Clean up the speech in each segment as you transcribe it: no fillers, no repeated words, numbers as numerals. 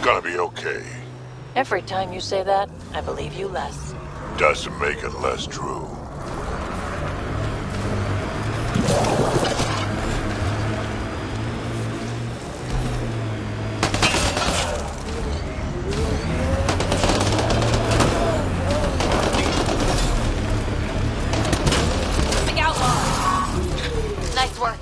Gonna be okay. Every time you say that, I believe you less. Doesn't make it less true. Big outlaw! Nice work.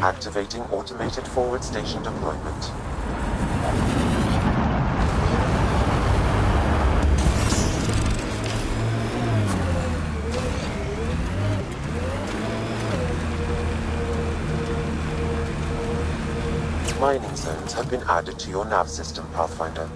Activating automated forward station deployment. mining zones have been added to your nav system, Pathfinder.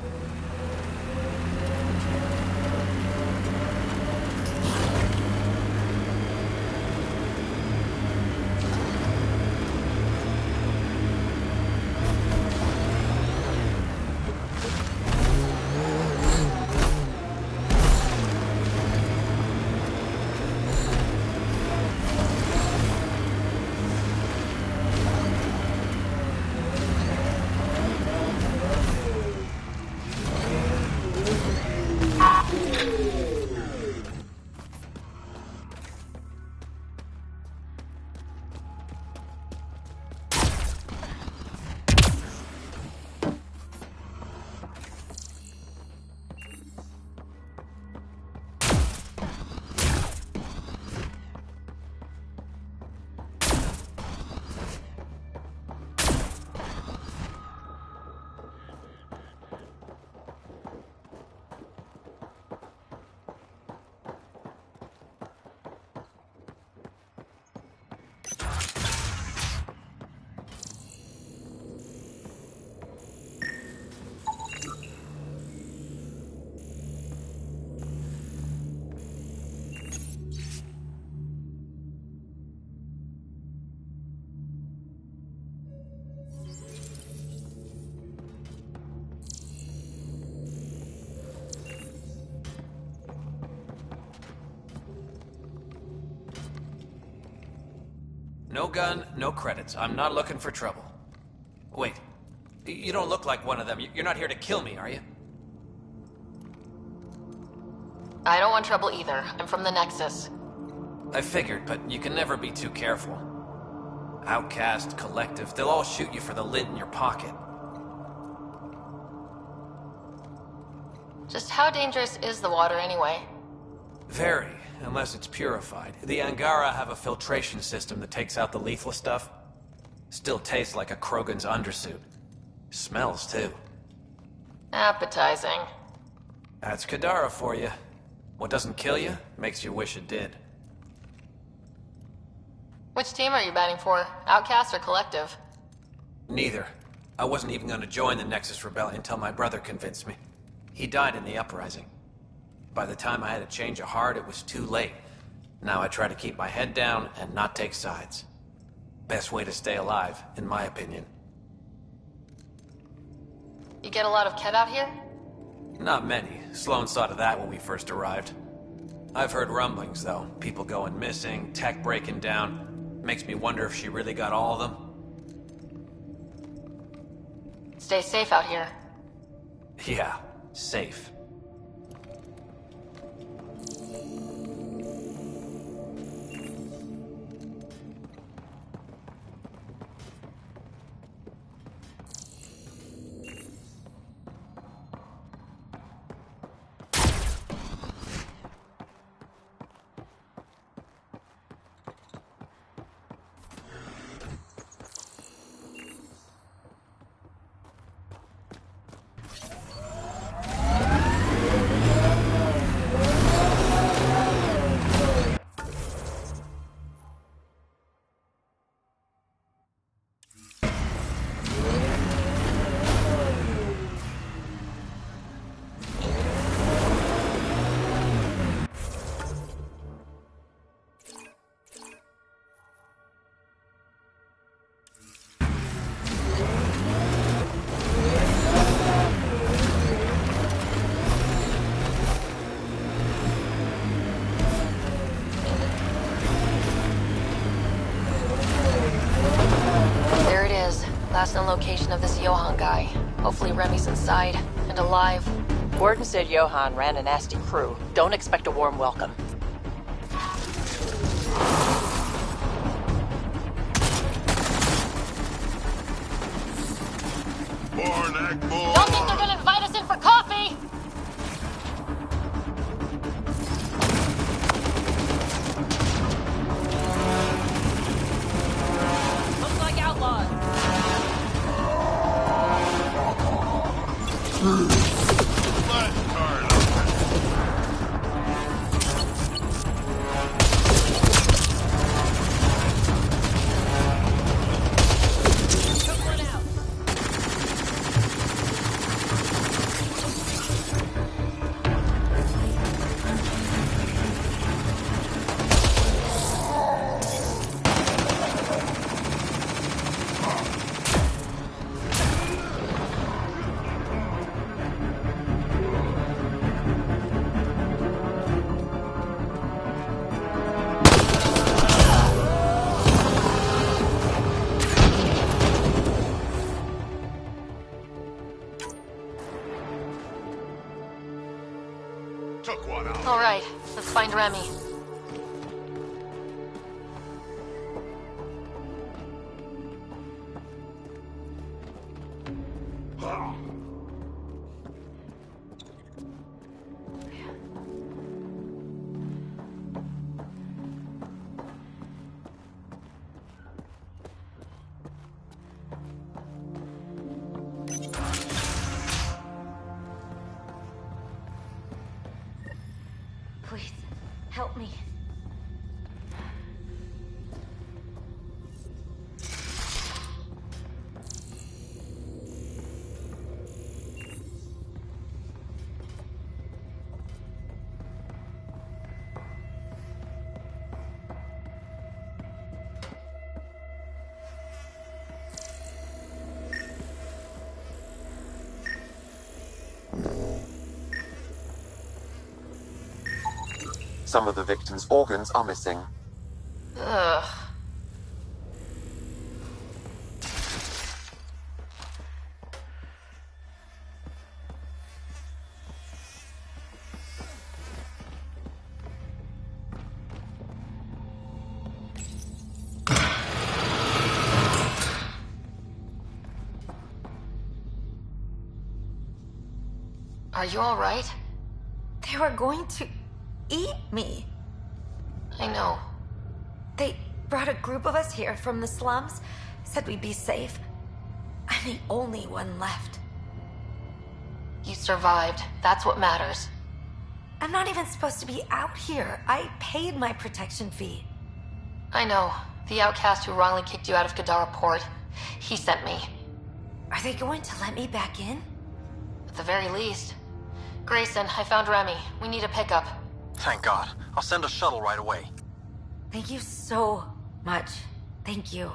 No gun, no credits. I'm not looking for trouble. Wait, you don't look like one of them. You're not here to kill me, are you? I don't want trouble either. I'm from the Nexus. I figured, but you can never be too careful. Outcast, collective, they'll all shoot you for the lid in your pocket. Just how dangerous is the water anyway? Very, unless it's purified. The Angara have a filtration system that takes out the lethal stuff. Still tastes like a Krogan's undersuit. Smells, too. Appetizing. That's Kadara for you. What doesn't kill you, makes you wish it did. Which team are you batting for? Outcast or Collective? Neither. I wasn't even going to join the Nexus Rebellion until my brother convinced me. He died in the uprising. By the time I had a change of heart, it was too late. Now I try to keep my head down and not take sides. Best way to stay alive, in my opinion. You get a lot of Kett out here? Not many. Sloan saw to that when we first arrived. I've heard rumblings, though. People going missing, tech breaking down. Makes me wonder if she really got all of them. Stay safe out here. Yeah, safe. Last known location of this Johann guy. Hopefully Remy's inside and alive. Gordon said Johann ran a nasty crew. Don't expect a warm welcome. Don't think they're gonna invite us in for coffee! Looks like outlaws. Took one out. Took one out. All right, let's find Remy. Please, help me. Some of the victim's organs are missing. Ugh. Are you all right? They were going to eat me. I know. They brought a group of us here from the slums, said we'd be safe. I'm the only one left. You survived. That's what matters. I'm not even supposed to be out here. I paid my protection fee. I know. The outcast who wrongly kicked you out of Kadara Port. He sent me. Are they going to let me back in? At the very least. Grayson, I found Remy. We need a pickup. Thank God. I'll send a shuttle right away. Thank you so much. Thank you.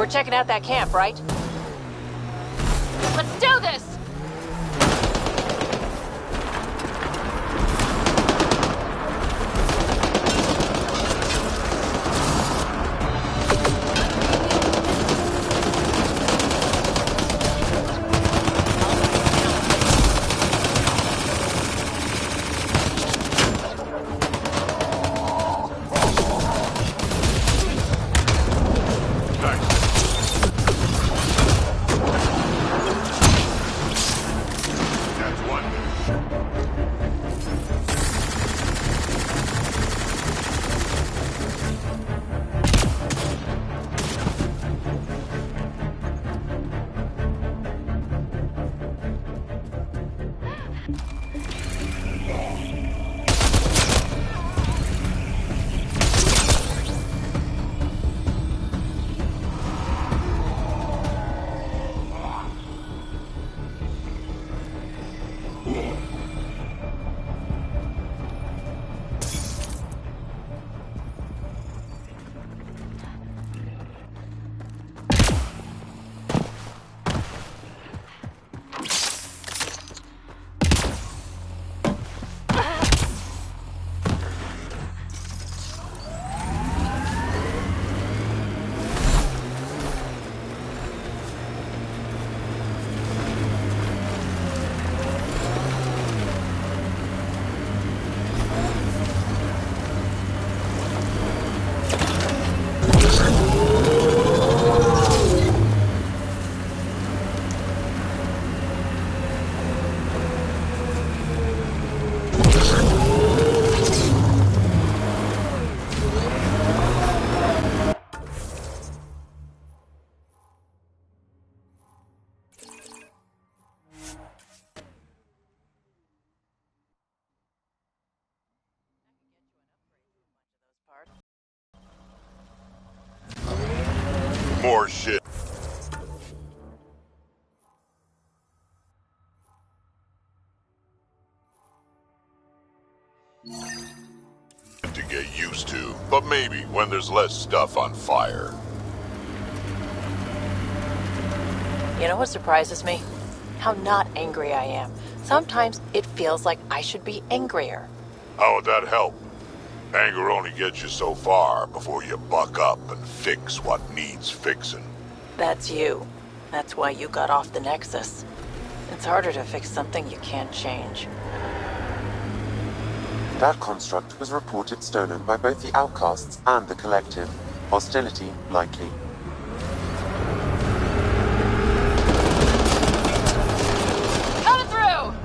We're checking out that camp, right? Let's do this! More shit. To get used to, but maybe when there's less stuff on fire. You know what surprises me? How not angry I am. Sometimes it feels like I should be angrier. How would that help? Anger only gets you so far before you buck up and fix what needs fixing. That's you. That's why you got off the Nexus. It's harder to fix something you can't change. That construct was reported stolen by both the Outcasts and the Collective. Hostility likely. Coming through!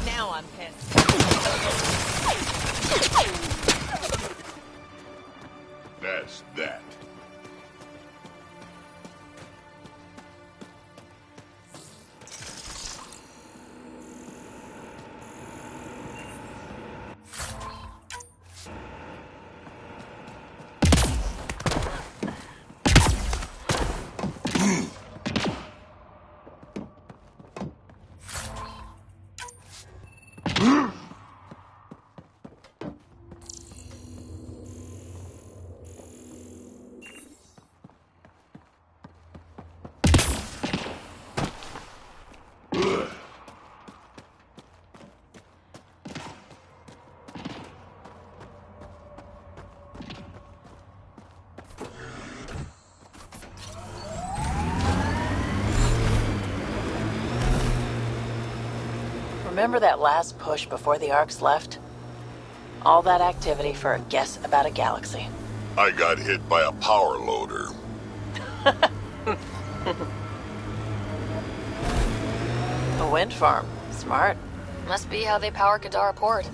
Now I'm pissed. That's that. Remember that last push before the Arcs left? All that activity for a guess about a galaxy. I got hit by a power loader. A wind farm. Smart. Must be how they power Kadara Port.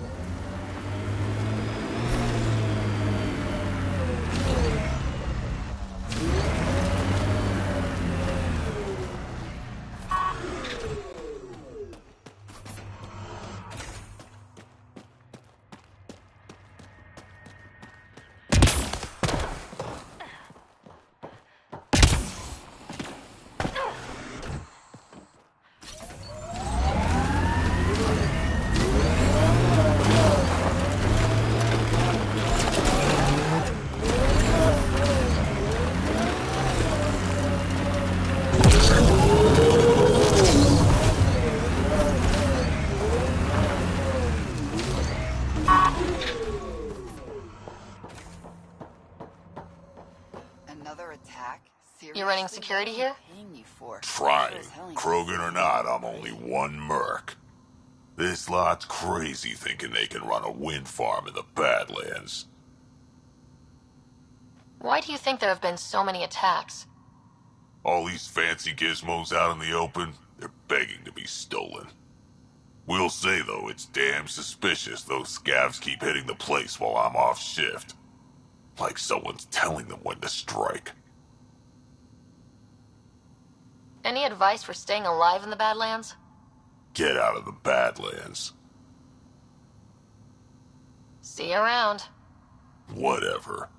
Another attack? Seriously? You running security here? Paying you for? Trying. Krogan or not, I'm only one merc. This lot's crazy thinking they can run a wind farm in the Badlands. Why do you think there have been so many attacks? All these fancy gizmos out in the open, they're begging to be stolen. We'll say, though, it's damn suspicious those scavs keep hitting the place while I'm off shift. Like someone's telling them when to strike. Any advice for staying alive in the Badlands? Get out of the Badlands. See you around. Whatever.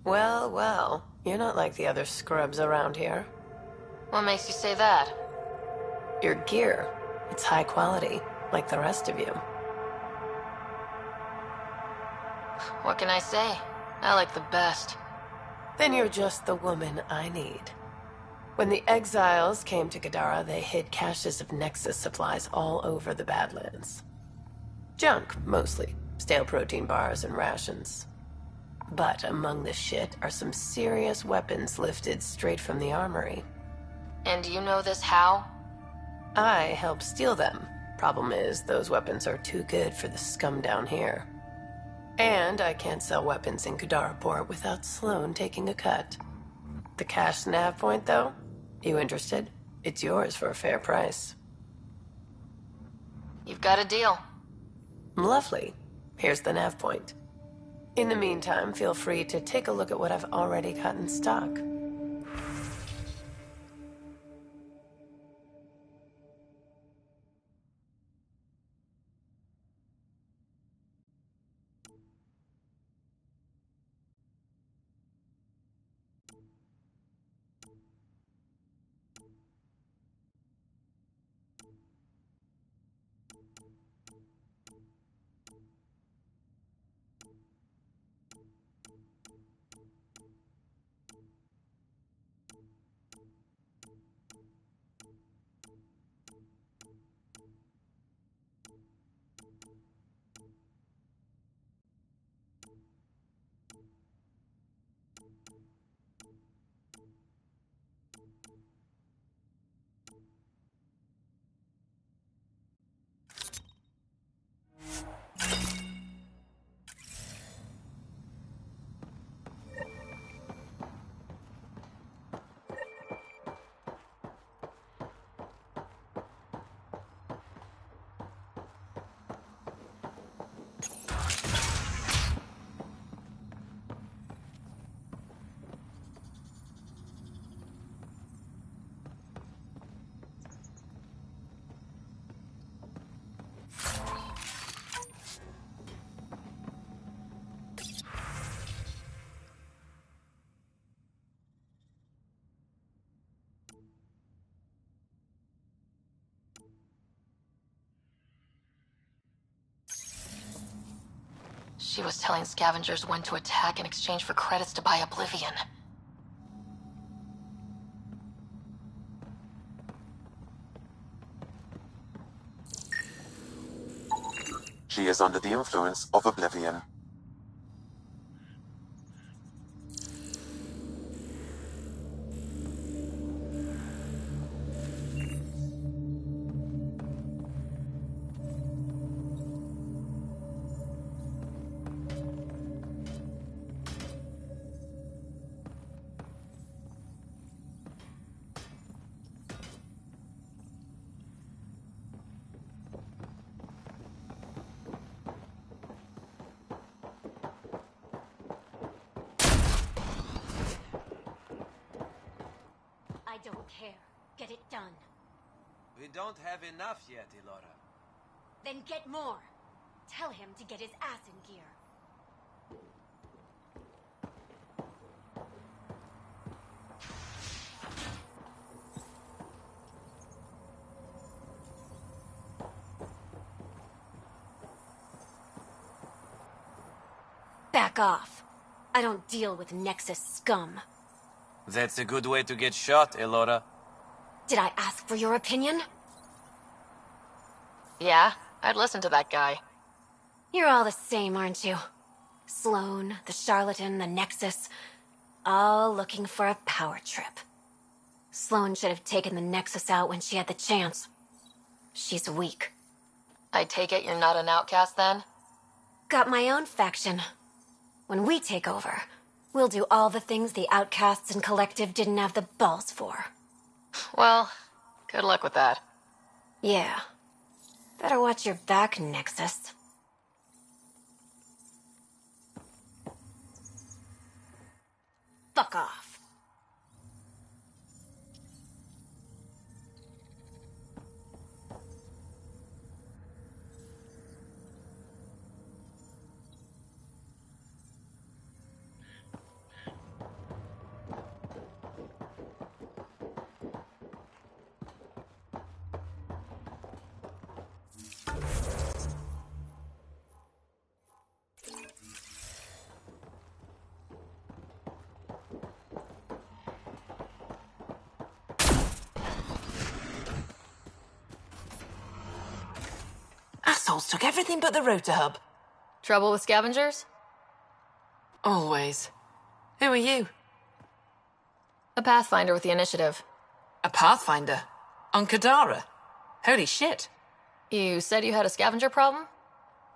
Well, well. You're not like the other scrubs around here. What makes you say that? Your gear. It's high quality, like the rest of you. What can I say? I like the best. Then you're just the woman I need. When the exiles came to Kadara, they hid caches of Nexus supplies all over the Badlands. Junk, mostly. Stale protein bars and rations. But among the shit are some serious weapons lifted straight from the armory. And do you know this how? I helped steal them. Problem is, those weapons are too good for the scum down here. And I can't sell weapons in Kadara Port without Sloan taking a cut. The cash nav point, though? You interested? It's yours for a fair price. You've got a deal. Lovely. Here's the nav point. In the meantime, feel free to take a look at what I've already got in stock. She was telling scavengers when to attack in exchange for credits to buy Oblivion. She is under the influence of Oblivion. I don't care. Get it done. We don't have enough yet, Elora. Then get more. Tell him to get his ass in gear. Back off. I don't deal with Nexus scum. That's a good way to get shot, Elora. Did I ask for your opinion? Yeah, I'd listen to that guy. You're all the same, aren't you? Sloane, the charlatan, the Nexus, all looking for a power trip. Sloane should have taken the Nexus out when she had the chance. She's weak. I take it you're not an outcast then? Got my own faction. When we take over, we'll do all the things the outcasts and collective didn't have the balls for. Well, good luck with that. Yeah. Better watch your back, Nexus. Fuck off. Assholes took everything but the rotor hub. Trouble with scavengers? Always. Who are you? A Pathfinder with the initiative. A Pathfinder? On Kadara? Holy shit. You said you had a scavenger problem?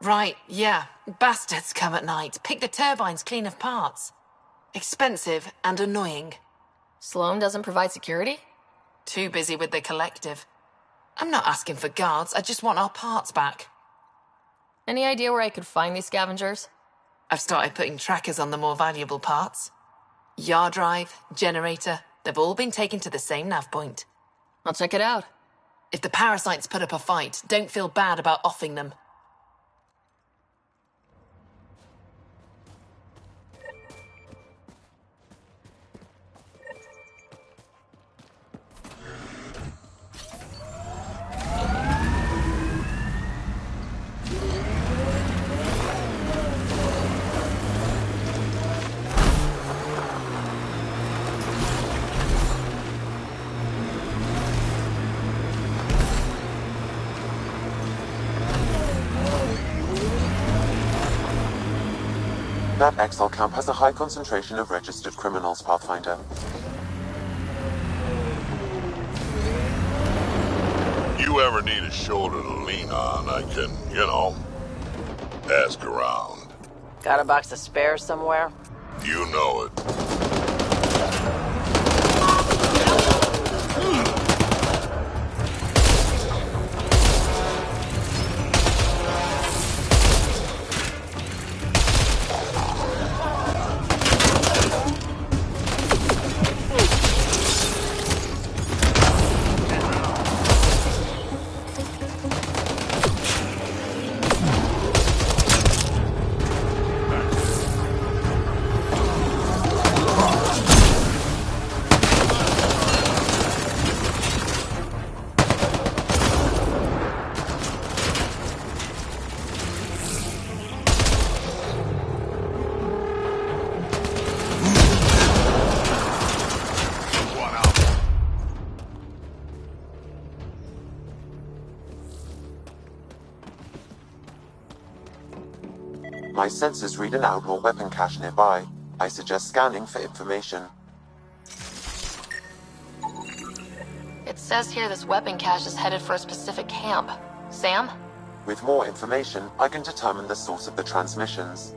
Right, yeah. Bastards come at night, pick the turbines clean of parts. Expensive and annoying. Sloane doesn't provide security? Too busy with the collective. I'm not asking for guards, I just want our parts back. Any idea where I could find these scavengers? I've started putting trackers on the more valuable parts. Yard drive, generator, they've all been taken to the same nav point. I'll check it out. If the parasites put up a fight, don't feel bad about offing them. That exile camp has a high concentration of registered criminals, Pathfinder. You ever need a shoulder to lean on, I can, ask around. Got a box of spares somewhere? You know it. My sensors read an outlaw weapon cache nearby. I suggest scanning for information. It says here this weapon cache is headed for a specific camp. Sam? With more information, I can determine the source of the transmissions.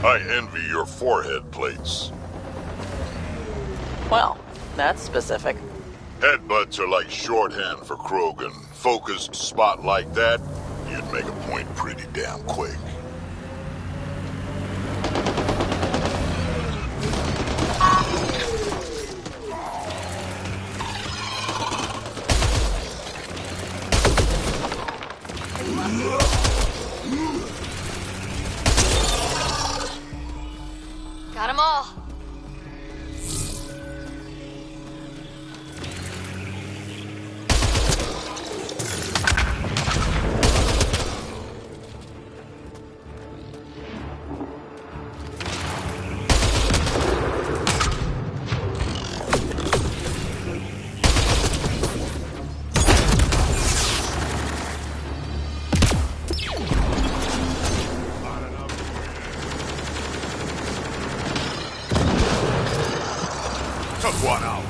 I envy your forehead plates. Well, that's specific. Headbutts are like shorthand for Krogan. Focused spot like that, you'd make a point pretty damn quick. Got 'em all. Took one out.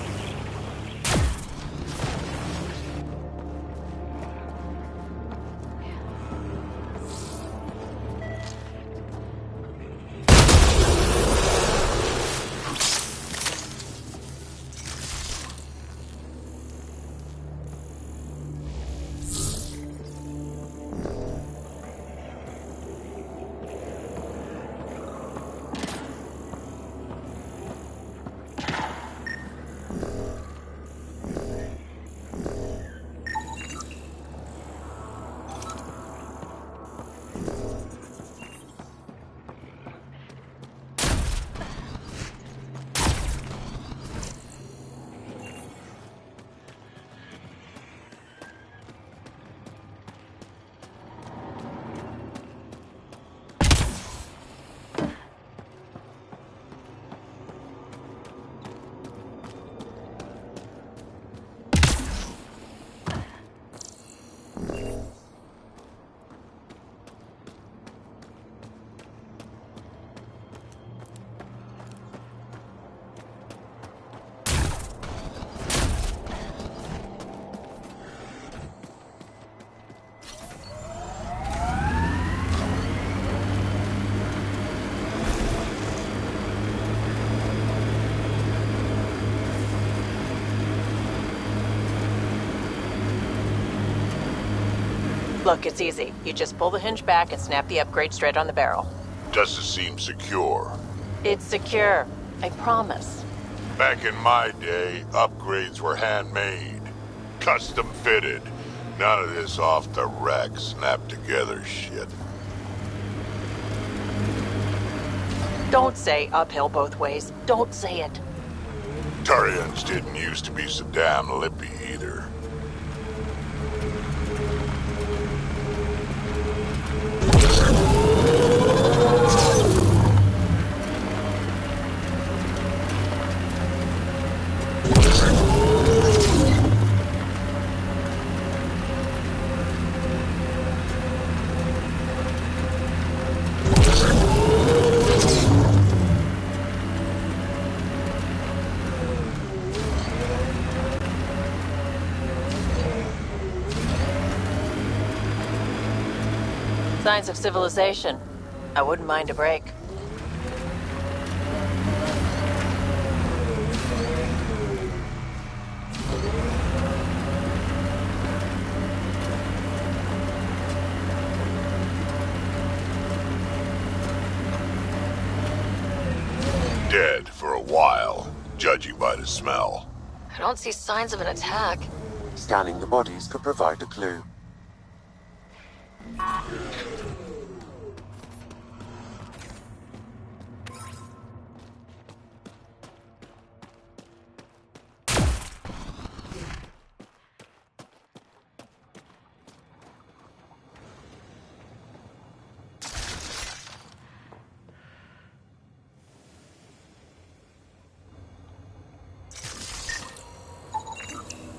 Look, it's easy. You just pull the hinge back and snap the upgrade straight on the barrel. Doesn't seem secure. It's secure. I promise. Back in my day, upgrades were handmade. Custom fitted. None of this off the rack, snap together shit. Don't say uphill both ways. Don't say it. Turians didn't used to be so damn lippy either. Signs of civilization. I wouldn't mind a break. Dead for a while, judging by the smell. I don't see signs of an attack. Scanning the bodies could provide a clue.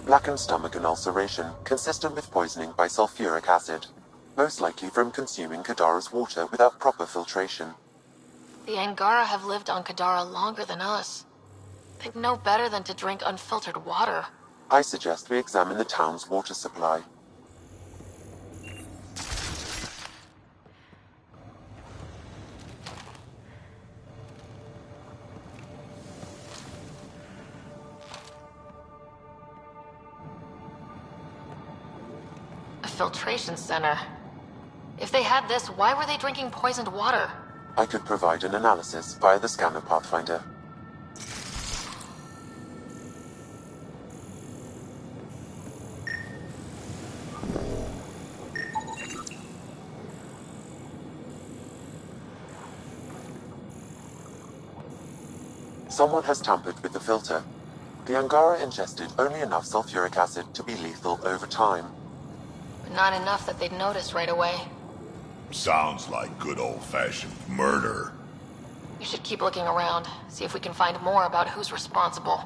Blackened stomach and ulceration, consistent with poisoning by sulfuric acid. Most likely from consuming Kadara's water without proper filtration. The Angara have lived on Kadara longer than us. They'd know better than to drink unfiltered water. I suggest we examine the town's water supply. A filtration center. If they had this, why were they drinking poisoned water? I could provide an analysis via the scanner pathfinder. Someone has tampered with the filter. The Angara ingested only enough sulfuric acid to be lethal over time. But not enough that they'd notice right away. Sounds like good old-fashioned murder. We should keep looking around, see if we can find more about who's responsible.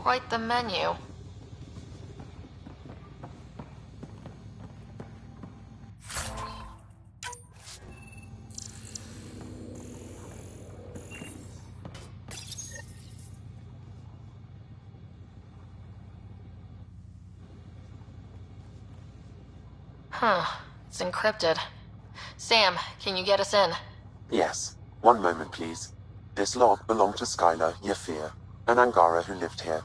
Quite the menu. Huh. It's encrypted. Sam, can you get us in? Yes. One moment, please. This log belonged to Skylar Yafir, an Angara who lived here.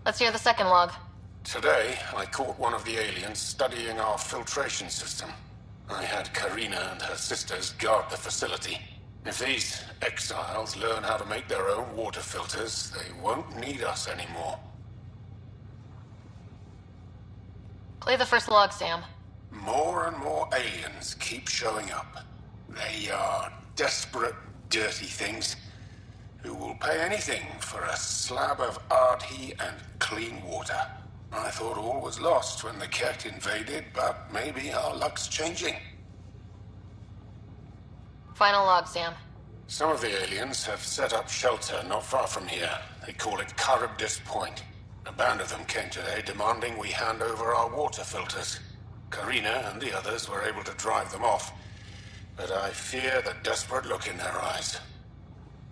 Let's hear the second log. Today, I caught one of the aliens studying our filtration system. I had Karina and her sisters guard the facility. If these exiles learn how to make their own water filters, they won't need us anymore. Play the first log, Sam. More and more aliens keep showing up. They are desperate, dirty things who will pay anything for a slab of Ardhi and clean water. I thought all was lost when the Kett invaded, but maybe our luck's changing. Final log, Sam. Some of the aliens have set up shelter not far from here. They call it Charybdis Point. A band of them came today demanding we hand over our water filters. Karina and the others were able to drive them off, but I fear the desperate look in their eyes.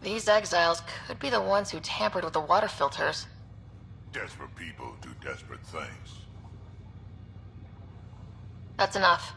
These exiles could be the ones who tampered with the water filters. Desperate people do desperate things. That's enough.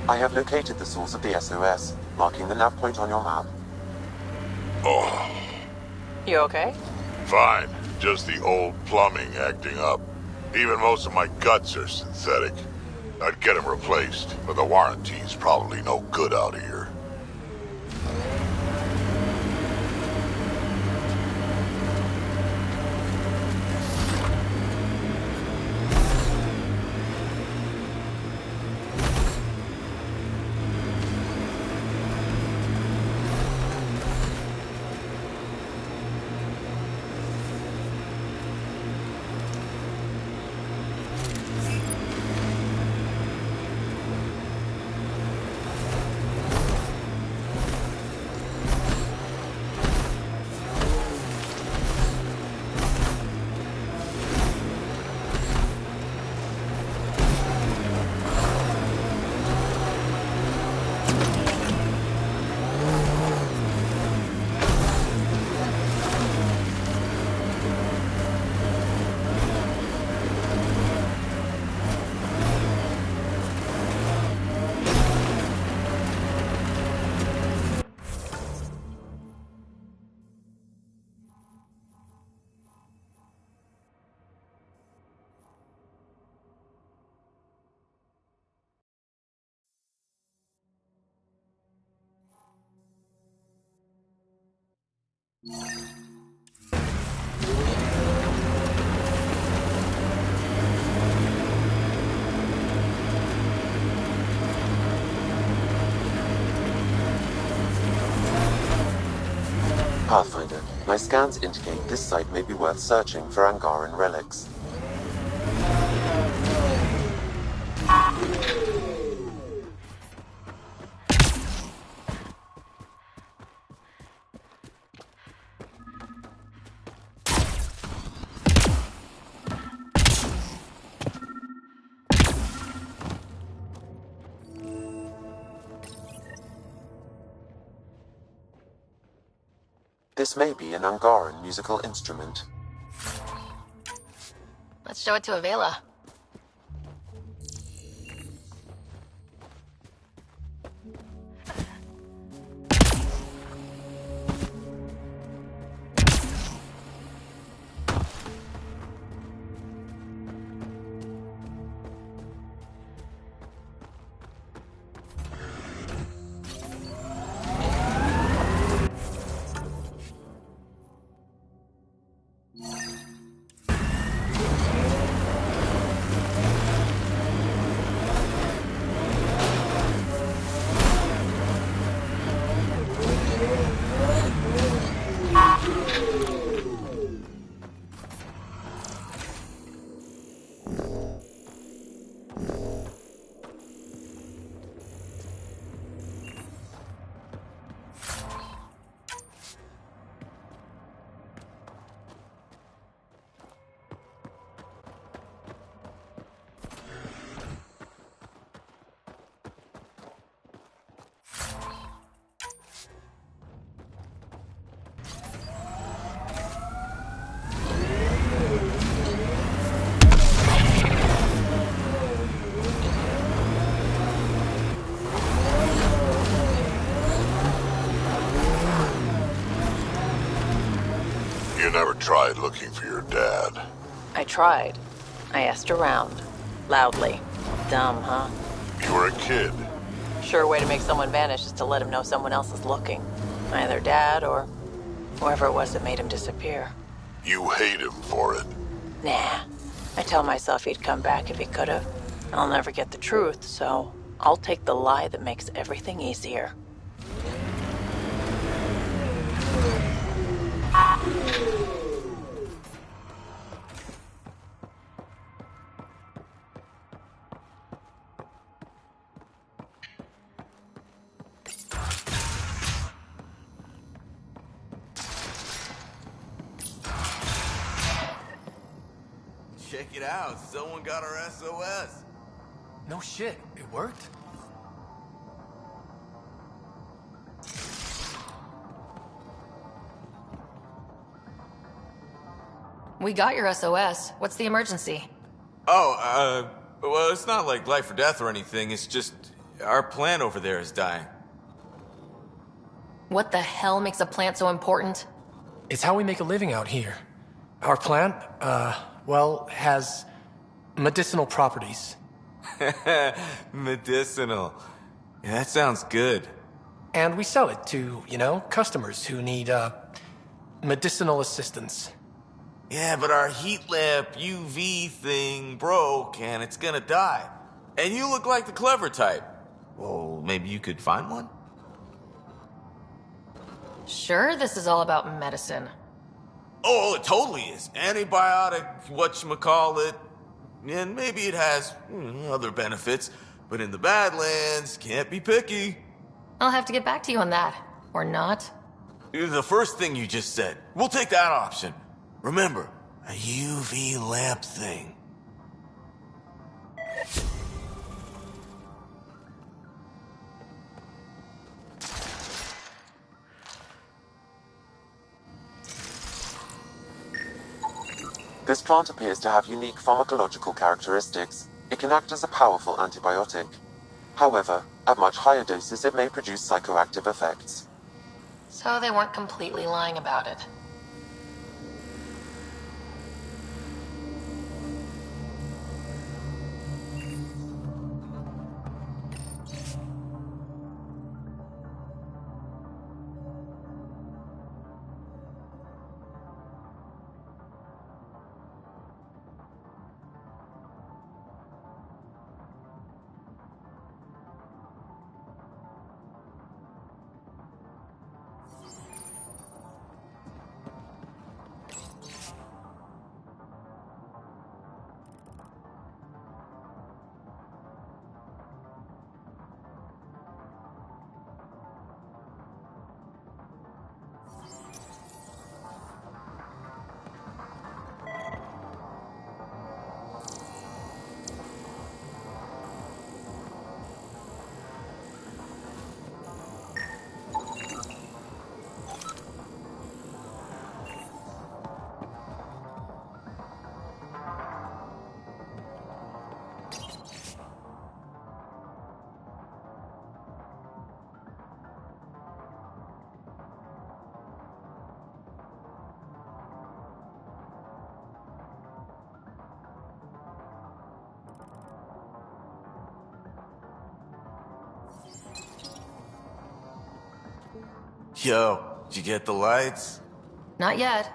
I have located the source of the SOS, marking the nav point on your map. Oh, You okay? fine. Just the old plumbing acting up. Even most of my guts are synthetic. I'd get them replaced, but the warranty's probably no good out here. Pathfinder, my scans indicate this site may be worth searching for Angaran relics. This may be an Angaran musical instrument. Let's show it to Avela. You never tried looking for your dad? I tried. I asked around. Loudly. Dumb, huh? You were a kid. Sure way to make someone vanish is to let him know someone else is looking. Either Dad or whoever it was that made him disappear. You hate him for it. Nah. I tell myself he'd come back if he could've. I'll never get the truth, so I'll take the lie that makes everything easier. Check it out, someone got our SOS. No shit, it worked? We got your SOS. What's the emergency? Oh, well, it's not like life or death or anything, it's just our plant over there is dying. What the hell makes a plant so important? It's how we make a living out here. Our plant, well, has medicinal properties. Medicinal. Yeah, that sounds good. And we sell it to, customers who need, medicinal assistance. Yeah, but our heat lamp UV thing broke and it's gonna die. And you look like the clever type. Well, maybe you could find one? Sure, this is all about medicine. Oh, it totally is. Antibiotic, whatchamacallit. And maybe it has other benefits. But in the Badlands, can't be picky. I'll have to get back to you on that. Or not. The first thing you just said. We'll take that option. Remember, a UV lamp thing. This plant appears to have unique pharmacological characteristics. It can act as a powerful antibiotic. However, at much higher doses it may produce psychoactive effects. So they weren't completely lying about it. Yo, did you get the lights? Not yet.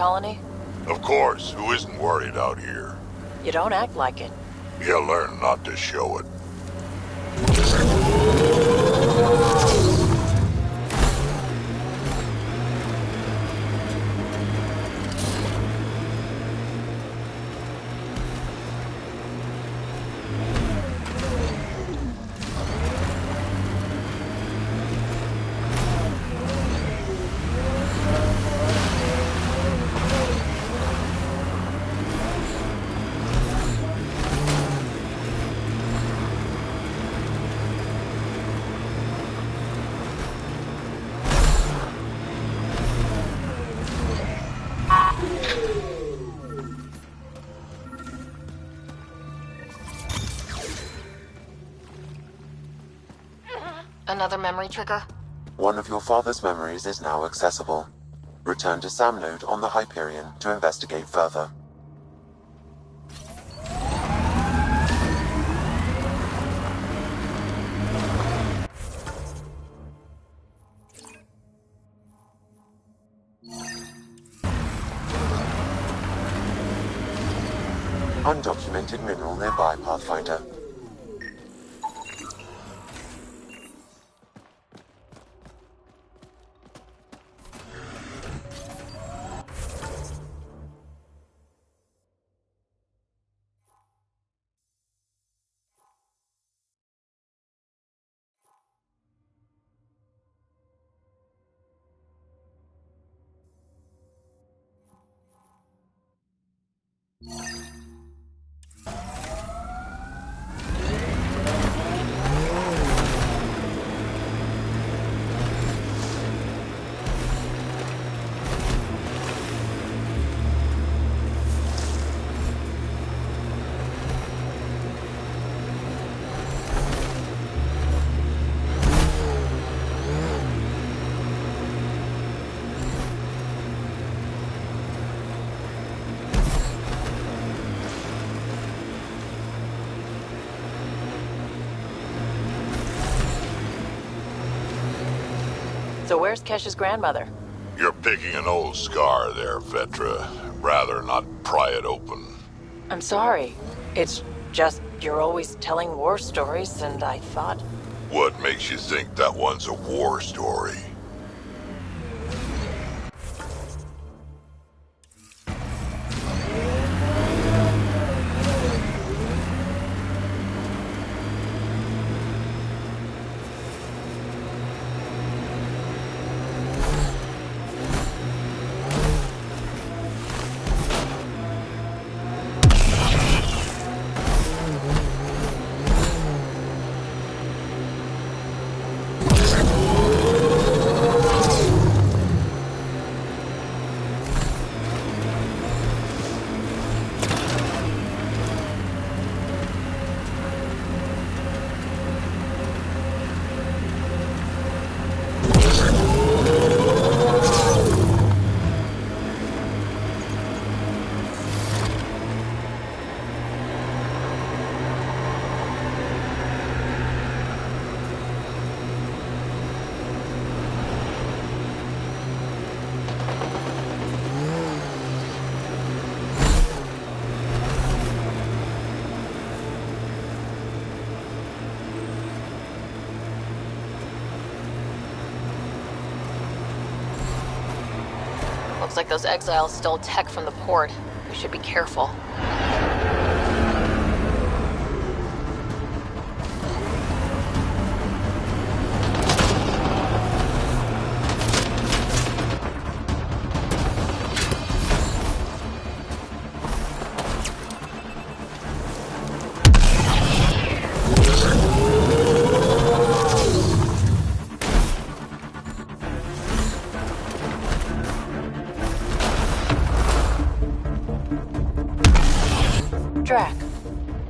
colony? Of course, who isn't worried out here? You don't act like it. You learn not to show it. Another memory trigger? One of your father's memories is now accessible. Return to Sam Node on the Hyperion to investigate further. Undocumented mineral nearby, Pathfinder. So where's Kesh's grandmother? You're picking an old scar there, Vetra. Rather not pry it open. I'm sorry. It's just you're always telling war stories, and I thought... What makes you think that one's a war story? Looks like those exiles stole tech from the port. We should be careful. Drac,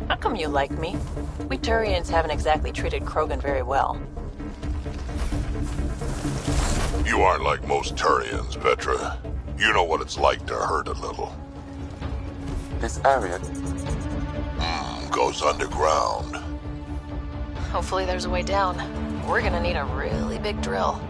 how come you like me? We Turians haven't exactly treated Krogan very well. You aren't like most Turians, Vetra. You know what it's like to hurt a little. This area goes underground. Hopefully there's a way down. We're gonna need a really big drill.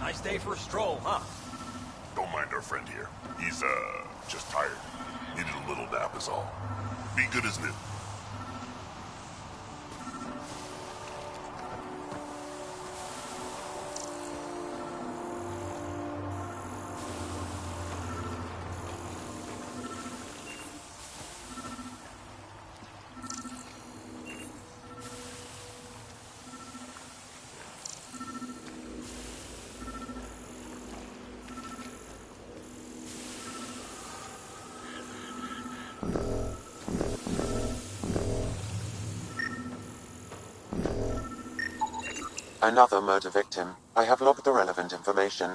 Nice day for a stroll, huh? Don't mind our friend here. He's, just tired. Needed a little nap is all. Be good as new. Another murder victim. I have logged the relevant information.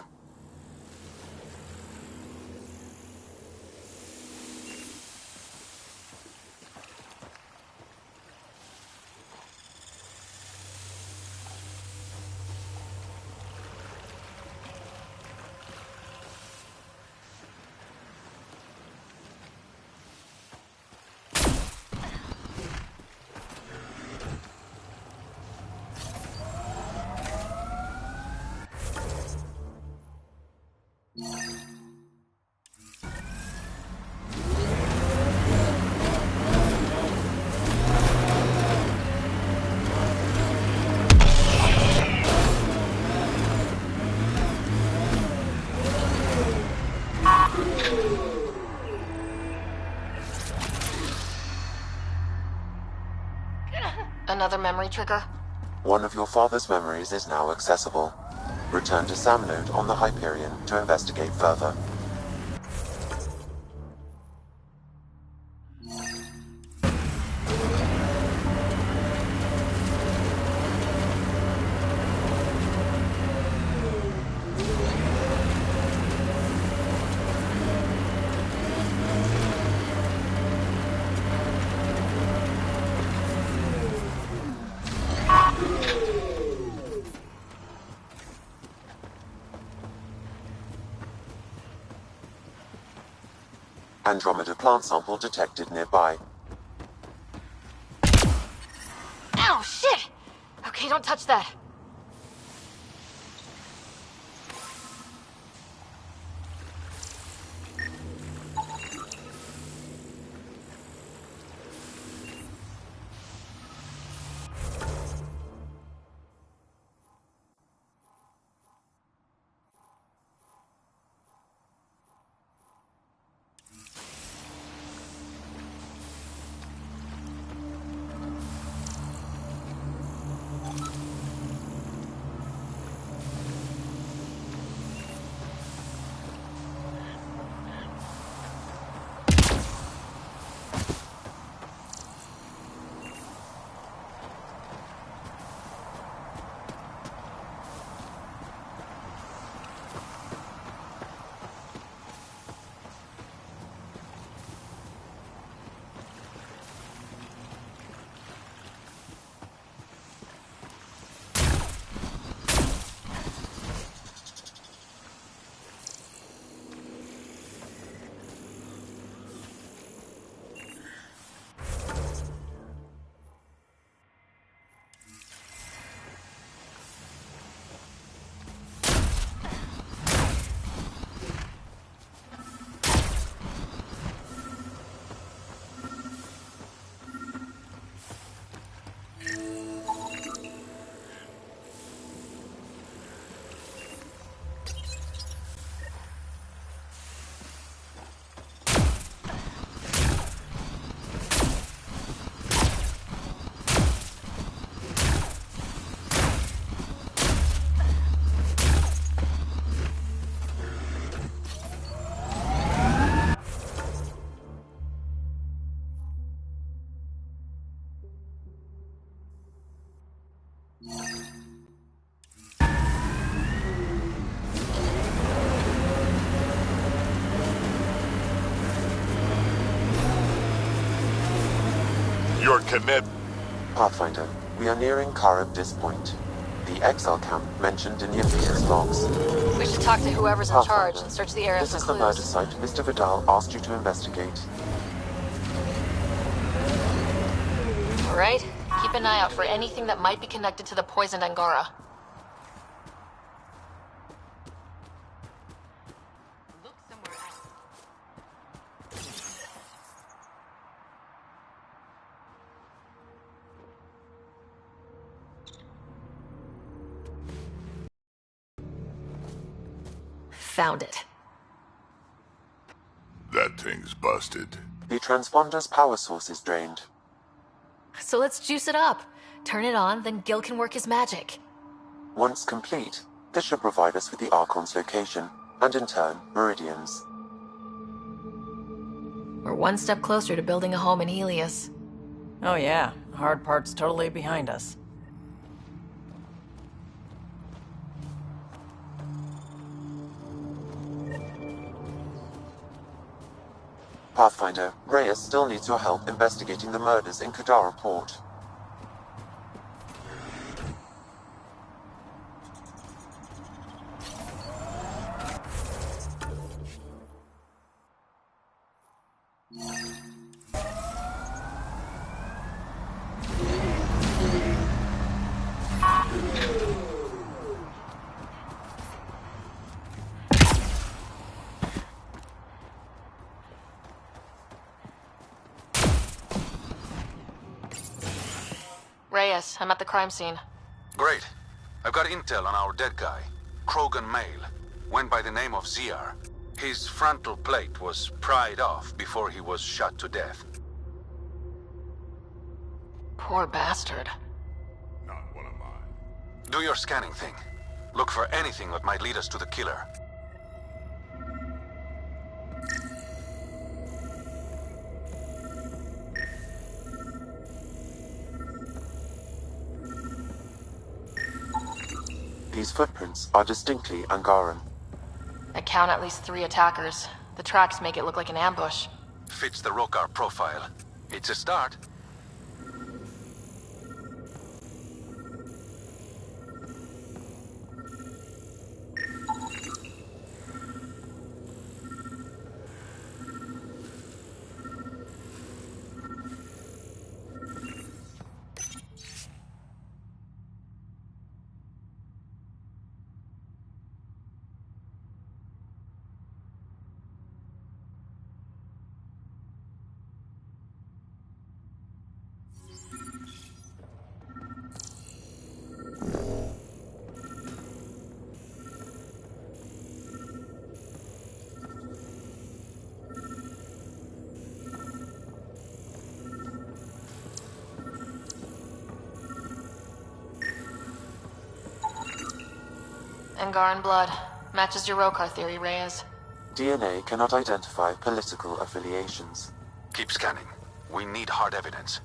Another memory trigger? One of your father's memories is now accessible. Return to Sam Node on the Hyperion to investigate further. Andromeda plant sample detected nearby. Ow, shit! Okay, don't touch that. connect... Pathfinder, we are nearing Karib Point, the exile camp mentioned in Yevgeny's logs. We should talk to whoever's in charge and search the area This for is the clues. murder site Mr. Vidal asked you to investigate. All right. Keep an eye out for anything that might be connected to the poisoned Angara. Look somewhere else. Found it. That thing's busted. The transponder's power source is drained. So let's juice it up. Turn it on, then Gil can work his magic. Once complete, this should provide us with the Archon's location, and in turn, Meridian's. We're one step closer to building a home in Helios. Oh yeah, hard part's totally behind us. Pathfinder, Reyes still needs your help investigating the murders in Kadara Port. Reyes, I'm at the crime scene. Great. I've got intel on our dead guy. Krogan male. Went by the name of Ziar. His frontal plate was pried off before he was shot to death. Poor bastard. Not one of mine. Do your scanning thing. Look for anything that might lead us to the killer. These footprints are distinctly Angaran. I count at least 3 attackers. The tracks make it look like an ambush. Fits the Rokar profile. It's a start. Angaran blood. Matches your Rokar theory, Reyes. DNA cannot identify political affiliations. Keep scanning. We need hard evidence.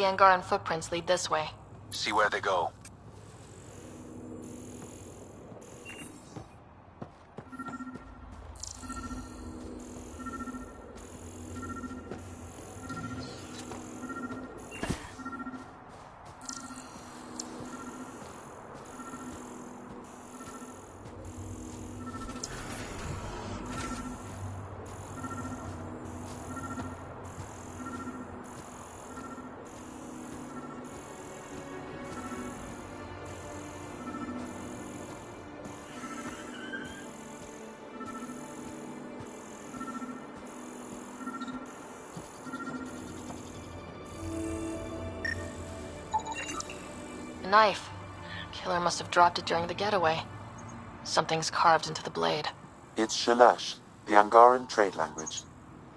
the Angaran footprints lead this way. See where they go. Knife. Killer must have dropped it during the getaway. Something's carved into the blade. It's Shalash, the Angaran trade language.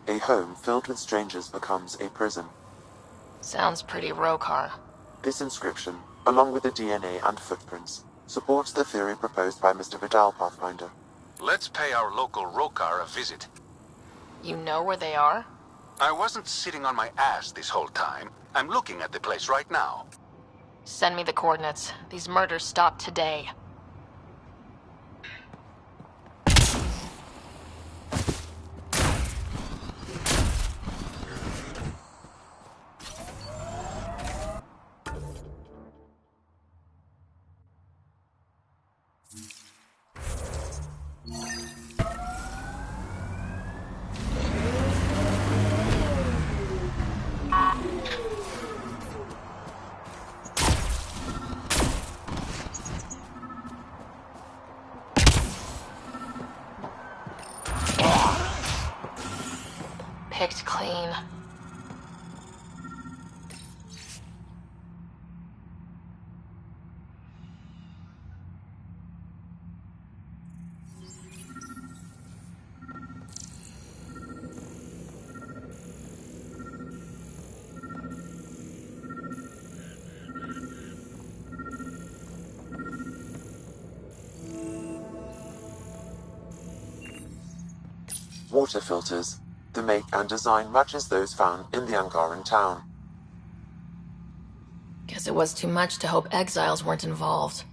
A home filled with strangers becomes a prison. Sounds pretty Rokar. This inscription, along with the DNA and footprints, supports the theory proposed by Mr. Vidal, Pathfinder. Let's pay our local Rokar a visit. You know where they are? I wasn't sitting on my ass this whole time. I'm looking at the place right now. Send me the coordinates. These murders stopped today. Picked clean. Water filters. The make and design matches those found in the Angaran town. Guess it was too much to hope exiles weren't involved.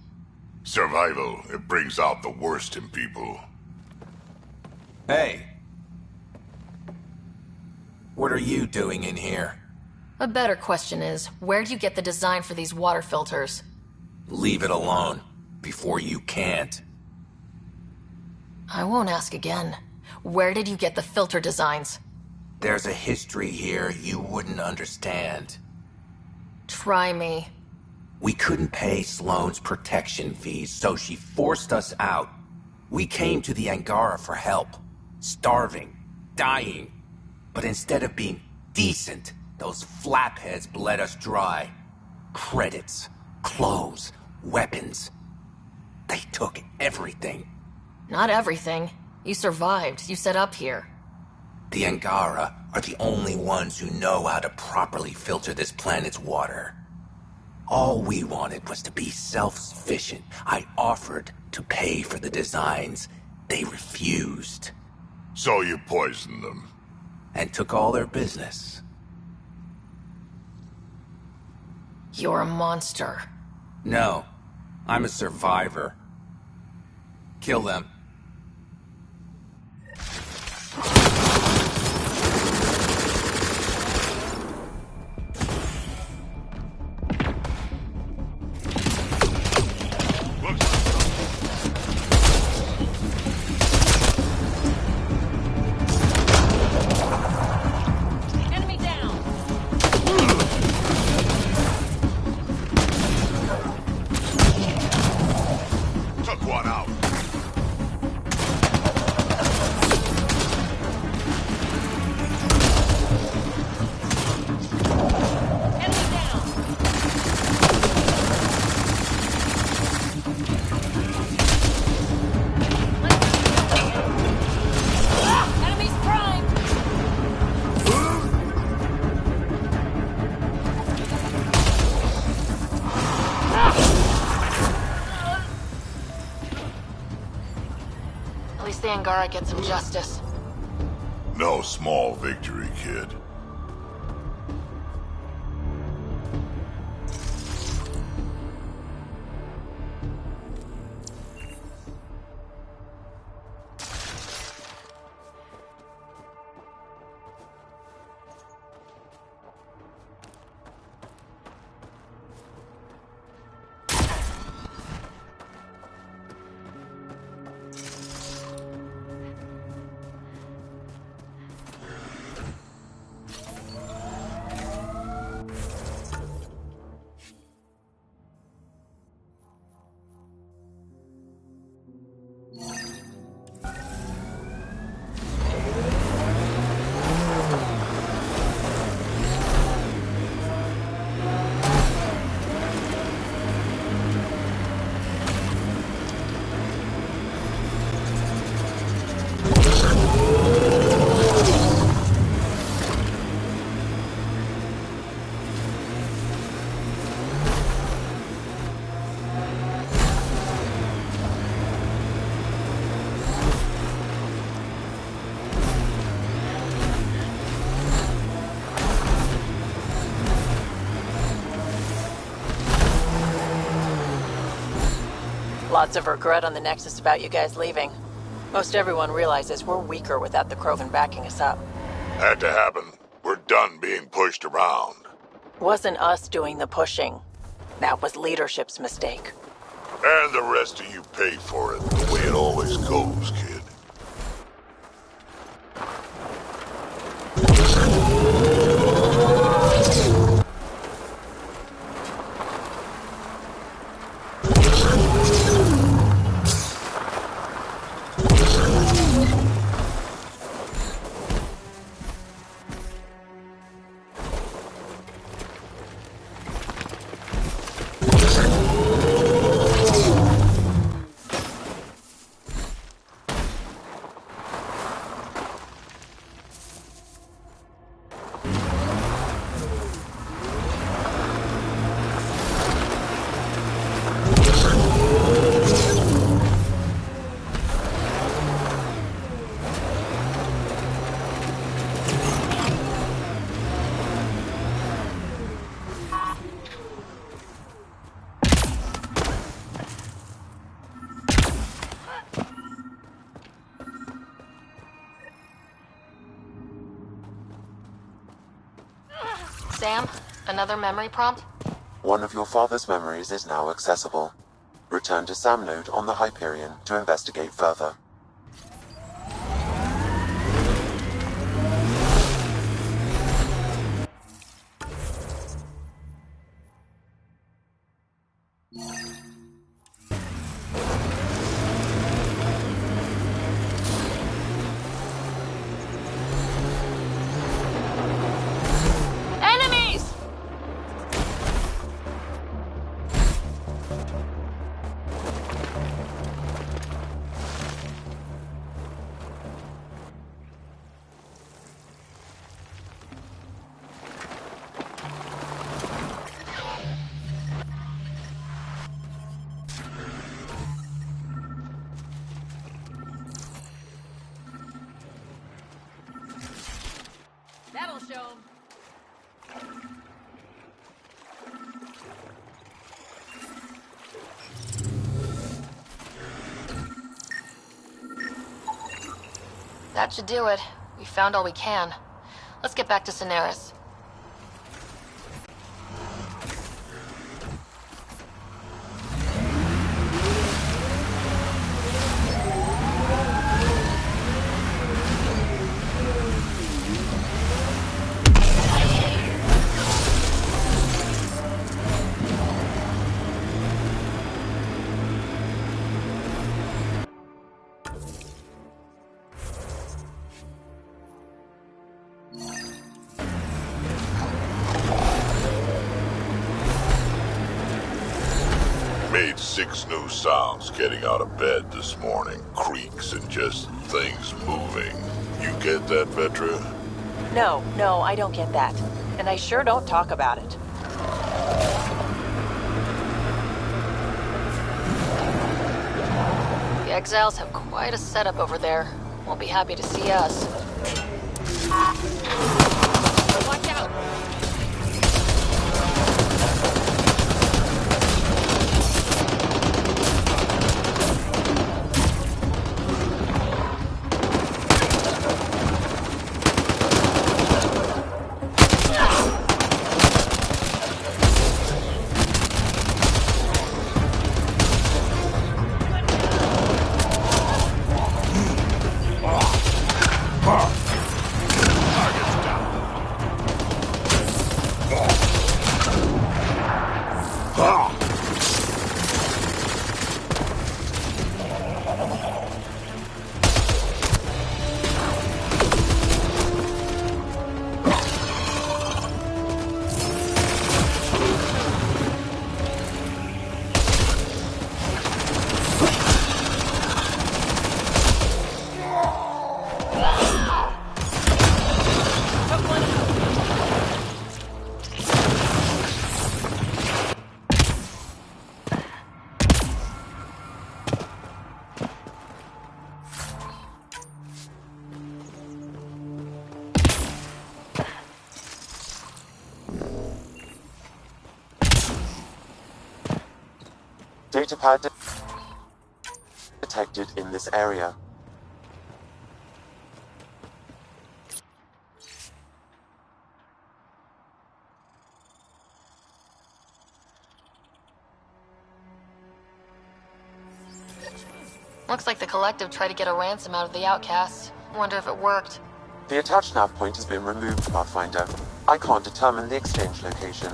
Survival, it brings out the worst in people. Hey. What are you doing in here? A better question is, where'd you get the design for these water filters? Leave it alone, before you can't. I won't ask again. Where did you get the filter designs? There's a history here you wouldn't understand. Try me. We couldn't pay Sloane's protection fees, so she forced us out. We came to the Angara for help. Starving. Dying. But instead of being decent, those flapheads bled us dry. Credits. Clothes. Weapons. They took everything. Not everything. You survived. You set up here. The Angara are the only ones who know how to properly filter this planet's water. All we wanted was to be self-sufficient. I offered to pay for the designs. They refused. So you poisoned them. And took all their business. You're a monster. No, I'm a survivor. Kill them. The Angara get some justice. No small victory, kid. Lots of regret on the Nexus about you guys leaving. Most everyone realizes we're weaker without the Krogan backing us up. Had to happen. We're done being pushed around. Wasn't us doing the pushing. That was leadership's mistake. And the rest of you pay for it, the way it always goes, kid. Sam, another memory prompt? One of your father's memories is now accessible. Return to Sam Node on the Hyperion to investigate further. Enemies! That'll show 'em. That should do it. We found all we can. Let's get back to Cineris. Made 6 new sounds getting out of bed this morning. Creaks and just things moving. You get that, Vetra? No, I don't get that. And I sure don't talk about it. The Exiles have quite a setup over there. Won't be happy to see us. Watch out! Datapad. detected in this area. Looks like the Collective tried to get a ransom out of the outcasts. Wonder if it worked. The attached nav point has been removed, Pathfinder. I can't determine the exchange location.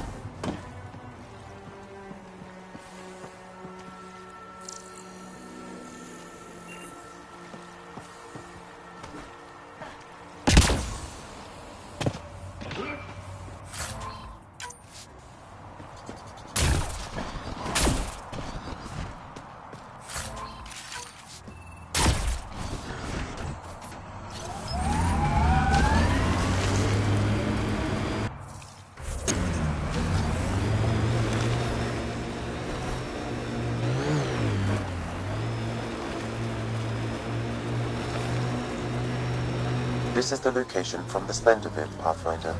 This is the location from the Splendor Bit, Pathfinder.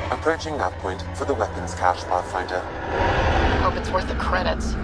Approaching nav point for the weapons cache, Pathfinder. Hope it's worth the credits.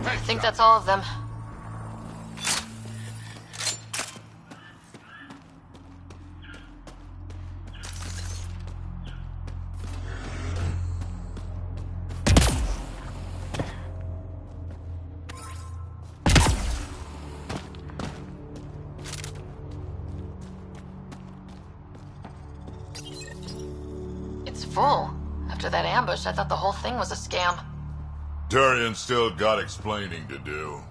I think that's all of them. It's full. After that ambush, I thought the whole thing was a scam. Turian's still got explaining to do.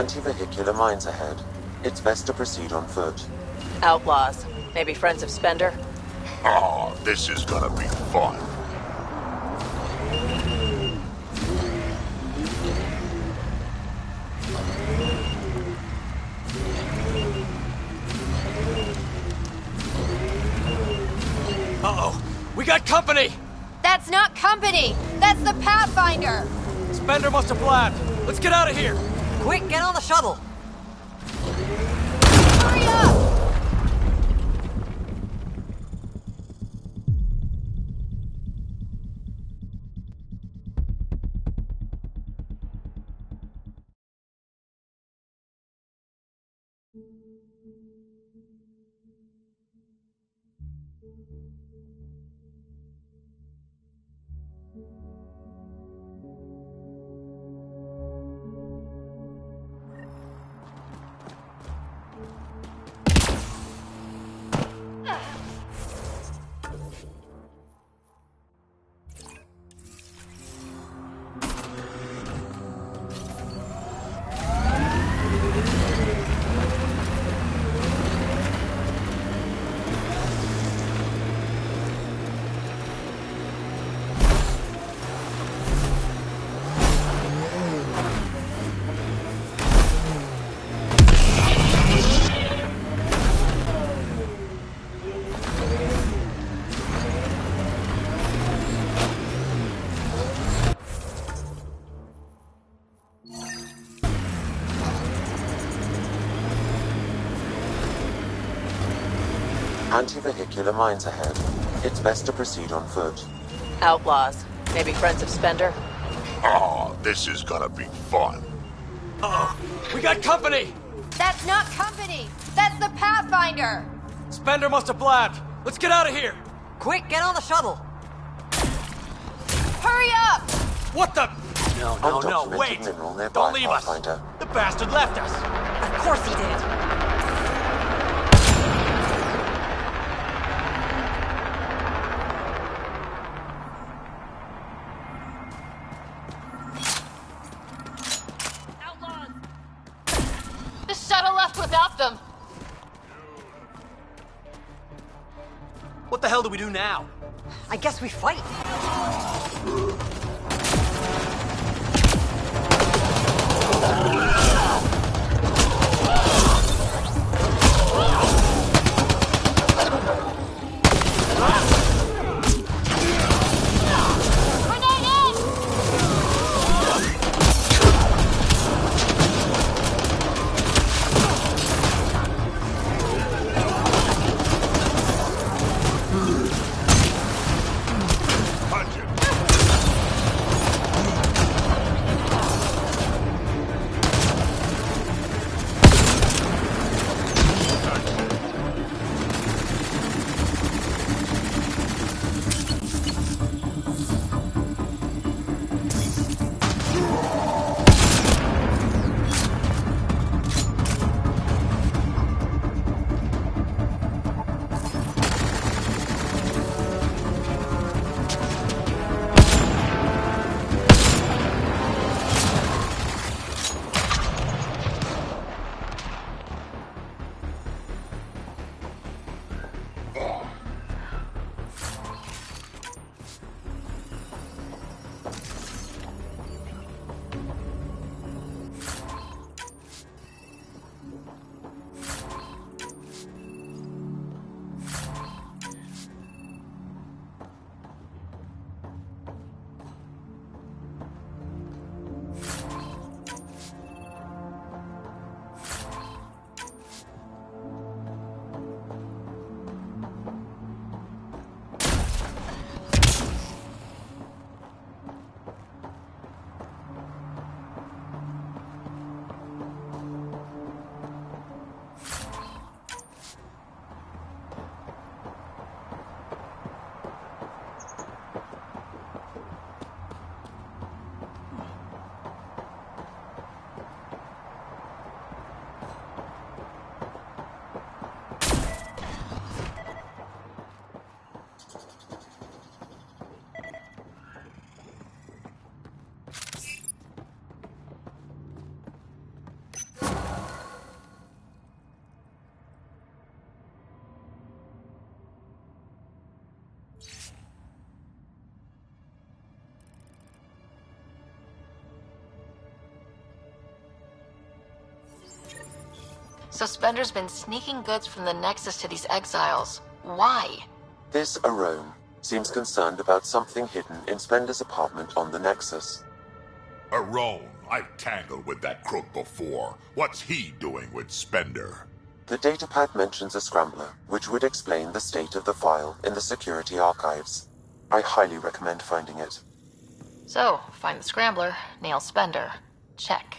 Anti-vehicular mines ahead. It's best to proceed on foot. Outlaws. Maybe friends of Spender? Oh, this is gonna be fun. Uh-oh. We got company! That's not company! That's the Pathfinder! Spender must have blabbed. Let's get out of here! Quick, get on the shuttle! Hurry up! Anti-vehicular mines ahead. It's best to proceed on foot. Outlaws. Maybe friends of Spender? Oh, this is gonna be fun. Uh-oh. We got company! That's not company! That's the Pathfinder! Spender must have blabbed. Let's get out of here! Quick, get on the shuttle! Hurry up! What the? No, Undocumented wait! mineral nearby, Don't leave us! Pathfinder. The bastard left us! Of course he did! The shuttle left without them. What the hell do we do now? I guess we fight. So Spender's been sneaking goods from the Nexus to these exiles. Why? This Arome seems concerned about something hidden in Spender's apartment on the Nexus. Arone, I've tangled with that crook before. What's he doing with Spender? The datapad mentions a scrambler, which would explain the state of the file in the security archives. I highly recommend finding it. So, find the scrambler, nail Spender. Check.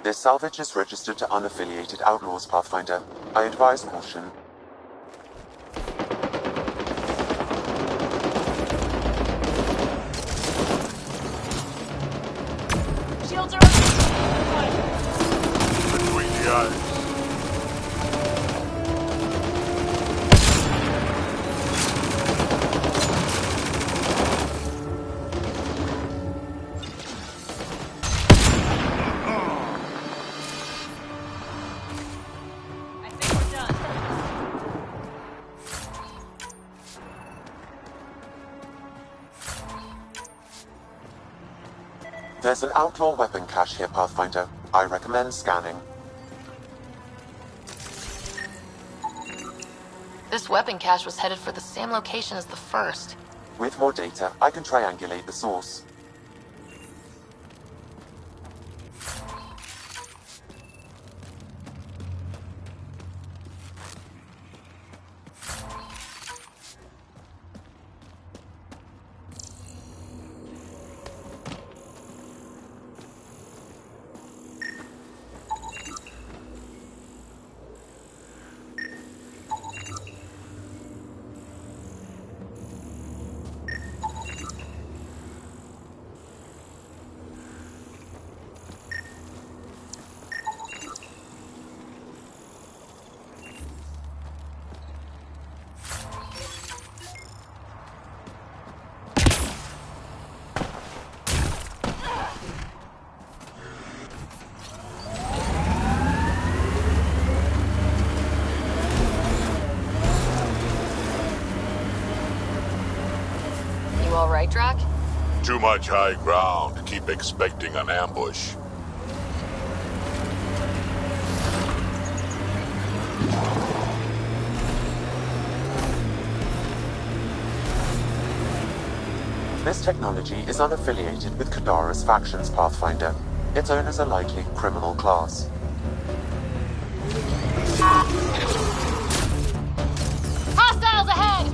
This salvage is registered to unaffiliated Outlaws, Pathfinder. I advise caution. Shields are up. Between the eyes. There's an outlaw weapon cache here, Pathfinder. I recommend scanning. This weapon cache was headed for the same location as the first. With more data, I can triangulate the source. All right, Drac? Too much high ground to keep expecting an ambush. This technology is unaffiliated with Kadara's factions, Pathfinder. Its owners are likely criminal class. Hostiles ahead!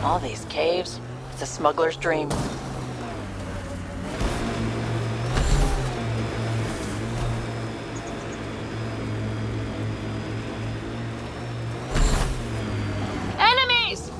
All these caves, it's a smuggler's dream. Enemies!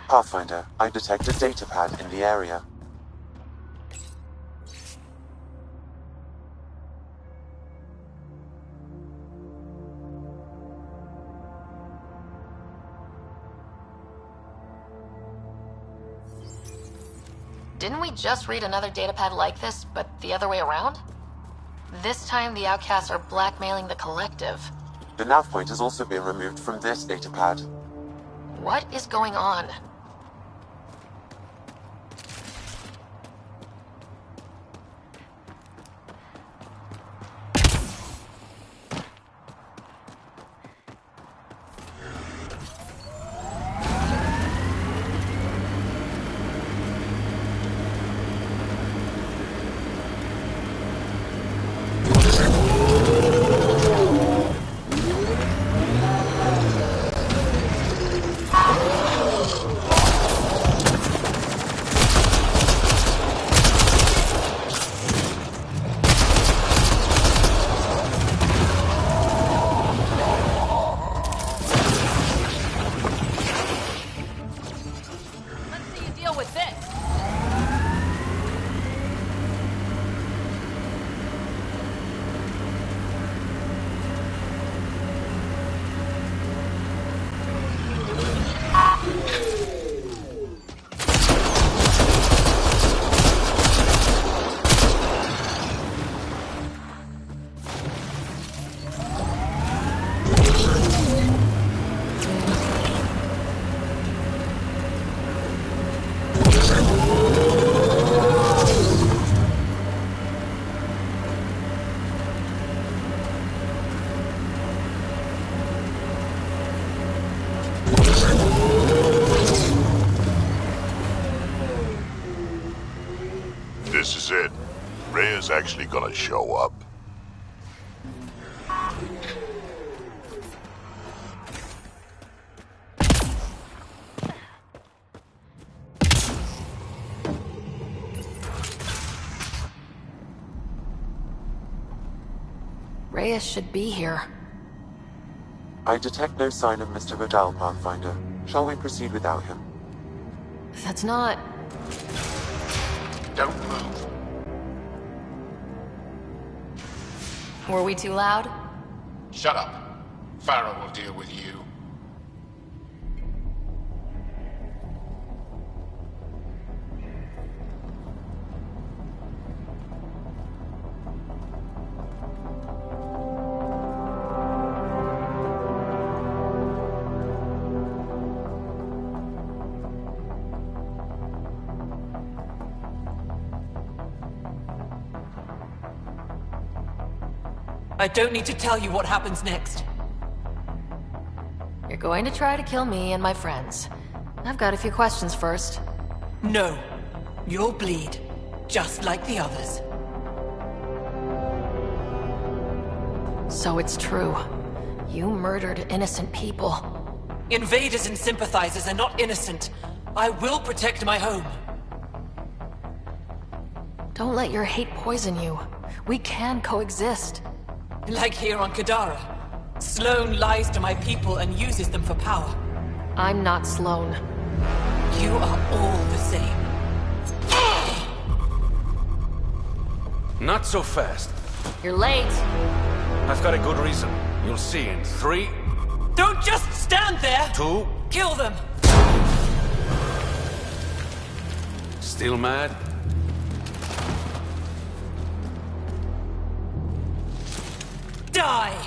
Pathfinder, I detect a datapad in the area. Didn't we just read another datapad like this, but the other way around? This time the outcasts are blackmailing the collective. The nav point has also been removed from this datapad. What is going on? Reyes actually gonna show up? Reyes should be here. I detect no sign of Mr. Rodal, Pathfinder. Shall we proceed without him? That's not... Don't move. Were we too loud? Shut up. Farrell will deal with you. I don't need to tell you what happens next. You're going to try to kill me and my friends. I've got a few questions first. No. You'll bleed. Just like the others. So it's true. You murdered innocent people. Invaders and sympathizers are not innocent. I will protect my home. Don't let your hate poison you. We can coexist. Like here on Kadara. Sloane lies to my people and uses them for power. I'm not Sloane. You are all the same. Not so fast. You're late. I've got a good reason. You'll see in 3... Don't just stand there! 2... Kill them! Still mad? Die!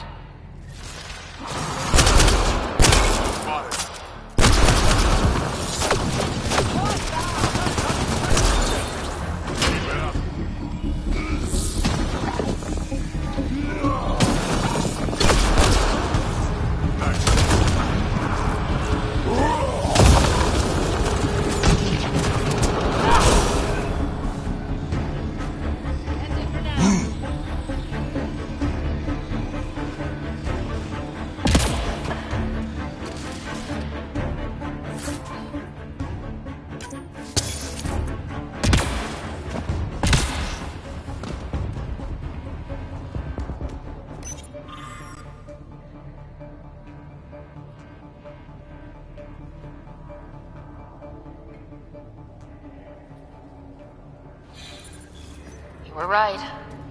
You were right.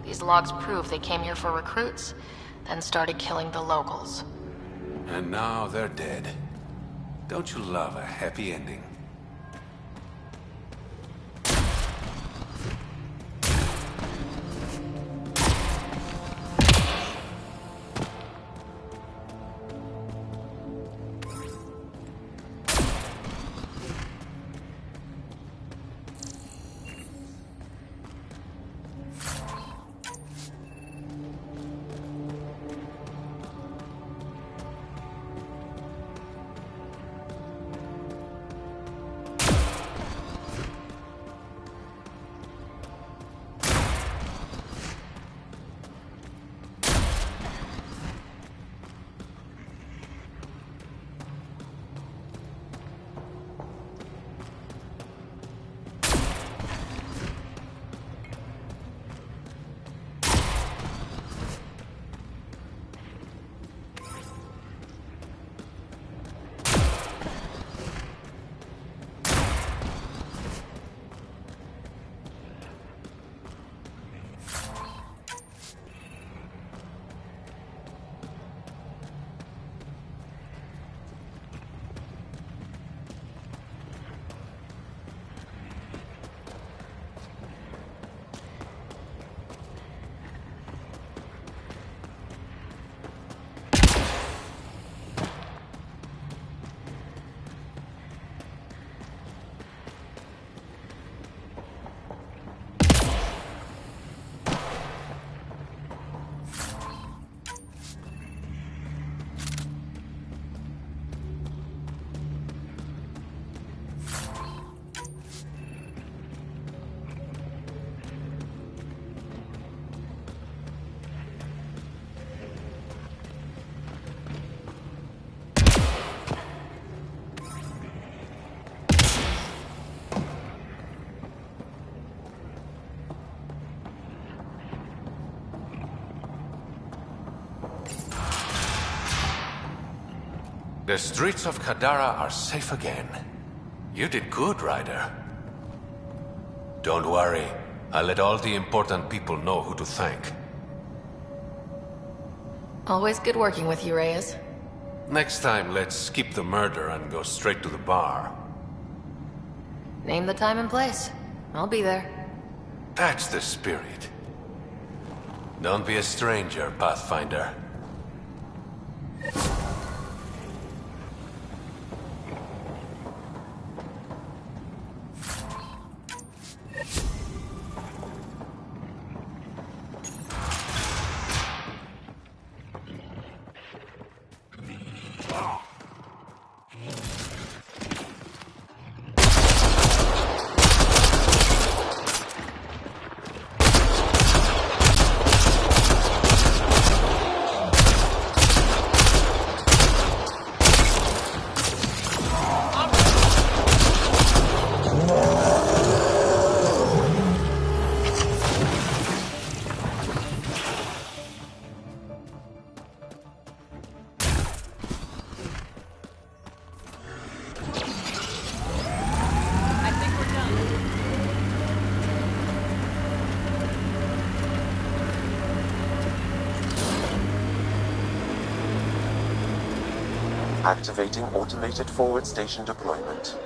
These logs prove they came here for recruits, then started killing the locals. And now they're dead. Don't you love a happy ending? The streets of Kadara are safe again. You did good, Ryder. Don't worry. I'll let all the important people know who to thank. Always good working with you, Reyes. Next time, let's skip the murder and go straight to the bar. Name the time and place. I'll be there. That's the spirit. Don't be a stranger, Pathfinder. Activating automated forward station deployment.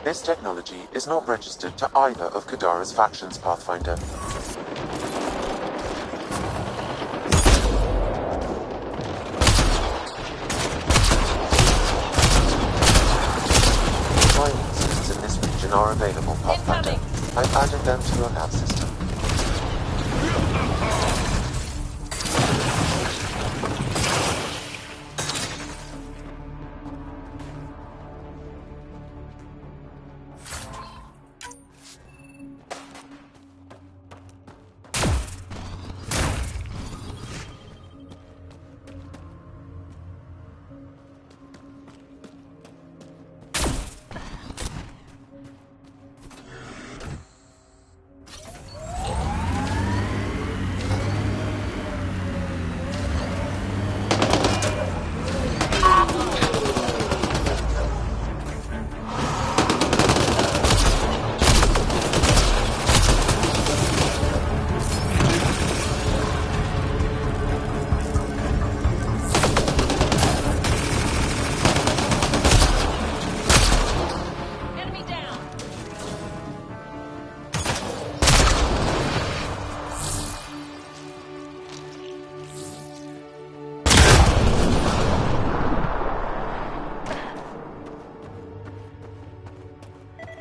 This technology is not registered to either of Kadara's factions, Pathfinder. Mining systems in this region are available, Pathfinder. I've added them to your nav system.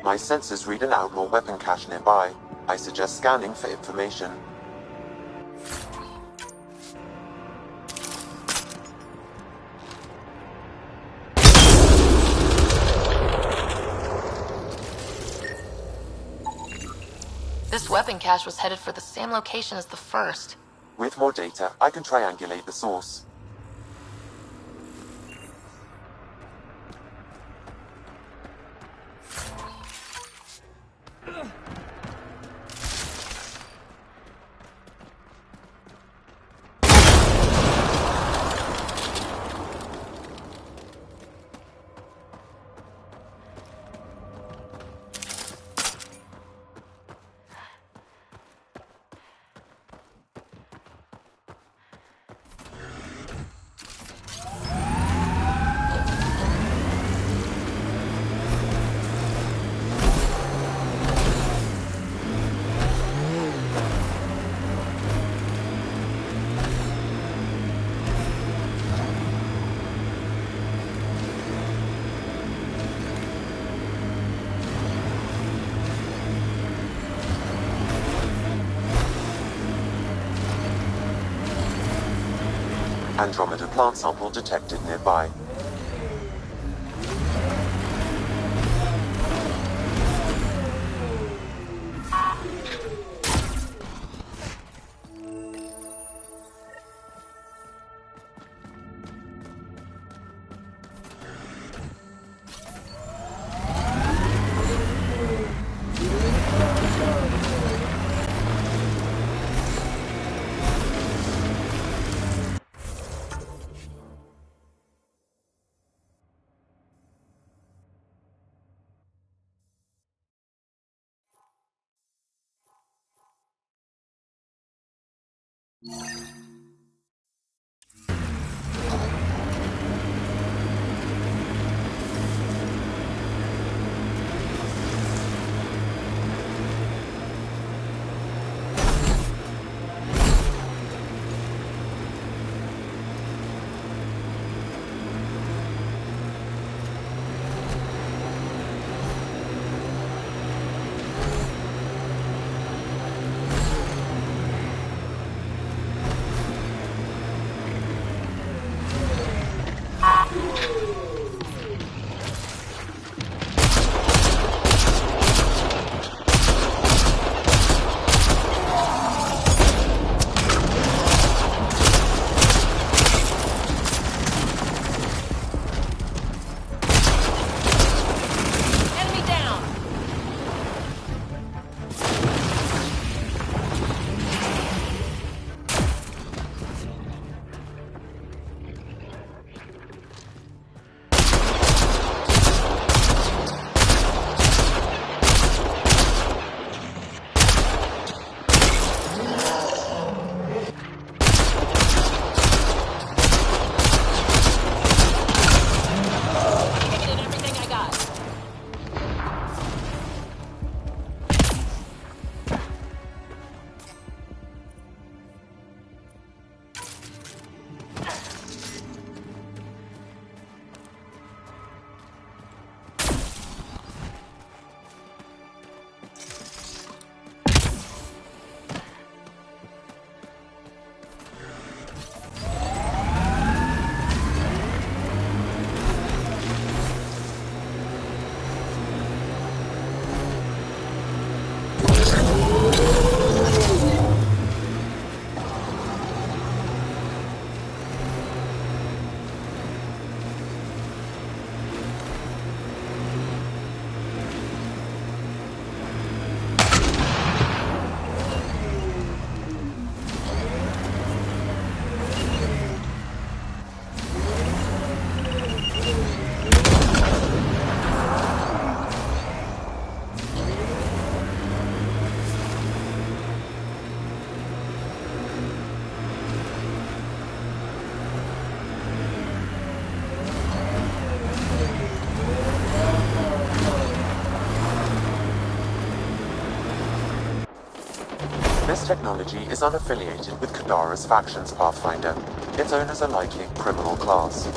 My sensors read an outlaw weapon cache nearby. I suggest scanning for information. This weapon cache was headed for the same location as the first. With more data, I can triangulate the source. Andromeda plant sample detected nearby. This technology is unaffiliated with Kadara's factions, Pathfinder. Its owners are likely criminal class.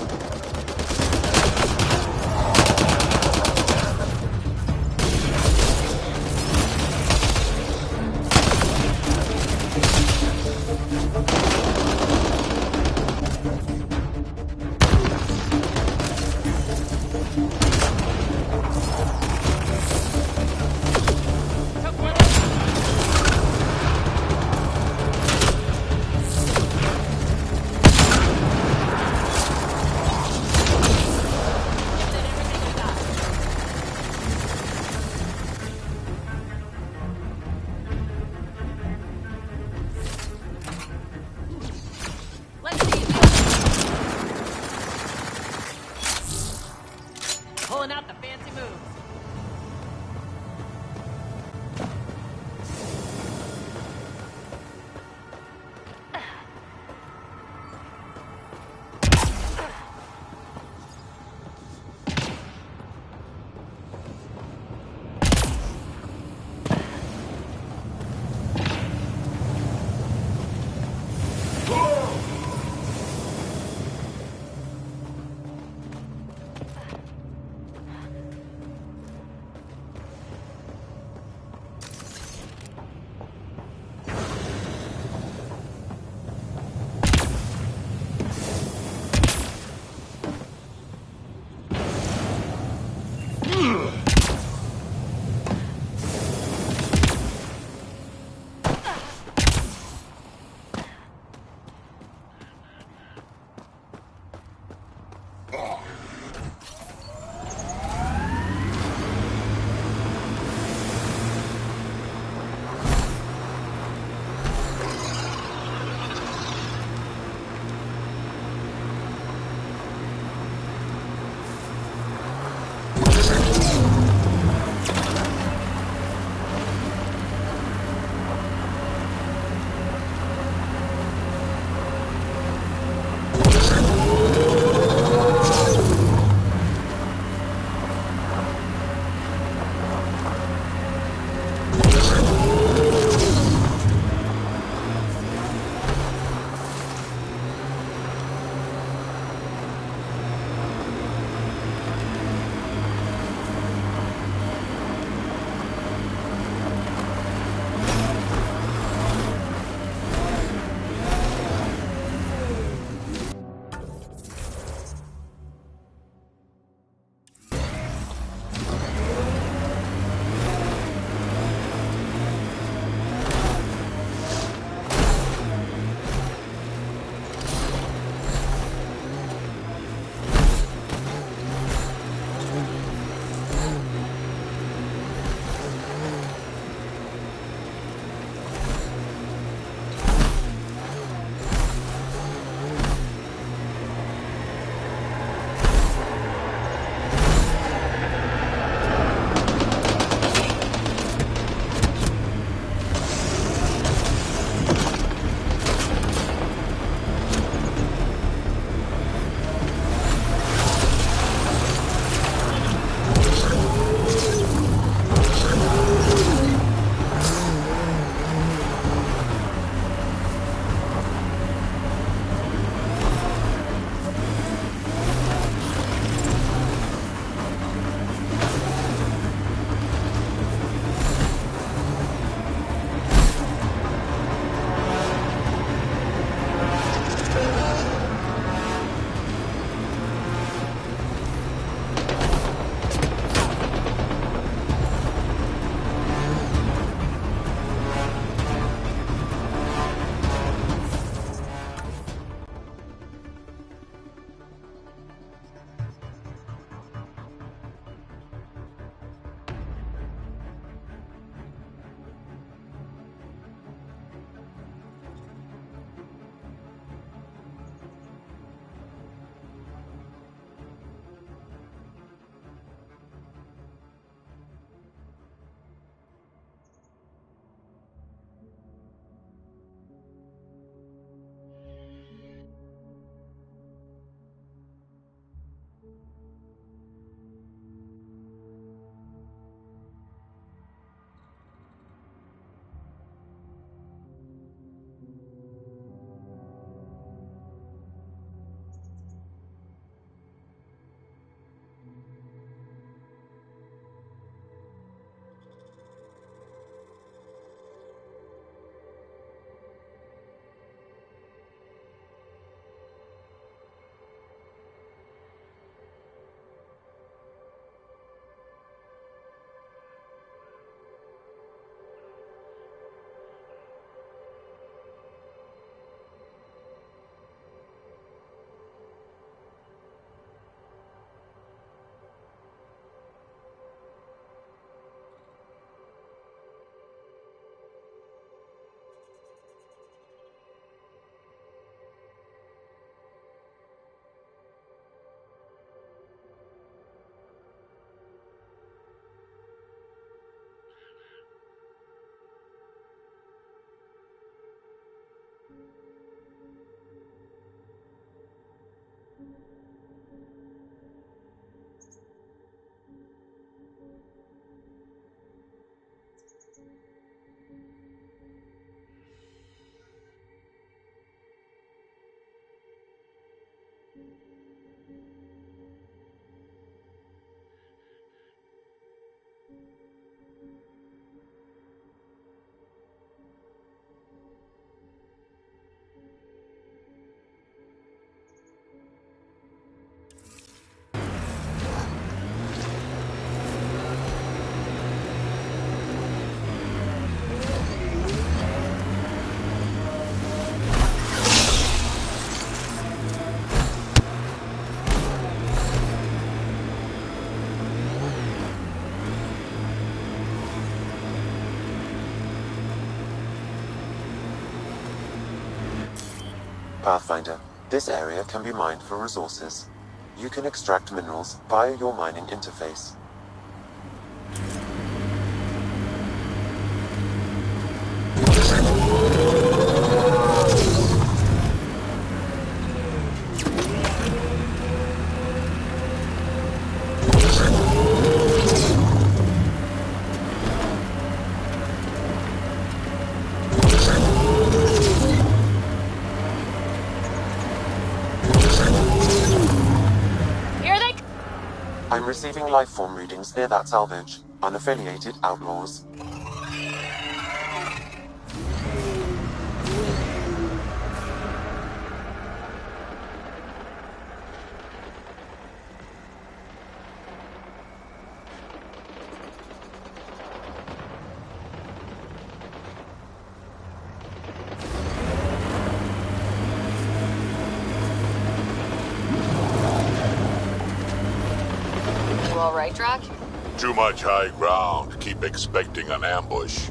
Pathfinder, this area can be mined for resources. You can extract minerals via your mining interface. I'm receiving lifeform readings near that salvage. Unaffiliated outlaws. Alright, Drac? Too much high ground. Keep expecting an ambush.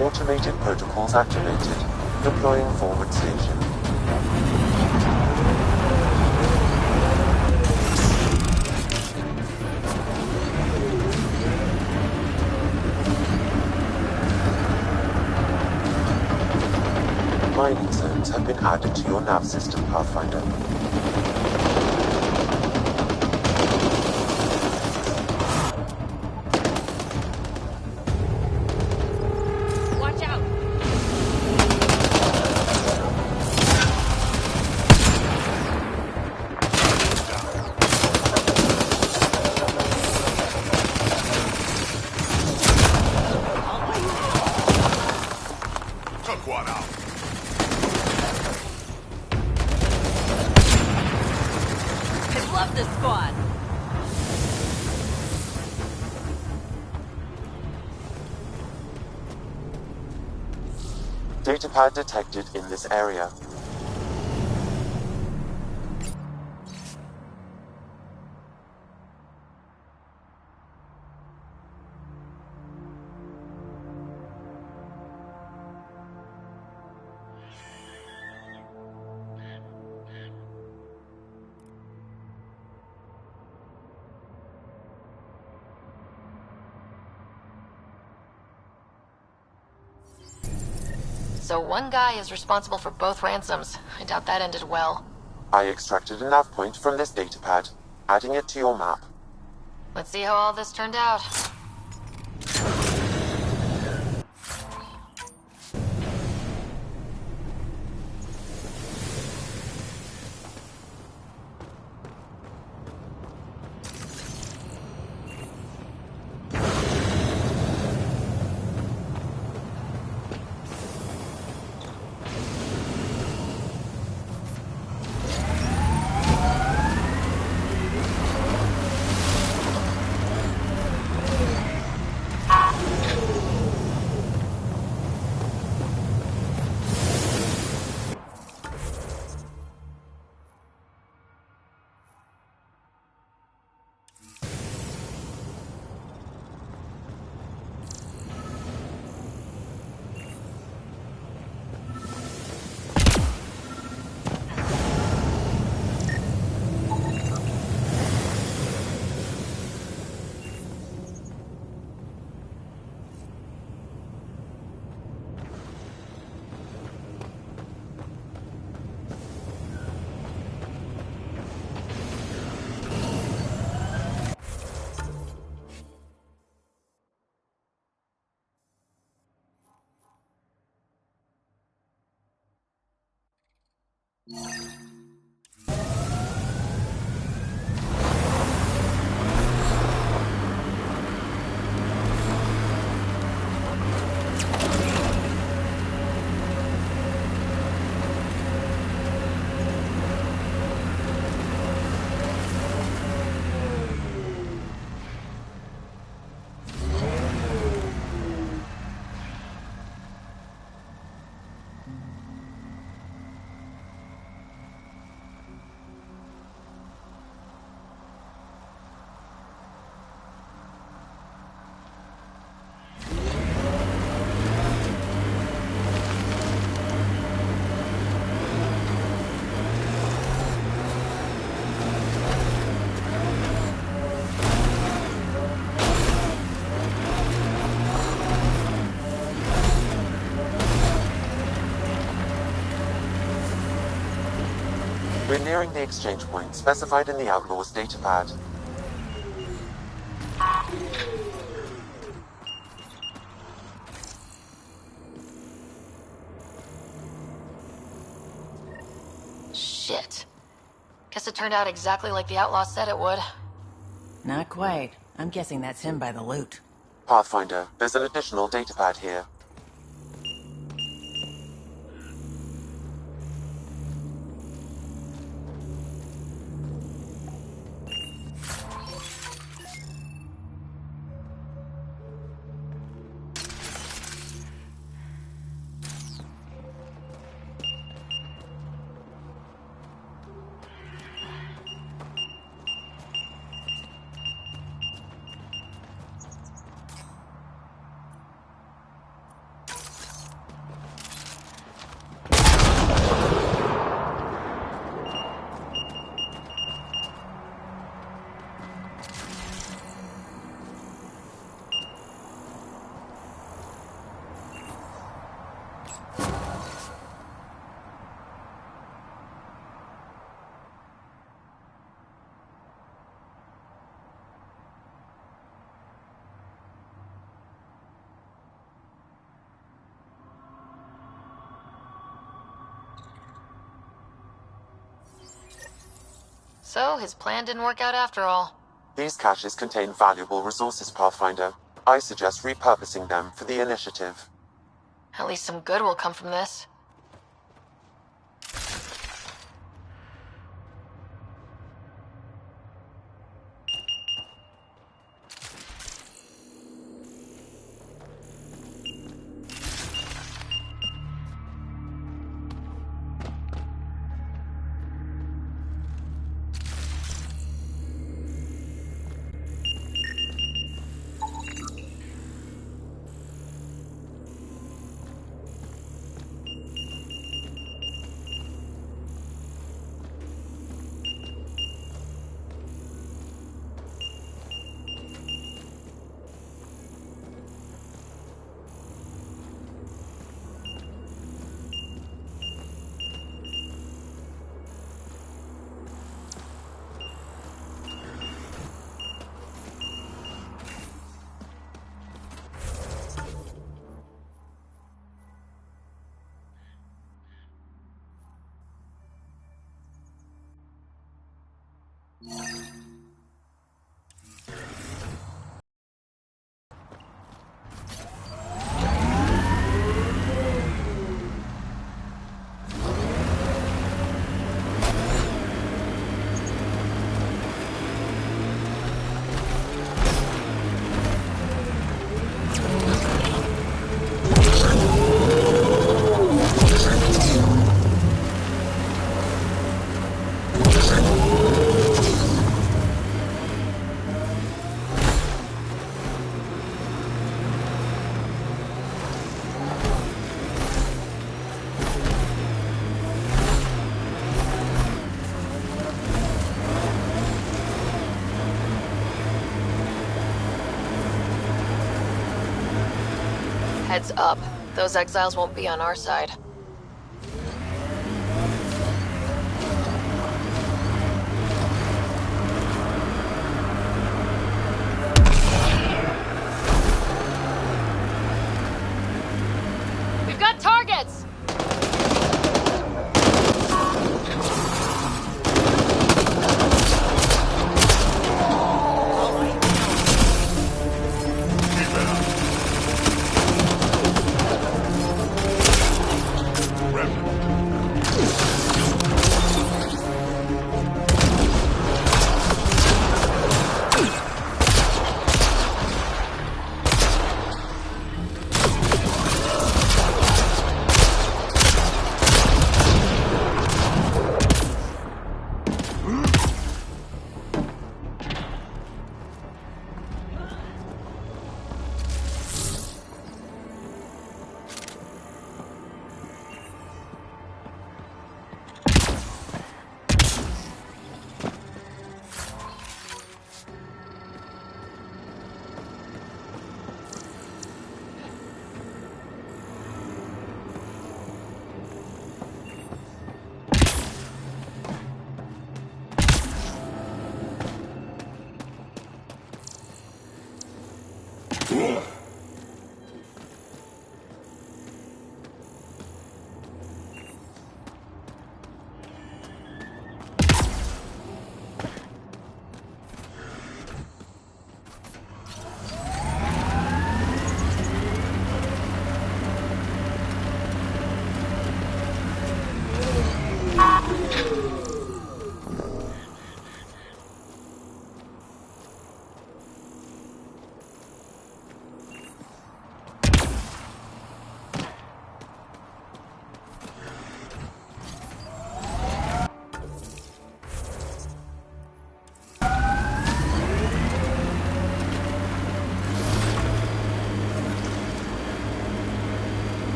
Automated protocols activated. Deploying forward station. Mining zones have been added to your nav system, Pathfinder. Datapad detected in this area. So one guy is responsible for both ransoms. I doubt that ended well. I extracted a nav point from this datapad, adding it to your map. Let's see how all this turned out. We're nearing the exchange point specified in the Outlaw's datapad. Shit. Guess it turned out exactly like the Outlaw said it would. Not quite. I'm guessing that's him by the loot. Pathfinder, there's an additional datapad here. So, his plan didn't work out after all. These caches contain valuable resources, Pathfinder. I suggest repurposing them for the initiative. At least some good will come from this. Heads up. Those exiles won't be on our side. We've got targets!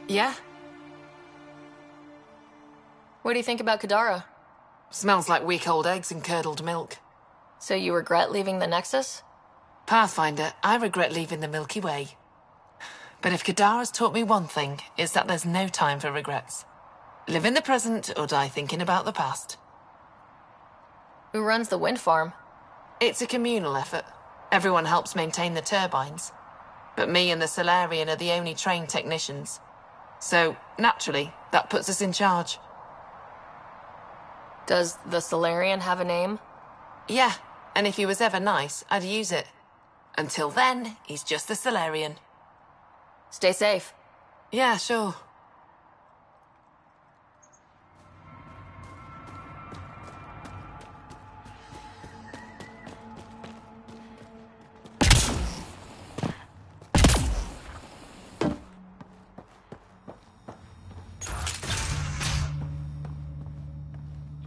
Yeah? What do you think about Kadara? Smells like week old eggs and curdled milk. So you regret leaving the Nexus? Pathfinder, I regret leaving the Milky Way. But if Kadara's taught me one thing, it's that there's no time for regrets. Live in the present or die thinking about the past. Who runs the wind farm? It's a communal effort. Everyone helps maintain the turbines. But me and the Solarian are the only trained technicians. So, naturally, that puts us in charge. Does the Solarian have a name? Yeah, and if he was ever nice, I'd use it. Until then, he's just the Solarian. Stay safe. Yeah, sure.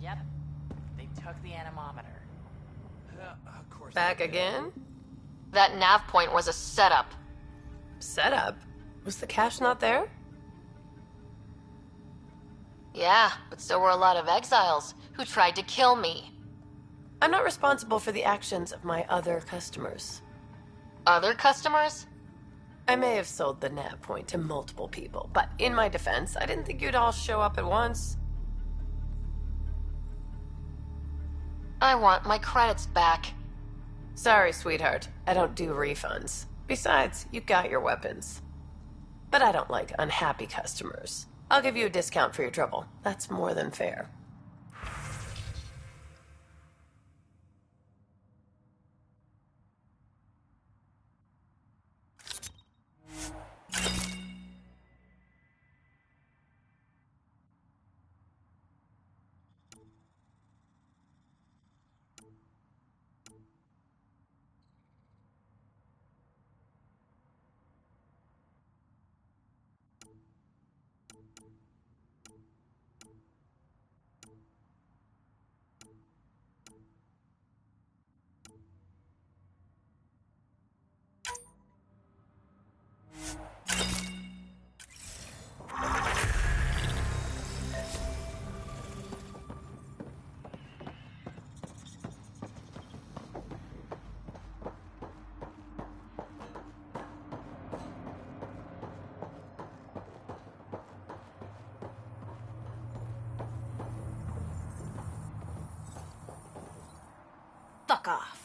Yep. They took the anemometer. Of course. Back again? That nav point was a setup. Setup? Was the cache not there? Yeah, but so were a lot of exiles who tried to kill me. I'm not responsible for the actions of my other customers. Other customers? I may have sold the nav point to multiple people, but in my defense, I didn't think you'd all show up at once. I want my credits back. Sorry, sweetheart. I don't do refunds. Besides, you got your weapons. But I don't like unhappy customers. I'll give you a discount for your trouble. That's more than fair. Fuck off.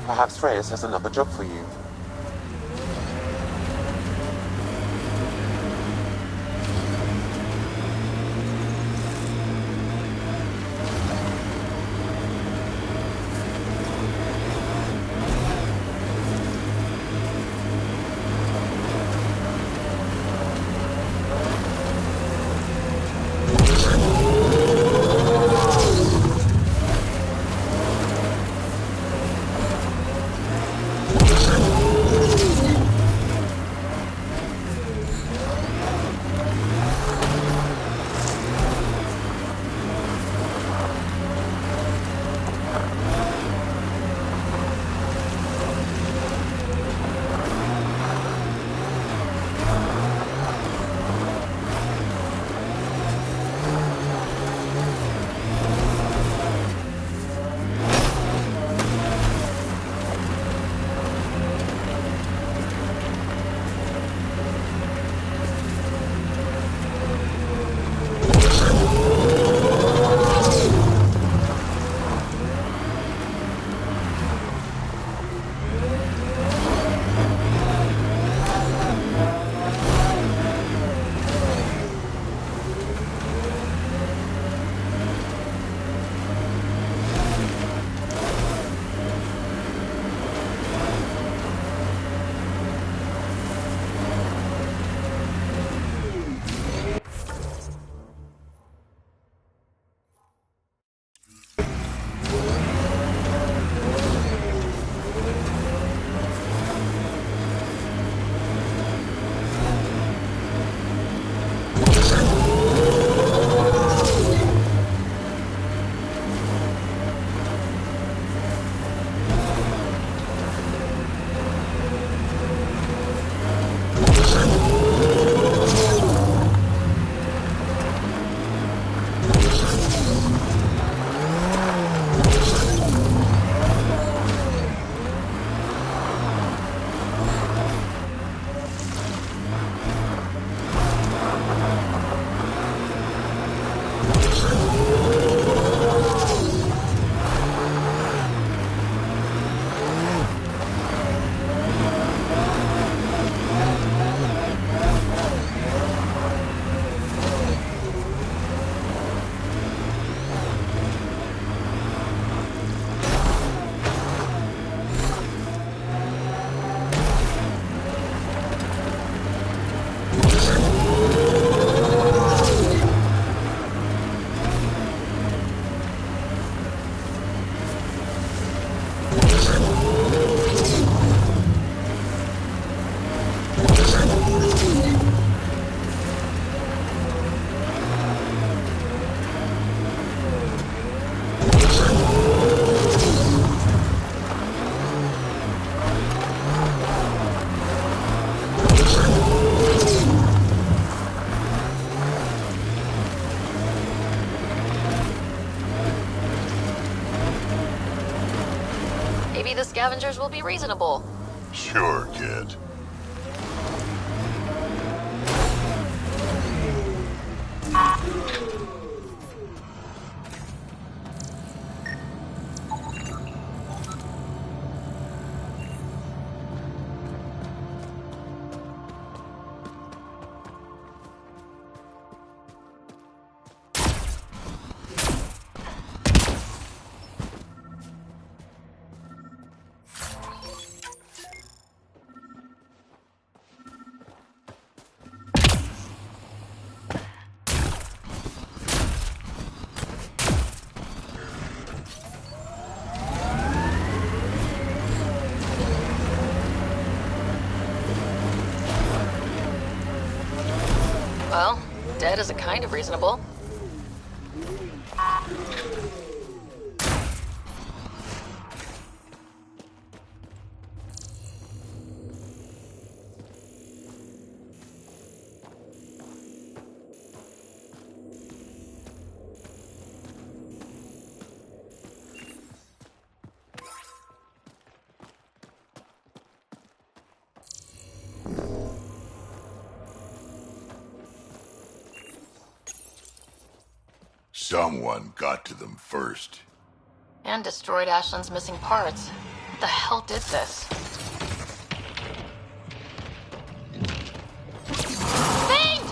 Perhaps Reyes has another job for you. Maybe the scavengers will be reasonable. Sure, Kett. Well, dead is a kind of reasonable. Someone got to them first. And destroyed Ashland's missing parts. the hell did this? Fiend!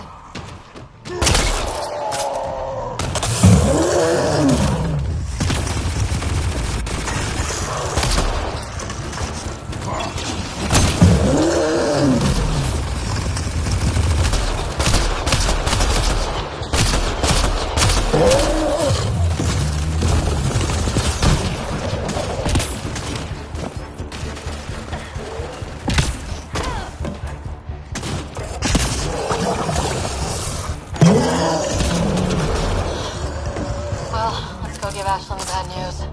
Well, let's go give Ashlyn the bad news.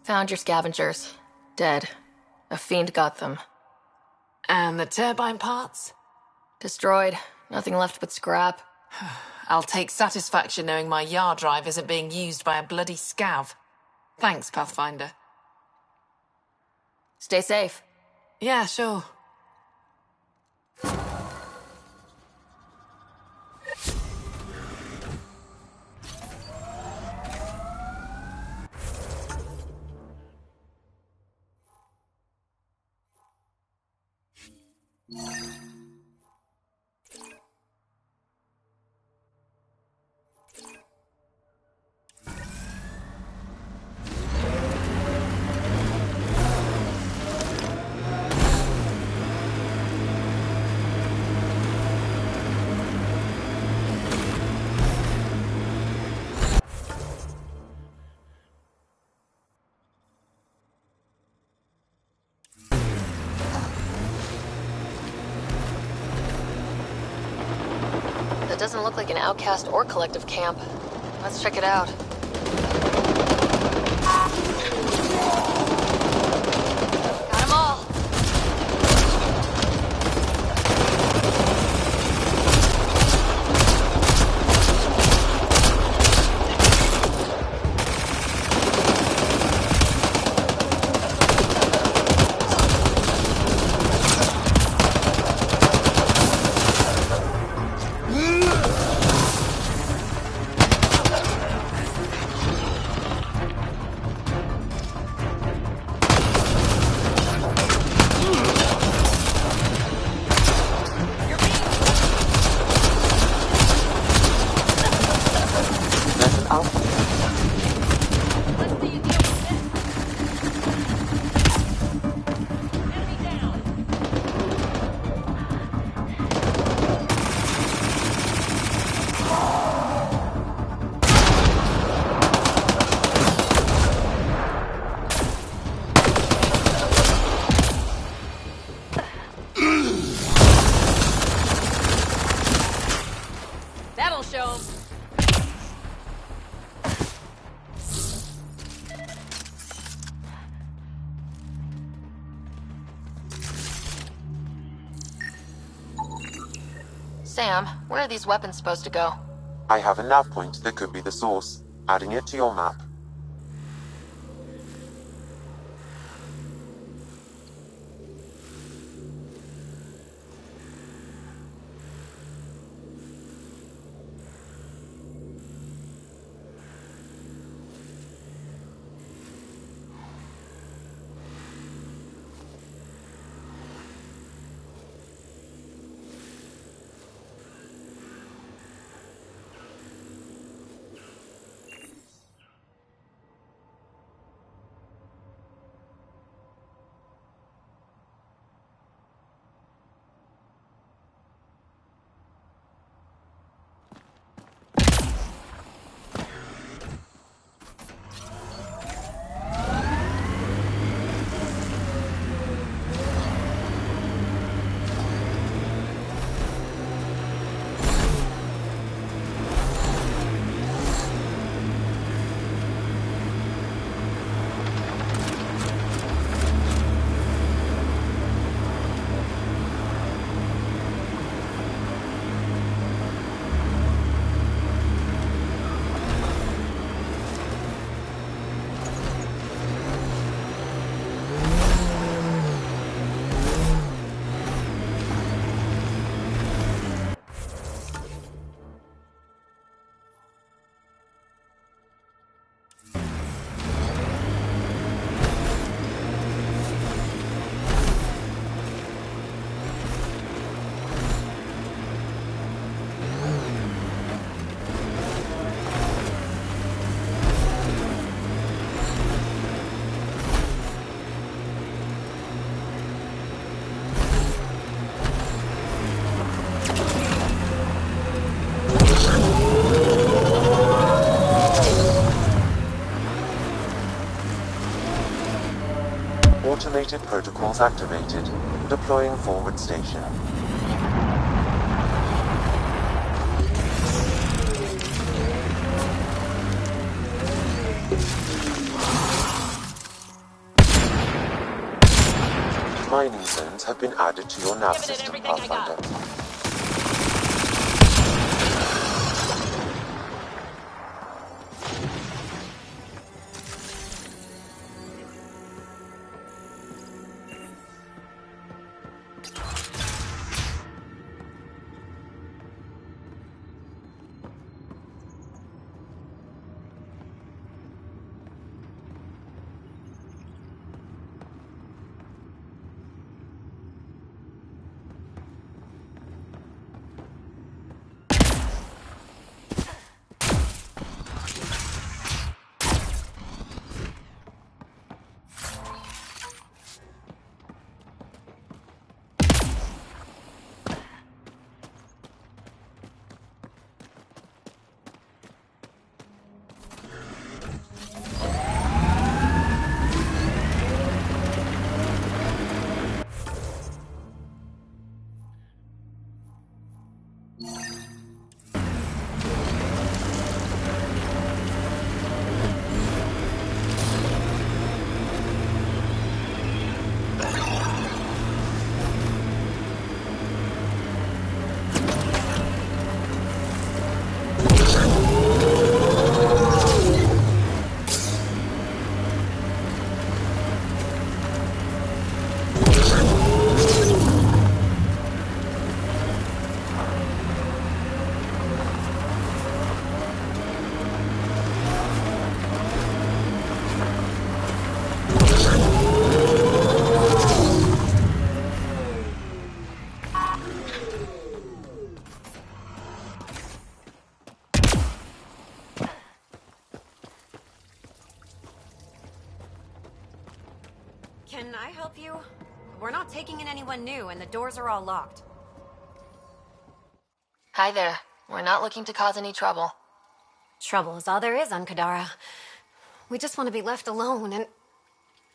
Found your scavengers. Dead. A fiend got them. And the turbine parts? Destroyed. Nothing left but scrap. I'll take satisfaction knowing my yard drive isn't being used by a bloody scav. Thanks, Pathfinder. Stay safe. Yeah, sure. That doesn't look like an outcast or collective camp. Let's check it out. Got 'em all. Sam, where are these weapons supposed to go? I have a nav point that could be the source. Adding it to your map. Automated protocols activated. Deploying forward station. Mining zones have been added to your nav system, Pathfinder. Can I help you? We're not taking in anyone new, and the doors are all locked. Hi there. We're not looking to cause any trouble. Trouble is all there is on Kadara. We just want to be left alone and...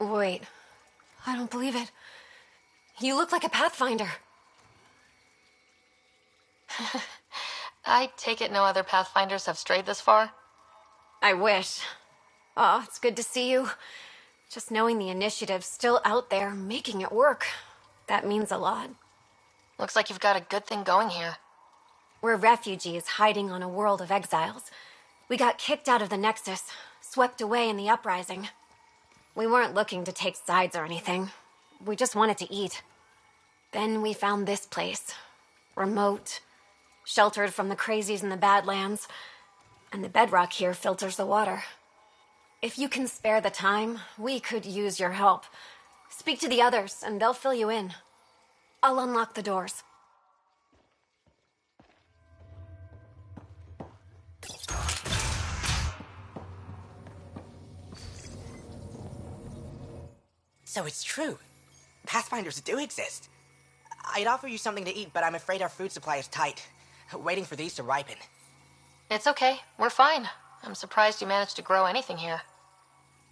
Wait. I don't believe it. You look like a Pathfinder. I take it no other Pathfinders have strayed this far? I wish. Oh, it's good to see you. Just knowing the initiative's still out there, making it work. That means a lot. Looks like you've got a good thing going here. We're refugees hiding on a world of exiles. We got kicked out of the Nexus, swept away in the uprising. We weren't looking to take sides or anything. We just wanted to eat. Then we found this place. Remote, sheltered from the crazies in the Badlands, and the bedrock here filters the water. If you can spare the time, we could use your help. Speak to the others, and they'll fill you in. I'll unlock the doors. So it's true. Pathfinders do exist. I'd offer you something to eat, but I'm afraid our food supply is tight. Waiting for these to ripen. It's okay. We're fine. I'm surprised you managed to grow anything here.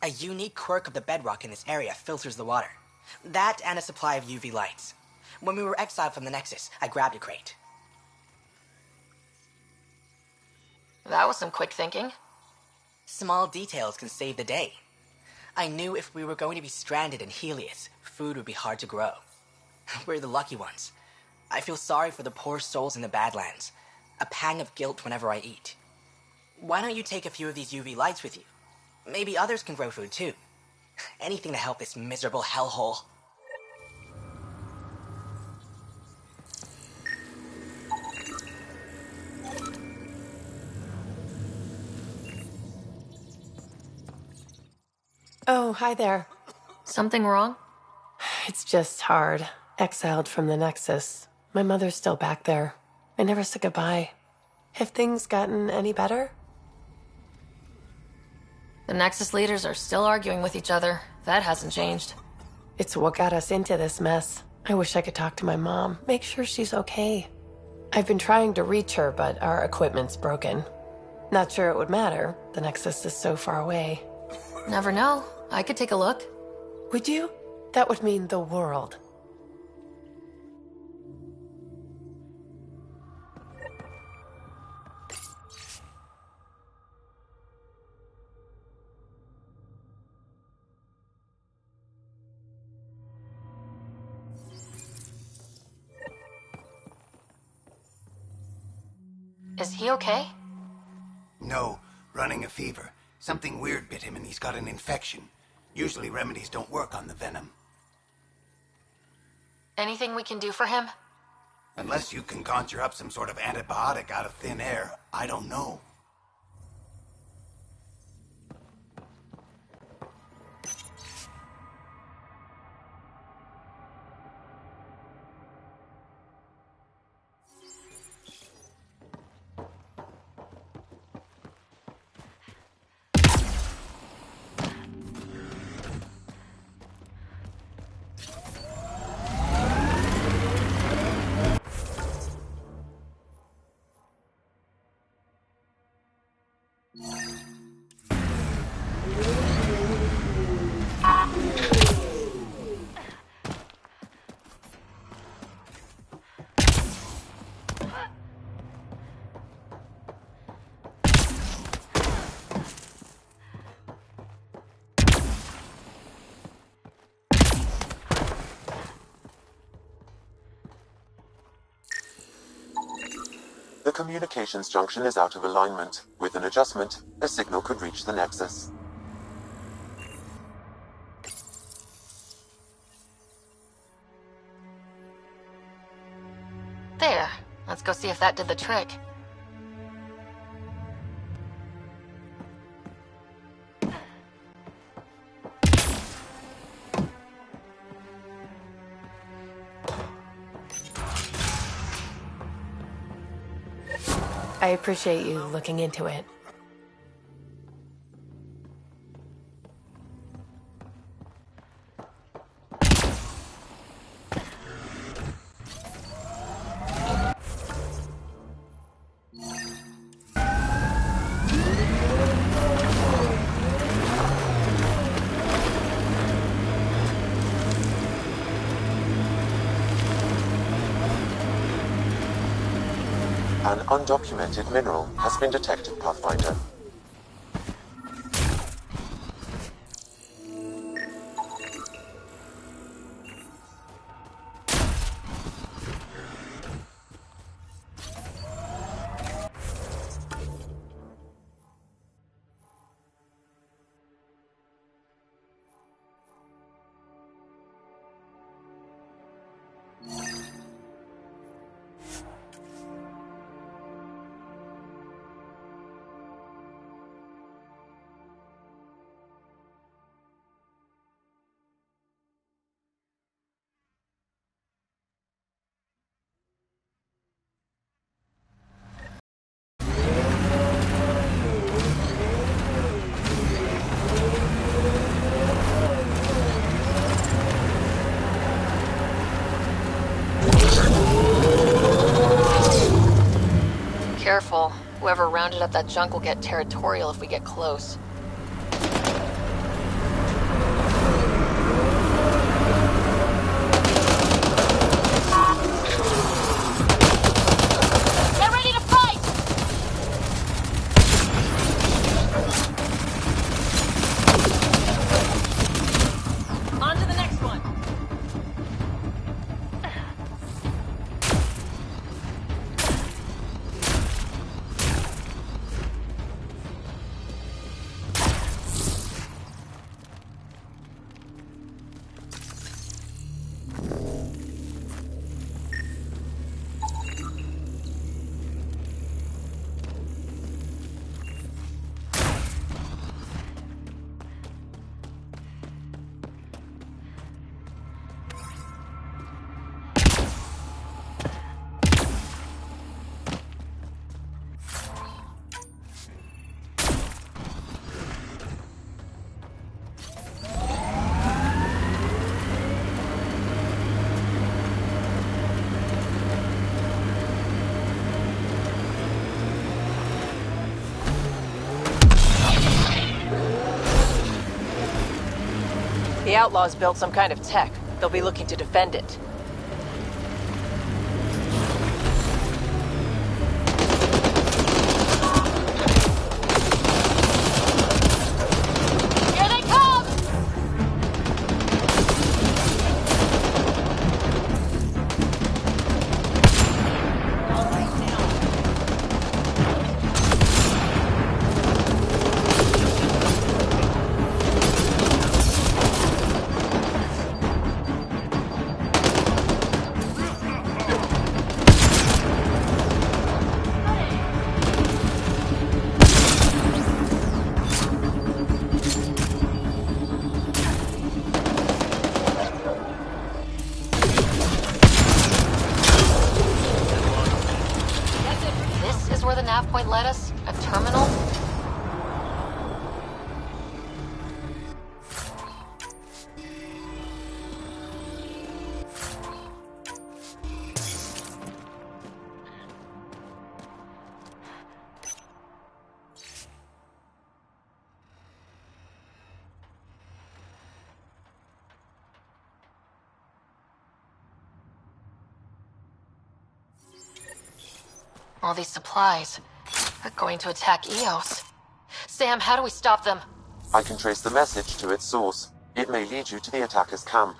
A unique quirk of the bedrock in this area filters the water. That and a supply of UV lights. When we were exiled from the Nexus, I grabbed a crate. That was some quick thinking. Small details can save the day. I knew if we were going to be stranded in Helios, food would be hard to grow. We're the lucky ones. I feel sorry for the poor souls in the Badlands. A pang of guilt whenever I eat. Why don't you take a few of these UV lights with you? Maybe others can grow food too. Anything to help this miserable hellhole. Oh, hi there. Something wrong? It's just hard. Exiled from the Nexus. My mother's still back there. I never said goodbye. Have things gotten any better? The Nexus leaders are still arguing with each other. That hasn't changed. It's what got us into this mess. I wish I could talk to my mom, make sure she's okay. I've been trying to reach her, but our equipment's broken. Not sure it would matter. The Nexus is so far away. Never know. I could take a look. Would you? That would mean the world. Is he okay? No, running a fever. Something weird bit him and he's got an infection. Usually remedies don't work on the venom. Anything we can do for him? Unless you can conjure up some sort of antibiotic out of thin air, I don't know. The communications junction is out of alignment. With an adjustment, a signal could reach the Nexus. There. Let's go see if that did the trick. I appreciate you looking into it. An undocumented mineral has been detected, Pathfinder. that that junk will get territorial if we get close. Get ready to fight! On to the next one. The Outlaws built some kind of tech. They'll be looking to defend it. Here they come! This is where the nav point led us? A terminal? All these supplies. They're going to attack Eos. Sam, how do we stop them? I can trace the message to its source. It may lead you to the attacker's camp.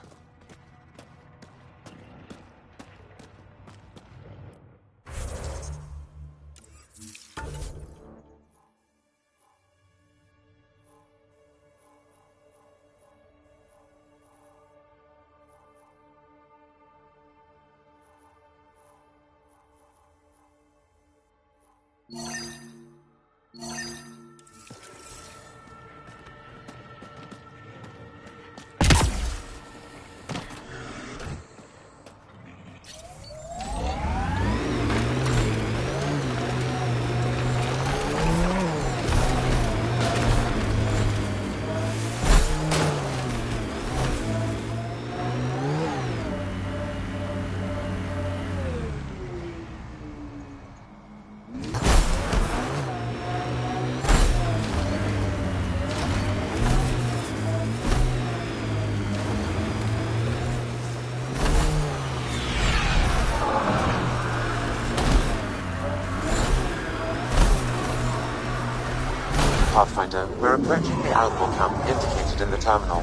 Pathfinder, we're approaching the outlaw camp indicated in the terminal.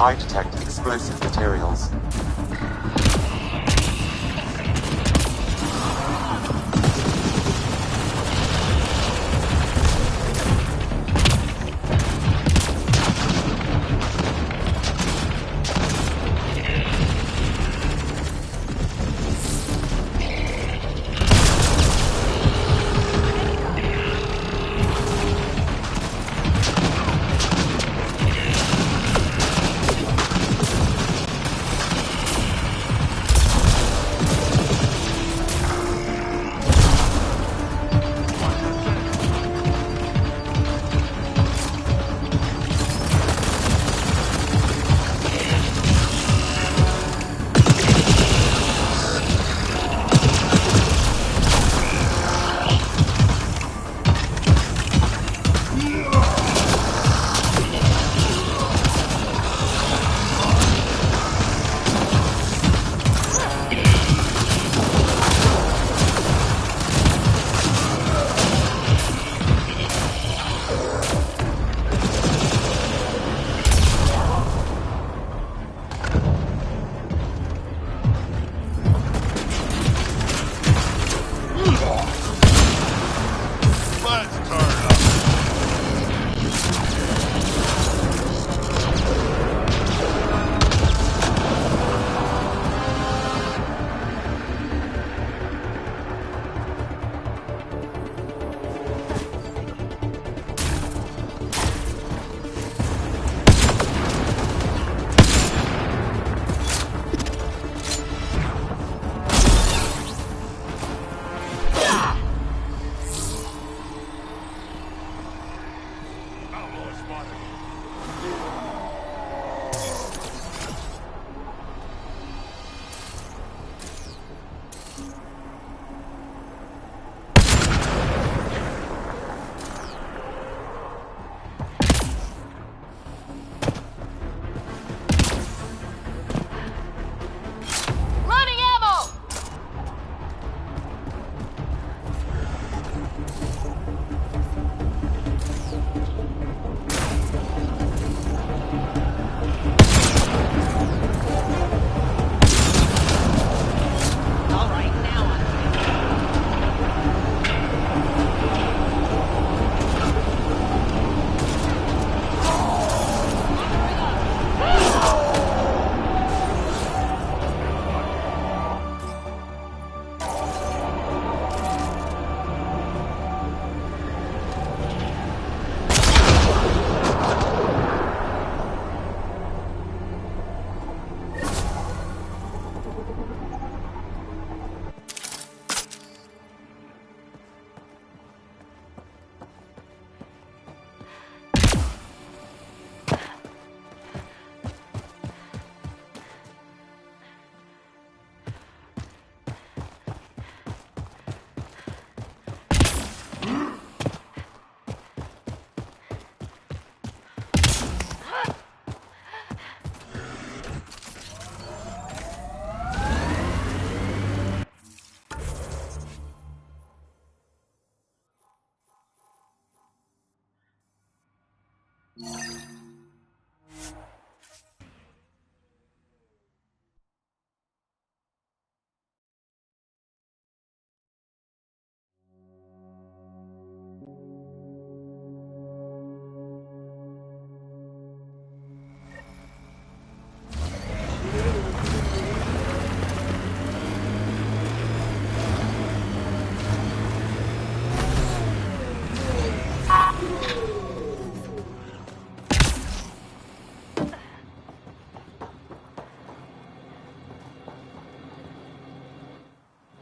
I detect explosive materials. Running ammo! All right, now on.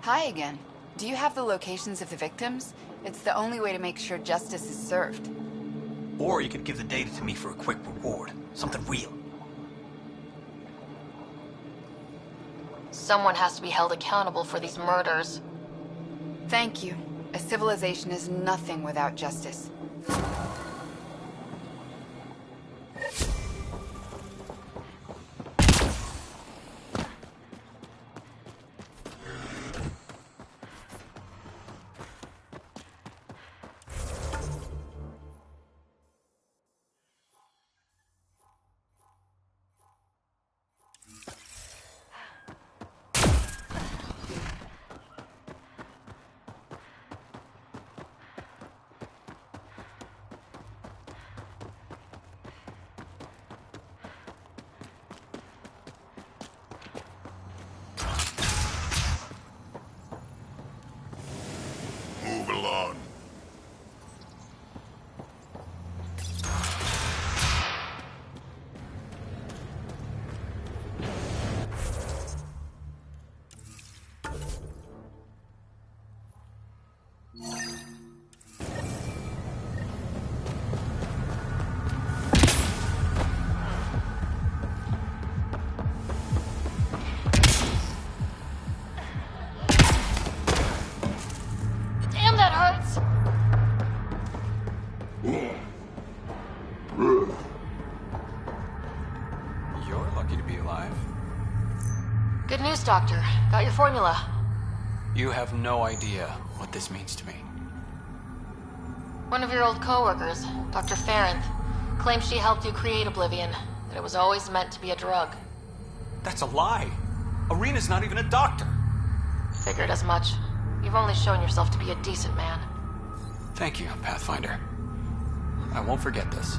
Hi again. Do you have the locations of the victims? It's the only way to make sure justice is served. Or you could give the data to me for a quick reward. Something real. Someone has to be held accountable for these murders. Thank you. A civilization is nothing without justice. Move along. Damn, that hurts! You're lucky to be alive. Good news, Doctor. Got your formula. You have no idea what this means to me. One of your old co-workers, Dr. Farrenth, claims she helped you create Oblivion, that it was always meant to be a drug. That's a lie. Arena's not even a doctor. Figured as much. You've only shown yourself to be a decent man. Thank you, Pathfinder. I won't forget this.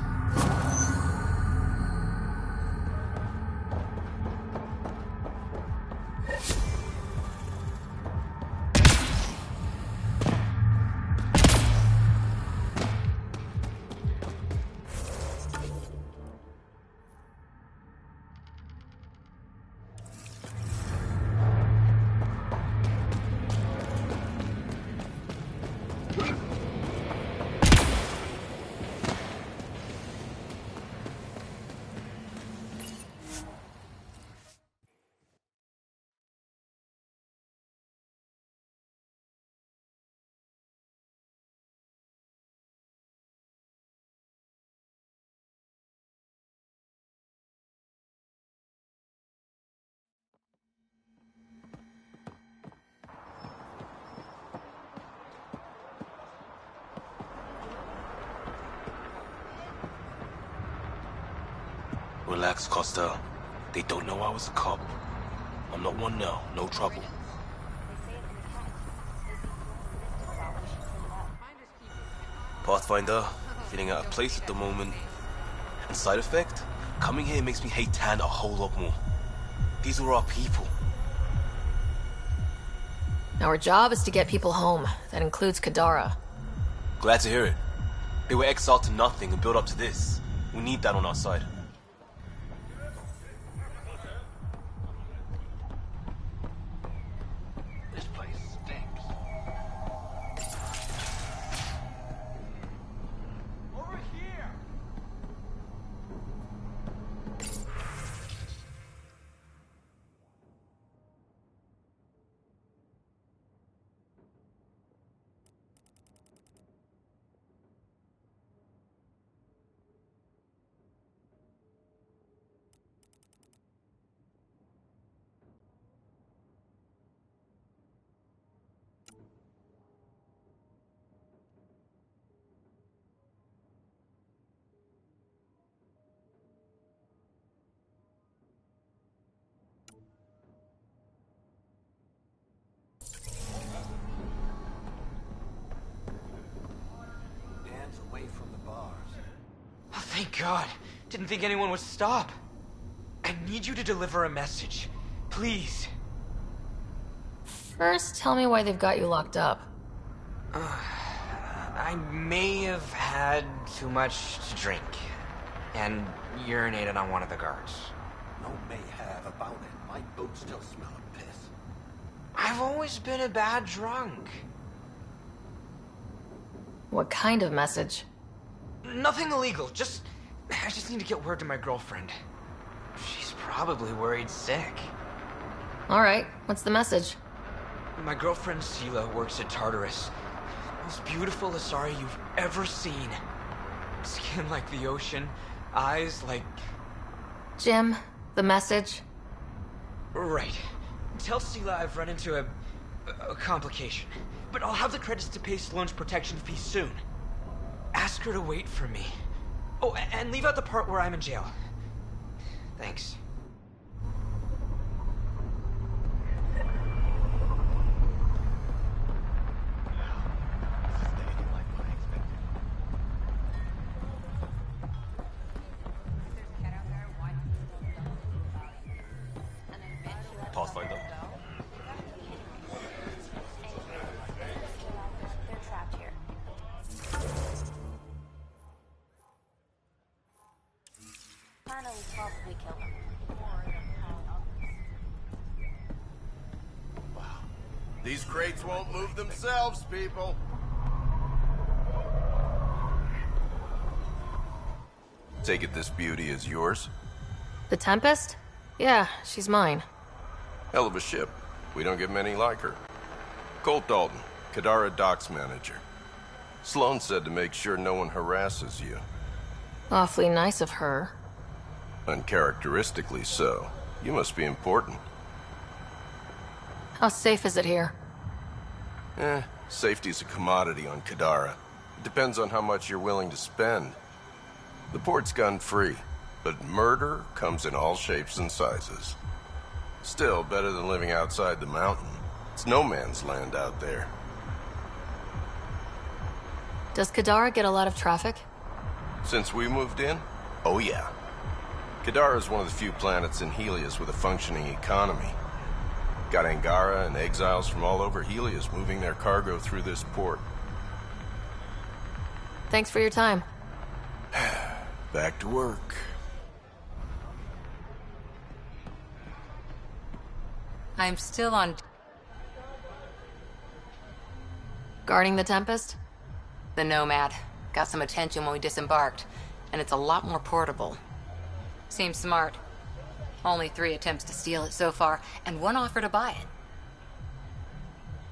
Relax, Costa. They don't know I was a cop. I'm not one now, no trouble. Pathfinder, feeling out of place at the moment. And side effect? Coming here makes me hate Tan a whole lot more. These are our people. Our job is to get people home. That includes Kadara. Glad to hear it. They were exiled to nothing and built up to this. We need that on our side. This place stinks. Over here! Away from the bars. Oh, thank God. Didn't think anyone would stop. I need you to deliver a message. Please. First, tell me why they've got you locked up. I may have had too much to drink. And urinated on one of the guards. No may have about it. My boots still smell of piss. I've always been a bad drunk. What kind of message? Nothing illegal, I just need to get word to my girlfriend. She's probably worried sick. Alright, what's the message? My girlfriend Sela works at Tartarus. Most beautiful Asari you've ever seen. Skin like the ocean, eyes like... Jim, the message? Right. Tell Sela I've run into a complication. But I'll have the credits to pay Sloane's protection fee soon. Ask her to wait for me. Oh, and leave out the part where I'm in jail. Thanks. Pathfinder. Probably kill them. These crates won't move themselves, people. Take it this beauty is yours? The Tempest? Yeah, she's mine. Hell of a ship. We don't get many like her. Colt Dalton, Kadara Docks Manager. Sloane said to make sure no one harasses you. Awfully nice of her. Uncharacteristically so. You must be important. How safe is it here? Safety's a commodity on Kadara. It depends on how much you're willing to spend. The port's gun-free, but murder comes in all shapes and sizes. Still, better than living outside the mountain. It's no man's land out there. Does Kadara get a lot of traffic? Since we moved in? Oh yeah. Kadara is one of the few planets in Helios with a functioning economy. Got Angara and exiles from all over Helios moving their cargo through this port. Thanks for your time. Back to work. I'm still on... Guarding the Tempest? The Nomad. Got some attention when we disembarked, and it's a lot more portable. Seems smart. Only 3 attempts to steal it so far, and 1 offer to buy it.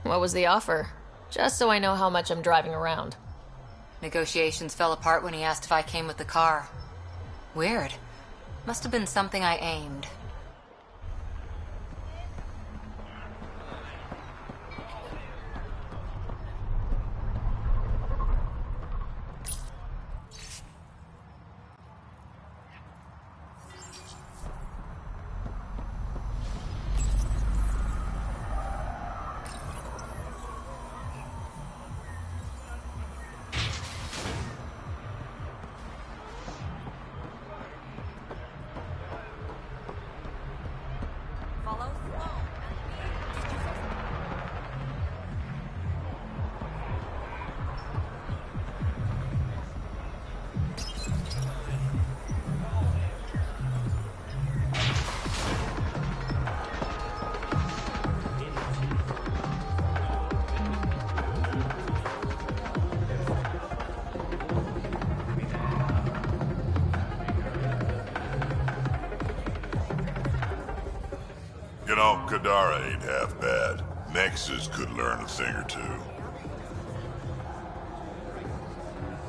What was the offer? Just so I know how much I'm driving around. Negotiations fell apart when he asked if I came with the car. Weird. Must have been something I aimed. You know, Kadara ain't half bad. Nexus could learn a thing or two.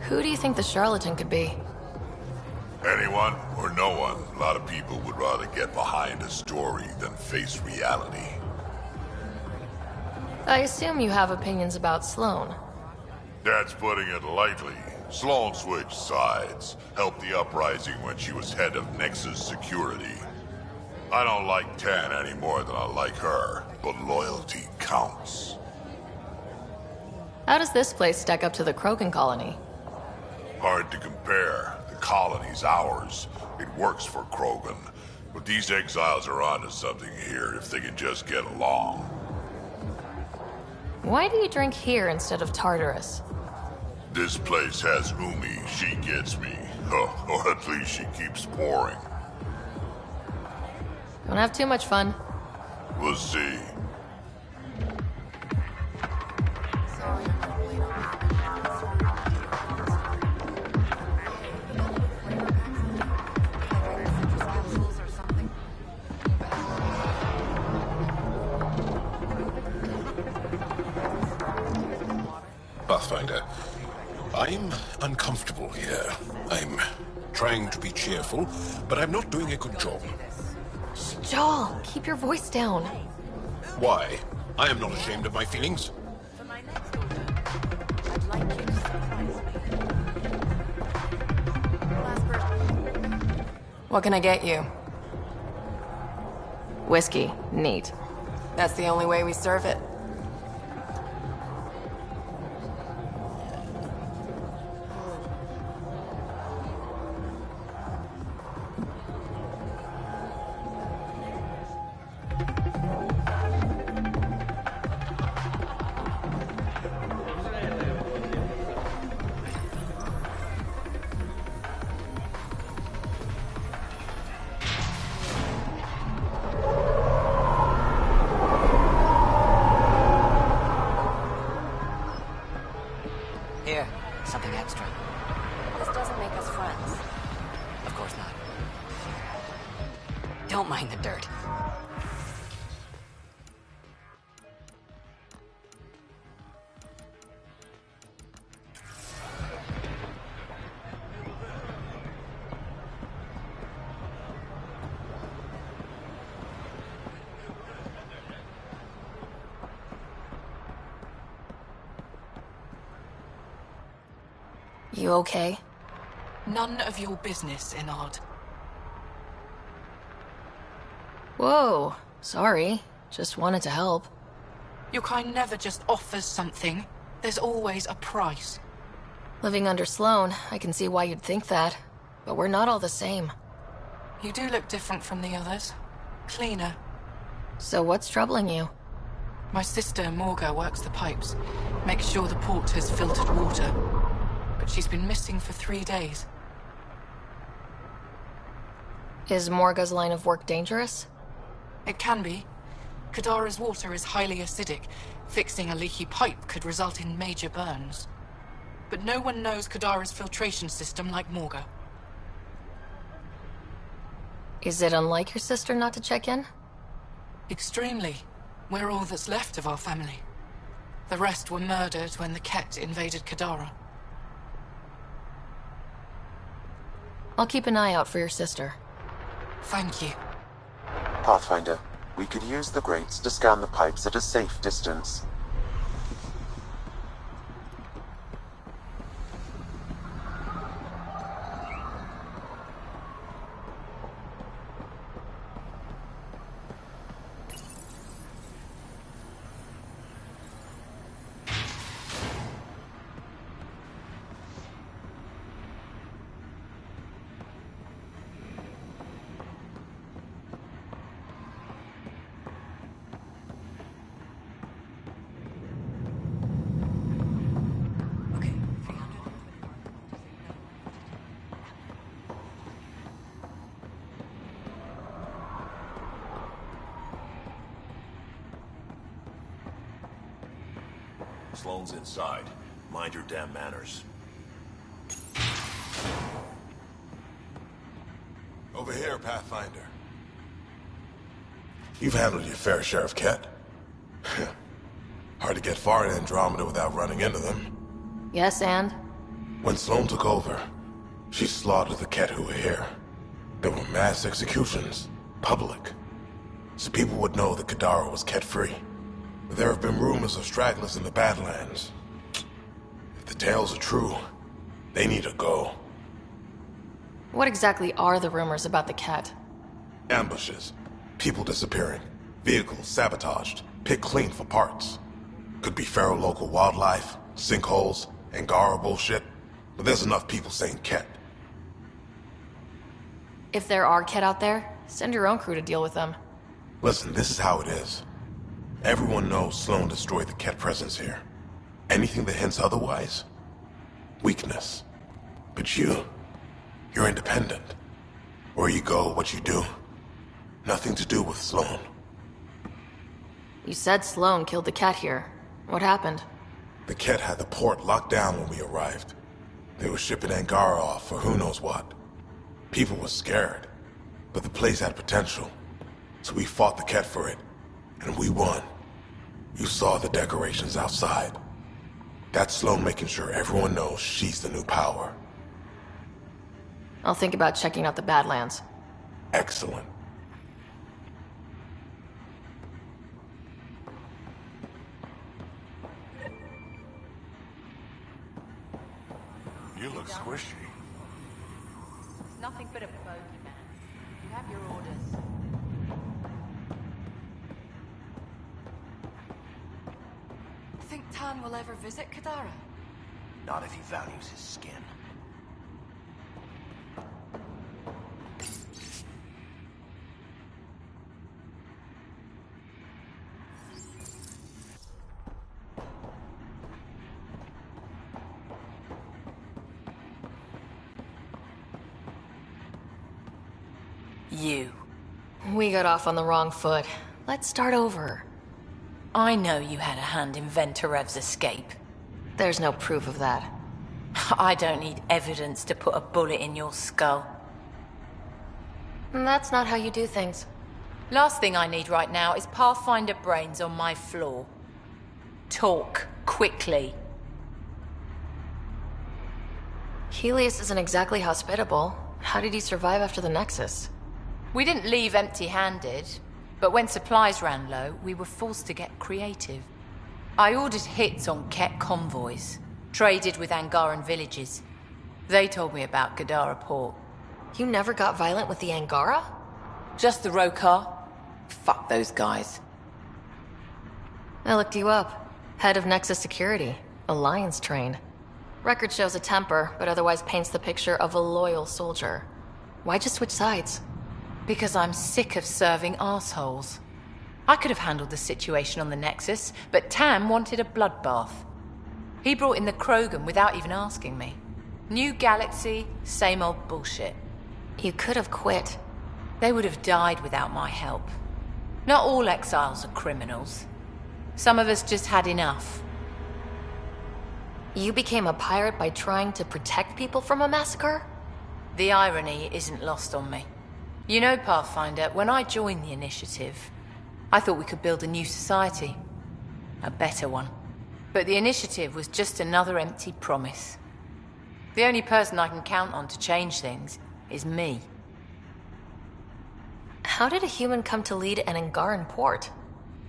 Who do you think the charlatan could be? Anyone or no one. A lot of people would rather get behind a story than face reality. I assume you have opinions about Sloane. That's putting it lightly. Sloane switched sides, helped the uprising when she was head of Nexus security. I don't like Tan any more than I like her, but loyalty counts. How does this place stack up to the Krogan colony? Hard to compare. The colony's ours. It works for Krogan. But these exiles are onto something here if they can just get along. Why do you drink here instead of Tartarus? This place has Umi. She gets me. Or at least she keeps pouring. Don't have too much fun. We'll see. Pathfinder, I'm uncomfortable here. I'm trying to be cheerful, but I'm not doing a good job. Joel, keep your voice down. Why? I am not ashamed of my feelings. What can I get you? Whiskey. Neat. That's the only way we serve it. Here, something extra. This doesn't make us friends. Of course not. Don't mind the dirt. You okay? None of your business, Enard. Whoa. Sorry. Just wanted to help. Your kind never just offers something. There's always a price. Living under Sloane, I can see why you'd think that. But we're not all the same. You do look different from the others. Cleaner. So what's troubling you? My sister, Morga, works the pipes. Makes sure the port has filtered water. But she's been missing for 3 days. Is Morga's line of work dangerous? It can be. Kadara's water is highly acidic. Fixing a leaky pipe could result in major burns. But no one knows Kadara's filtration system like Morga. Is it unlike your sister not to check in? Extremely. We're all that's left of our family. The rest were murdered when the Kett invaded Kadara. I'll keep an eye out for your sister. Thank you. Pathfinder, we could use the grates to scan the pipes at a safe distance. Sloane's inside. Mind your damn manners. Over here, Pathfinder. You've handled your fair share of Kett. Hard to get far in Andromeda without running into them. Yes, and? When Sloane took over, she slaughtered the Kett who were here. There were mass executions, public. So people would know that Kadara was Kett-free. But there have been rumors of stragglers in the Badlands. If the tales are true, they need to go. What exactly are the rumors about the Kett? Ambushes, people disappearing, vehicles sabotaged, picked clean for parts. Could be feral local wildlife, sinkholes, Angara bullshit. But there's enough people saying Kett. If there are Kett out there, send your own crew to deal with them. Listen, this is how it is. Everyone knows Sloane destroyed the Kett presence here. Anything that hints otherwise, weakness. But you're independent. Where you go, what you do, nothing to do with Sloane. You said Sloane killed the Kett here. What happened? The Kett had the port locked down when we arrived. They were shipping Angara off for who knows what. People were scared, but the place had potential. So we fought the Kett for it, and we won. You saw the decorations outside. That's Sloane making sure everyone knows she's the new power. I'll think about checking out the Badlands. Excellent. You look squishy. It's nothing but a bogeyman. You have your orders. Think Tan will ever visit Kadara? Not if he values his skin. You. We got off on the wrong foot. Let's start over. I know you had a hand in Venturev's escape. There's no proof of that. I don't need evidence to put a bullet in your skull. That's not how you do things. Last thing I need right now is Pathfinder brains on my floor. Talk, quickly. Helios isn't exactly hospitable. How did he survive after the Nexus? We didn't leave empty-handed, but when supplies ran low, we were forced to get creative. I ordered hits on Kett convoys, traded with Angaran villages. They told me about Kadara Port. You never got violent with the Angara? Just the Rokar. Fuck those guys. I looked you up. Head of Nexus Security. Alliance trained. Record shows a temper, but otherwise paints the picture of a loyal soldier. Why'd you switch sides? Because I'm sick of serving assholes. I could have handled the situation on the Nexus, but Tam wanted a bloodbath. He brought in the Krogan without even asking me. New galaxy, same old bullshit. You could have quit. They would have died without my help. Not all exiles are criminals. Some of us just had enough. You became a pirate by trying to protect people from a massacre? The irony isn't lost on me. You know, Pathfinder, when I joined the Initiative, I thought we could build a new society. A better one. But the Initiative was just another empty promise. The only person I can count on to change things is me. How did a human come to lead an Angaran port?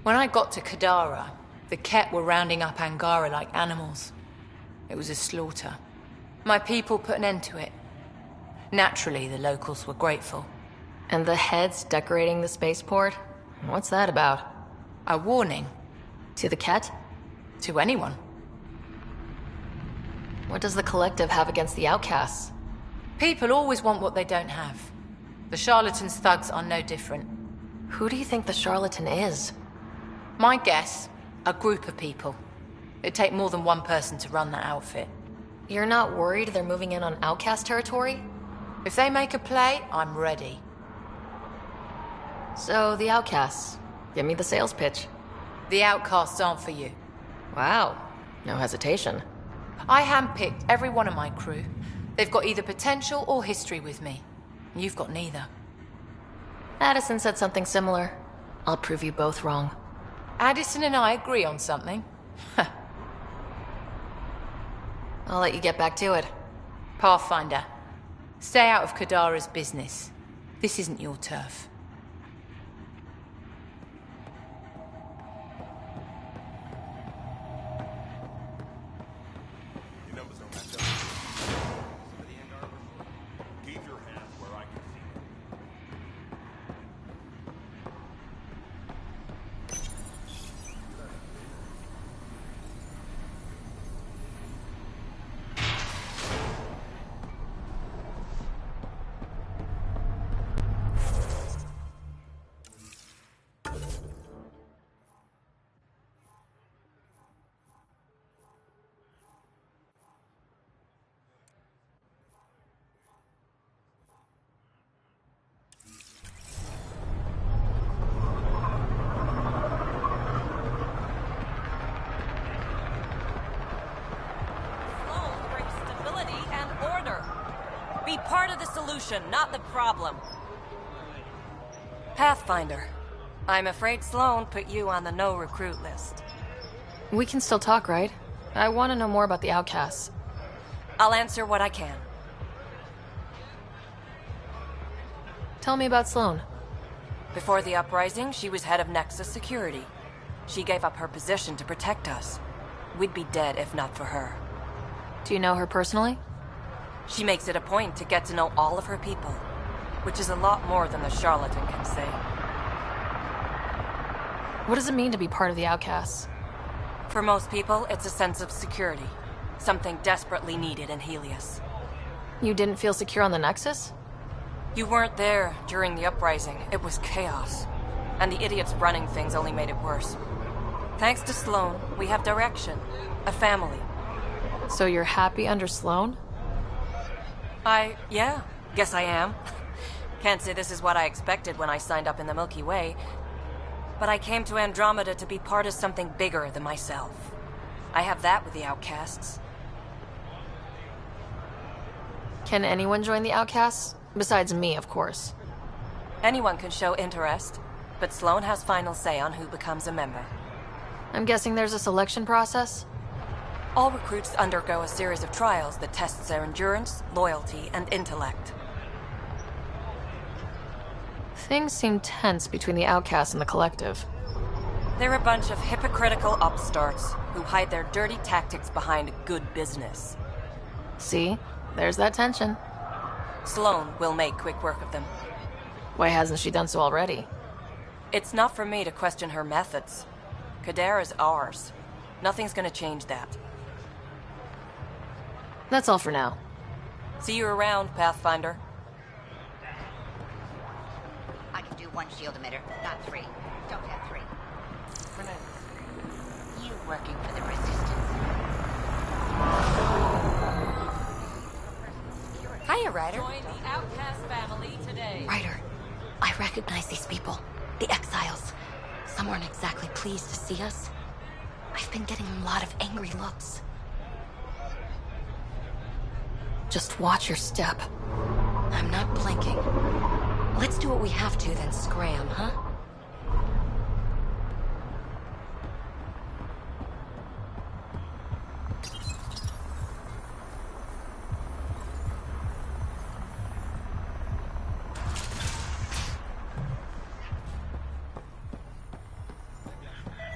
When I got to Kadara, the Kett were rounding up Angara like animals. It was a slaughter. My people put an end to it. Naturally, the locals were grateful. And the heads decorating the spaceport? What's that about? A warning. To the Kett? To anyone. What does the Collective have against the outcasts? People always want what they don't have. The charlatans' thugs are no different. Who do you think the charlatan is? My guess, a group of people. It'd take more than one person to run that outfit. You're not worried they're moving in on outcast territory? If they make a play, I'm ready. So, the outcasts. Give me the sales pitch. The outcasts aren't for you. Wow. No hesitation. I handpicked every one of my crew. They've got either potential or history with me. You've got neither. Addison said something similar. I'll prove you both wrong. Addison and I agree on something. I'll let you get back to it. Pathfinder, stay out of Kadara's business. This isn't your turf. Be part of the solution, not the problem. Pathfinder, I'm afraid Sloan put you on the no-recruit list. We can still talk, right? I want to know more about the outcasts. I'll answer what I can. Tell me about Sloan. Before the uprising, she was head of Nexus Security. She gave up her position to protect us. We'd be dead if not for her. Do you know her personally? She makes it a point to get to know all of her people, which is a lot more than the charlatan can say. What does it mean to be part of the outcasts? For most people, it's a sense of security. Something desperately needed in Helios. You didn't feel secure on the Nexus? You weren't there during the uprising. It was chaos. And the idiots running things only made it worse. Thanks to Sloan, we have direction. A family. So you're happy under Sloan? Yeah, guess I am. Can't say this is what I expected when I signed up in the Milky Way. But I came to Andromeda to be part of something bigger than myself. I have that with the outcasts. Can anyone join the outcasts? Besides me, of course. Anyone can show interest, but Sloan has final say on who becomes a member. I'm guessing there's a selection process? All recruits undergo a series of trials that tests their endurance, loyalty, and intellect. Things seem tense between the outcasts and the collective. They're a bunch of hypocritical upstarts who hide their dirty tactics behind good business. See? There's that tension. Sloan will make quick work of them. Why hasn't she done so already? It's not for me to question her methods. Kadara's ours. Nothing's gonna change that. That's all for now. See you around, Pathfinder. I can do one shield emitter, not three. Don't have three. You working for the Resistance? Hiya, Ryder. Join the outcast family today. Ryder, I recognize these people. The exiles. Some weren't exactly pleased to see us. I've been getting a lot of angry looks. Just watch your step. I'm not blinking. Let's do what we have to, then scram, huh?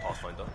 Pathfinder.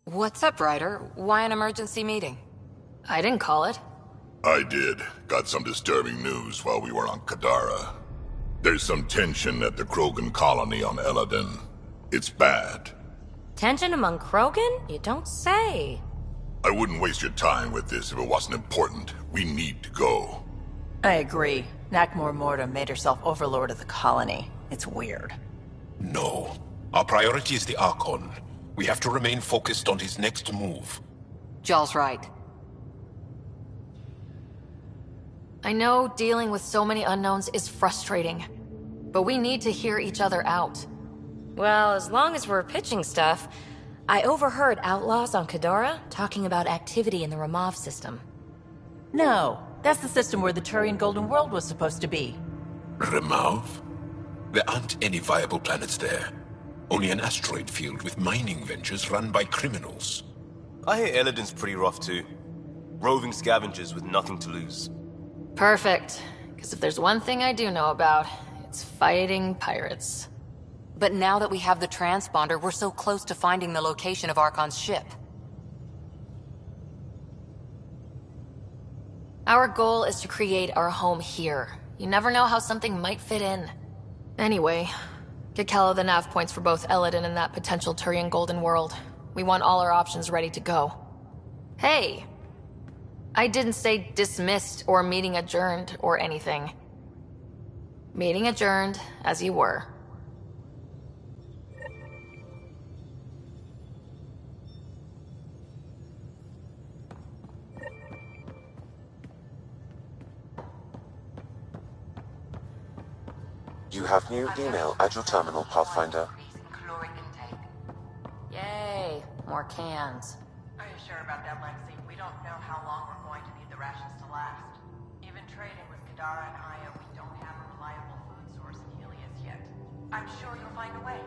What's up, Ryder? Why an emergency meeting? I didn't call it. I did. Got some disturbing news while we were on Kadara. There's some tension at the Krogan colony on Eladin. It's bad. Tension among Krogan? You don't say. I wouldn't waste your time with this if it wasn't important. We need to go. I agree. Nakmor Morta made herself overlord of the colony. It's weird. No. Our priority is the Archon. We have to remain focused on his next move. Jaw's right. I know dealing with so many unknowns is frustrating, but we need to hear each other out. Well, as long as we're pitching stuff, I overheard outlaws on Kadara talking about activity in the Ramov system. No, that's the system where the Turian Golden World was supposed to be. Ramov? There aren't any viable planets there. Only an asteroid field with mining ventures run by criminals. I hear Eladin's pretty rough too. Roving scavengers with nothing to lose. Perfect. Because if there's one thing I do know about, it's fighting pirates. But now that we have the transponder, we're so close to finding the location of Archon's ship. Our goal is to create our home here. You never know how something might fit in. Anyway, get Kello the nav points for both Eladin and that potential Turian Golden World. We want all our options ready to go. Hey! I didn't say dismissed or meeting adjourned or anything. Meeting adjourned, as you were. You have new email at your terminal, Pathfinder. Yay, more cans. Are you sure about that, Lexi? We don't know how long we're going to need the rations to last. Even trading with Kadara and Aya, we don't have a reliable food source in Helios yet. I'm sure you'll find a way.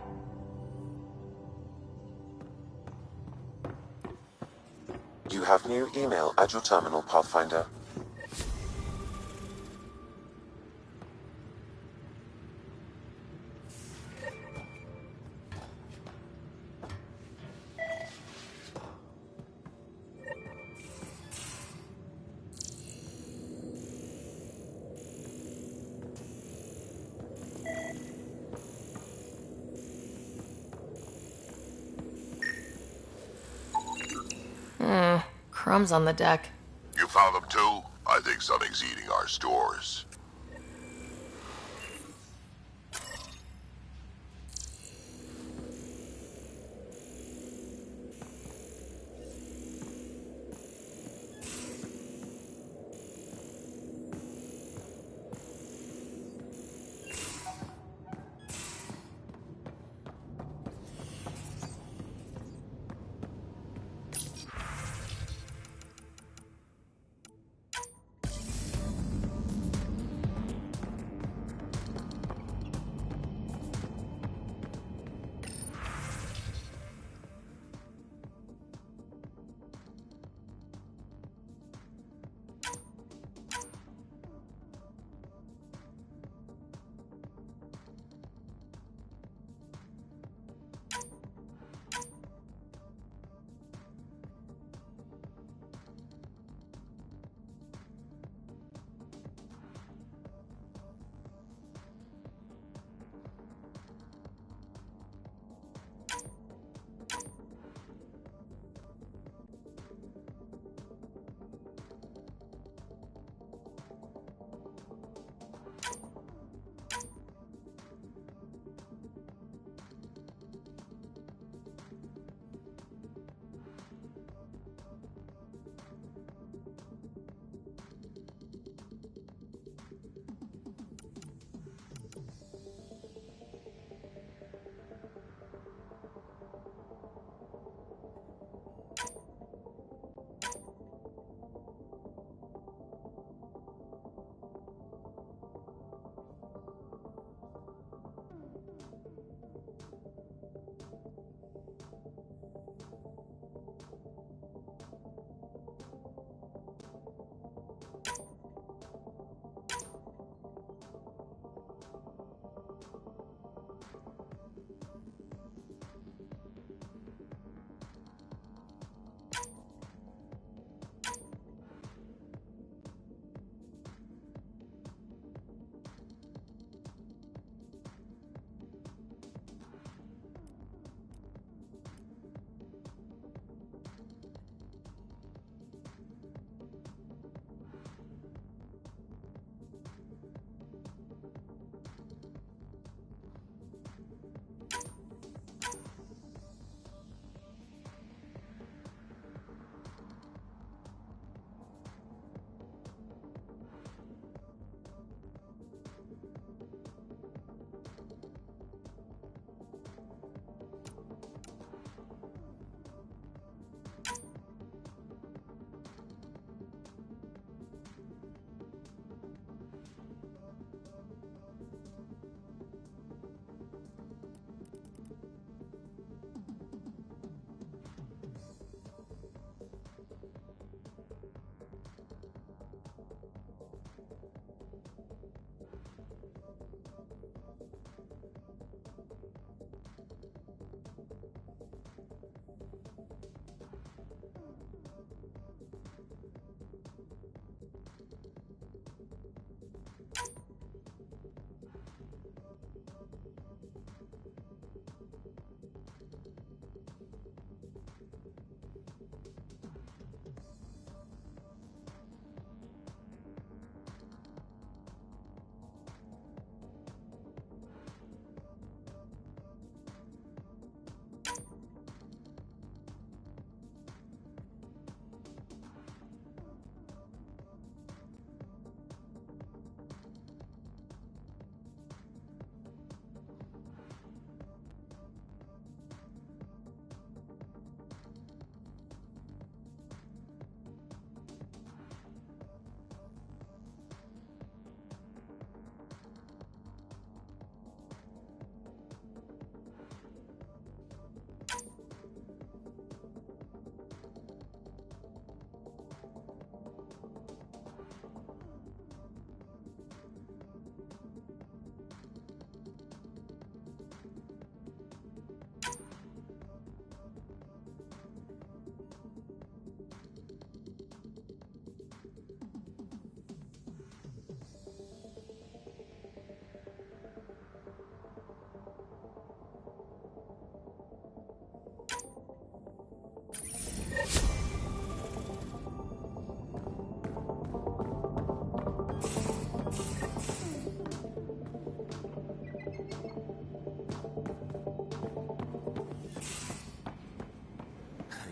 You have new email at your terminal, Pathfinder. Crumbs on the deck. You found them too? I think something's eating our stores.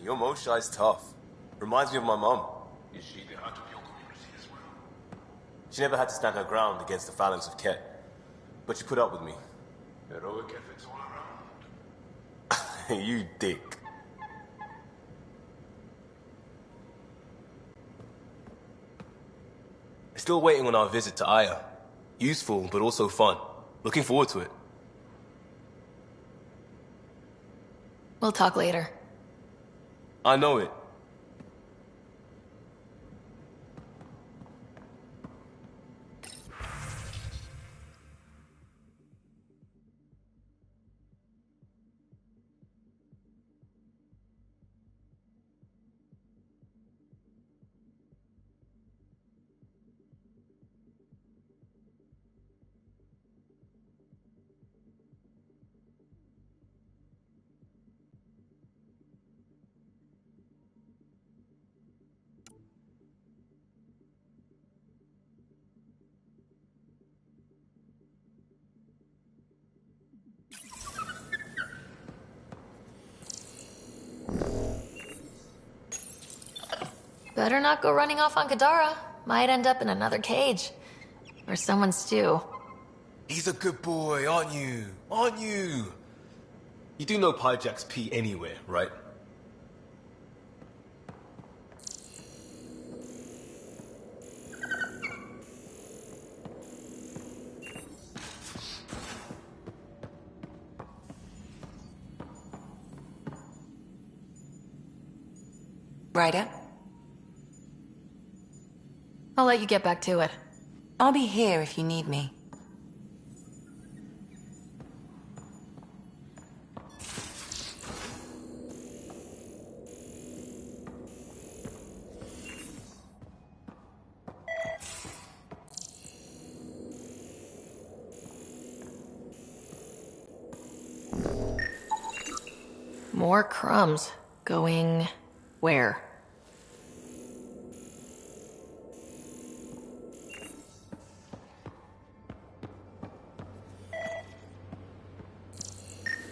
your Moshai's tough. Reminds me of my mum. Is she the heart of your community as well? She never had to stand her ground against the phalanx of Kett. But she put up with me. Heroic efforts all around. You dick. Still waiting on our visit to Aya. Useful, but also fun. Looking forward to it. We'll talk later. I know it. Better not go running off on Kadara. Might end up in another cage. Or someone's stew. He's a good boy, aren't you? Aren't you? You do know Pyjack's pee anywhere, right? Ryder? I'll let you get back to it. I'll be here if you need me. More crumbs. Going... where?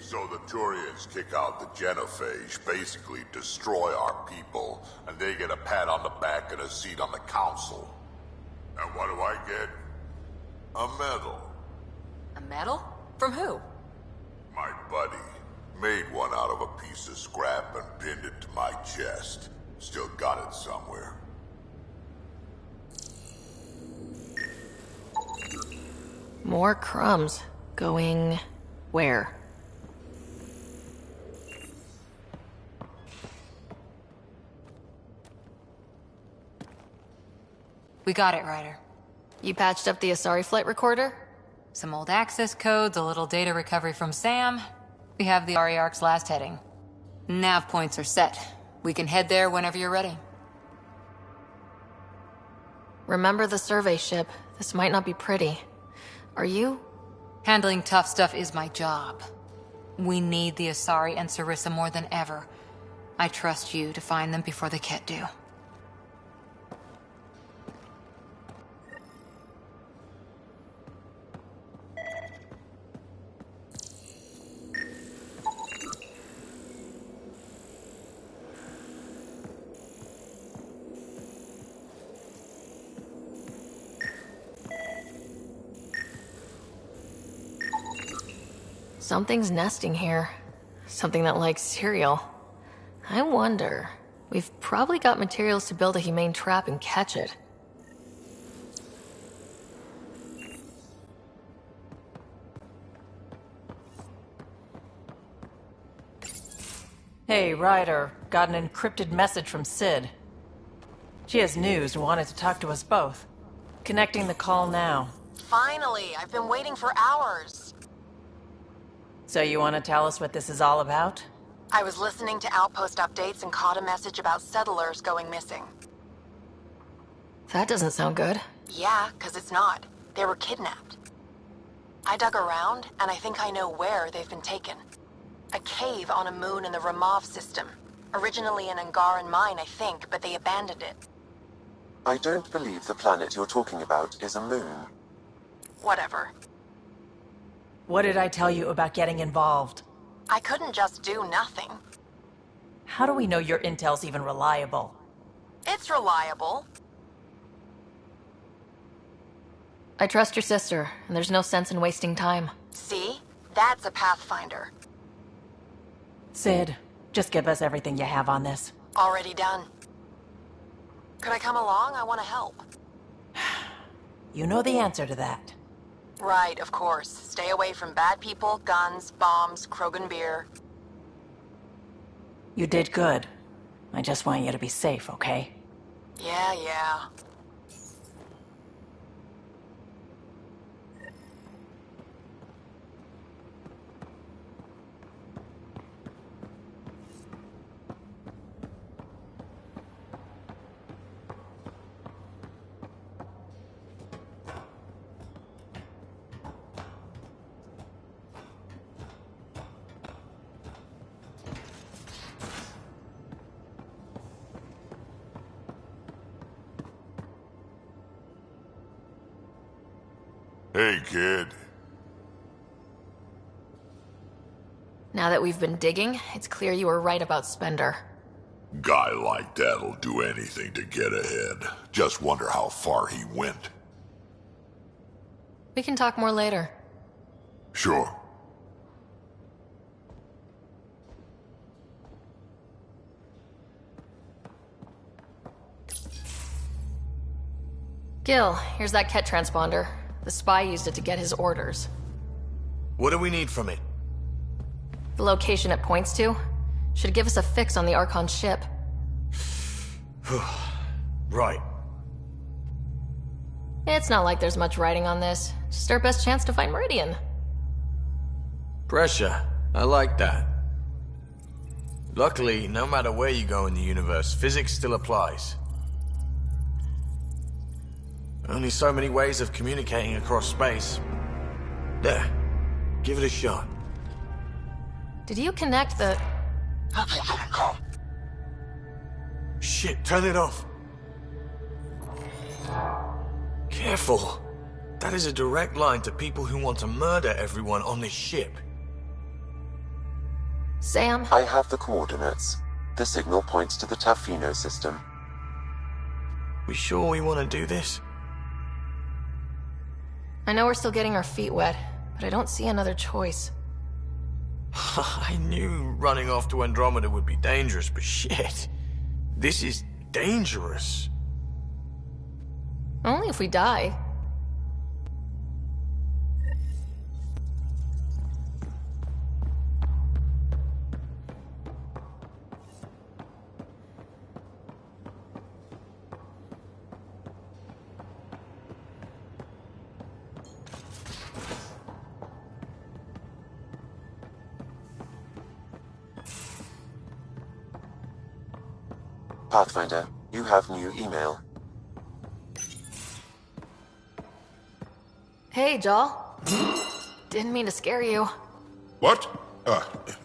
So the Turians kick out the Genophage, basically destroy our people, and they get a pat on the back and a seat on the council. And what do I get? A medal. A medal? From who? My buddy made one out of a piece of scrap and pinned it to my chest. Still got it somewhere. More crumbs. Going... where? We got it, Ryder. You patched up the Asari flight recorder? Some old access codes, a little data recovery from Sam. We have the Ariarch's last heading. Nav points are set. We can head there whenever you're ready. Remember the survey ship. This might not be pretty. Are you? Handling tough stuff is my job. We need the Asari and Sarissa more than ever. I trust you to find them before the Kett do. Something's nesting here. Something that likes cereal. I wonder... We've probably got materials to build a humane trap and catch it. Hey, Ryder. Got an encrypted message from Sid. She has news and wanted to talk to us both. Connecting the call now. Finally! I've been waiting for hours. So you want to tell us what this is all about? I was listening to Outpost updates and caught a message about settlers going missing. That doesn't sound good. Yeah, 'cause it's not. They were kidnapped. I dug around, and I think I know where they've been taken. A cave on a moon in the Ramov system. Originally an Angaran mine, I think, but they abandoned it. I don't believe the planet you're talking about is a moon. Whatever. What did I tell you about getting involved? I couldn't just do nothing. How do we know your intel's even reliable? It's reliable. I trust your sister, and there's no sense in wasting time. See? That's a Pathfinder. Sid, just give us everything you have on this. Already done. Could I come along? I want to help. You know the answer to that. Right, of course. Stay away from bad people, guns, bombs, Krogan beer. You did good. I just want you to be safe, okay? Yeah. Hey, kid. Now that we've been digging, it's clear you were right about Spender. Guy like that'll do anything to get ahead. Just wonder how far he went. We can talk more later. Sure. Gil, here's that Kett transponder. The spy used it to get his orders. What do we need from it? The location it points to should give us a fix on the Archon ship. Right. It's not like there's much writing on this. Just our best chance to find Meridian. Pressure. I like that. Luckily, no matter where you go in the universe, physics still applies. Only so many ways of communicating across space. There. Give it a shot. Did you connect the... Shit, turn it off. Careful. That is a direct line to people who want to murder everyone on this ship. Sam? I have the coordinates. The signal points to the Tafino system. We sure we want to do this? I know we're still getting our feet wet, but I don't see another choice. I knew running off to Andromeda would be dangerous, but shit. This is dangerous. Only if we die. Pathfinder, you have new email. Hey, Joel. Didn't mean to scare you. What?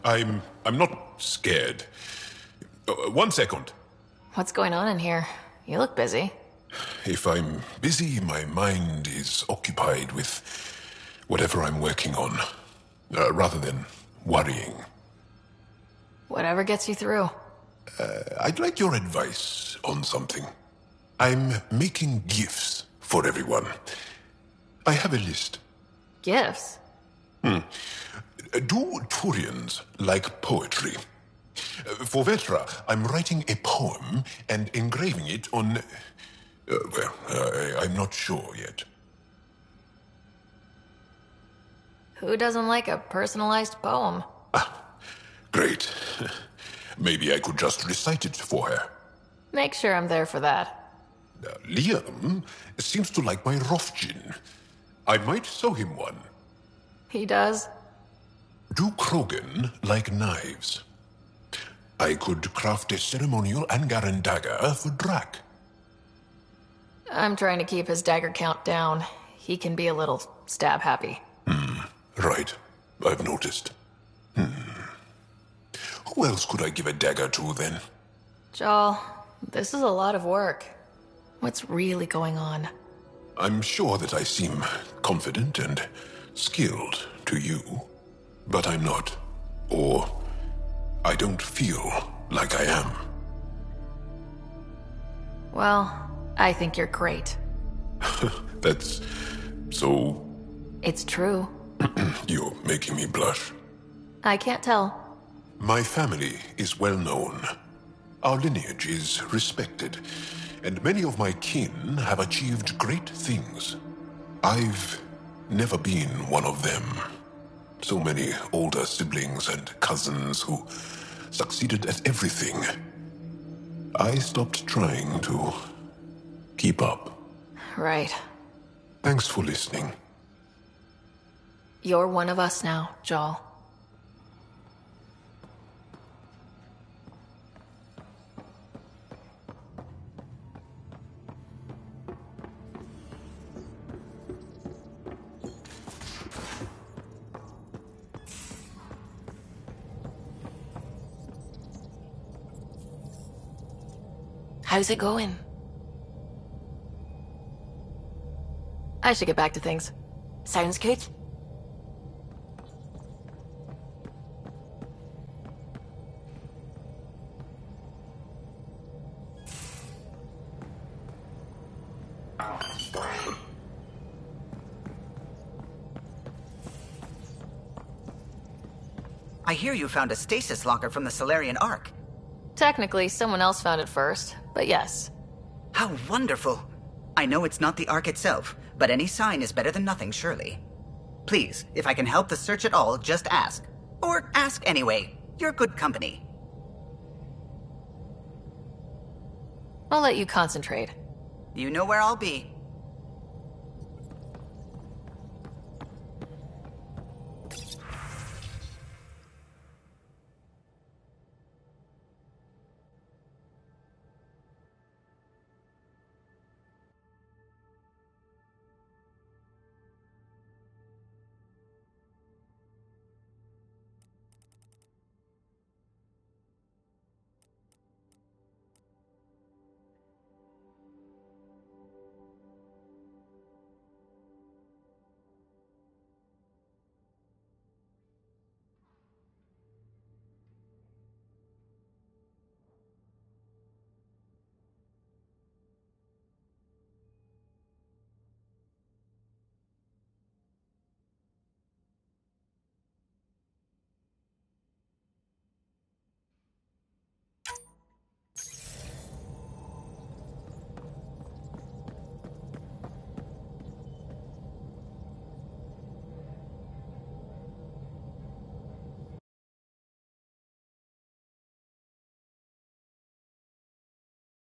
I'm not scared. 1 second. What's going on in here? You look busy. If I'm busy, my mind is occupied with whatever I'm working on, rather than worrying. Whatever gets you through. I'd like your advice on something. I'm making gifts for everyone. I have a list. Gifts? Do Turians like poetry? For Vetra, I'm writing a poem and engraving it on... I'm not sure yet. Who doesn't like a personalized poem? Great. Maybe I could just recite it for her. Make sure I'm there for that. Liam seems to like my Rofgin. I might sew him one. He does? Do Krogan like knives? I could craft a ceremonial Angaran dagger for Drac. I'm trying to keep his dagger count down. He can be a little stab-happy. Right. I've noticed. Who else could I give a dagger to, then? Joel, this is a lot of work. What's really going on? I'm sure that I seem confident and skilled to you, but I'm not. Or I don't feel like I am. Well, I think you're great. That's so... It's true. You're making me blush. I can't tell. My family is well known. Our lineage is respected, and many of my kin have achieved great things. I've never been one of them. So many older siblings and cousins who succeeded at everything. I stopped trying to keep up. Right. Thanks for listening. You're one of us now, Joel. How's it going? I should get back to things. Sounds good. I hear you found a stasis locker from the Solarian Ark. Technically, someone else found it first, but yes. How wonderful. I know it's not the Ark itself, but any sign is better than nothing, surely. Please, if I can help the search at all, just ask. Or ask anyway. You're good company. I'll let you concentrate. You know where I'll be.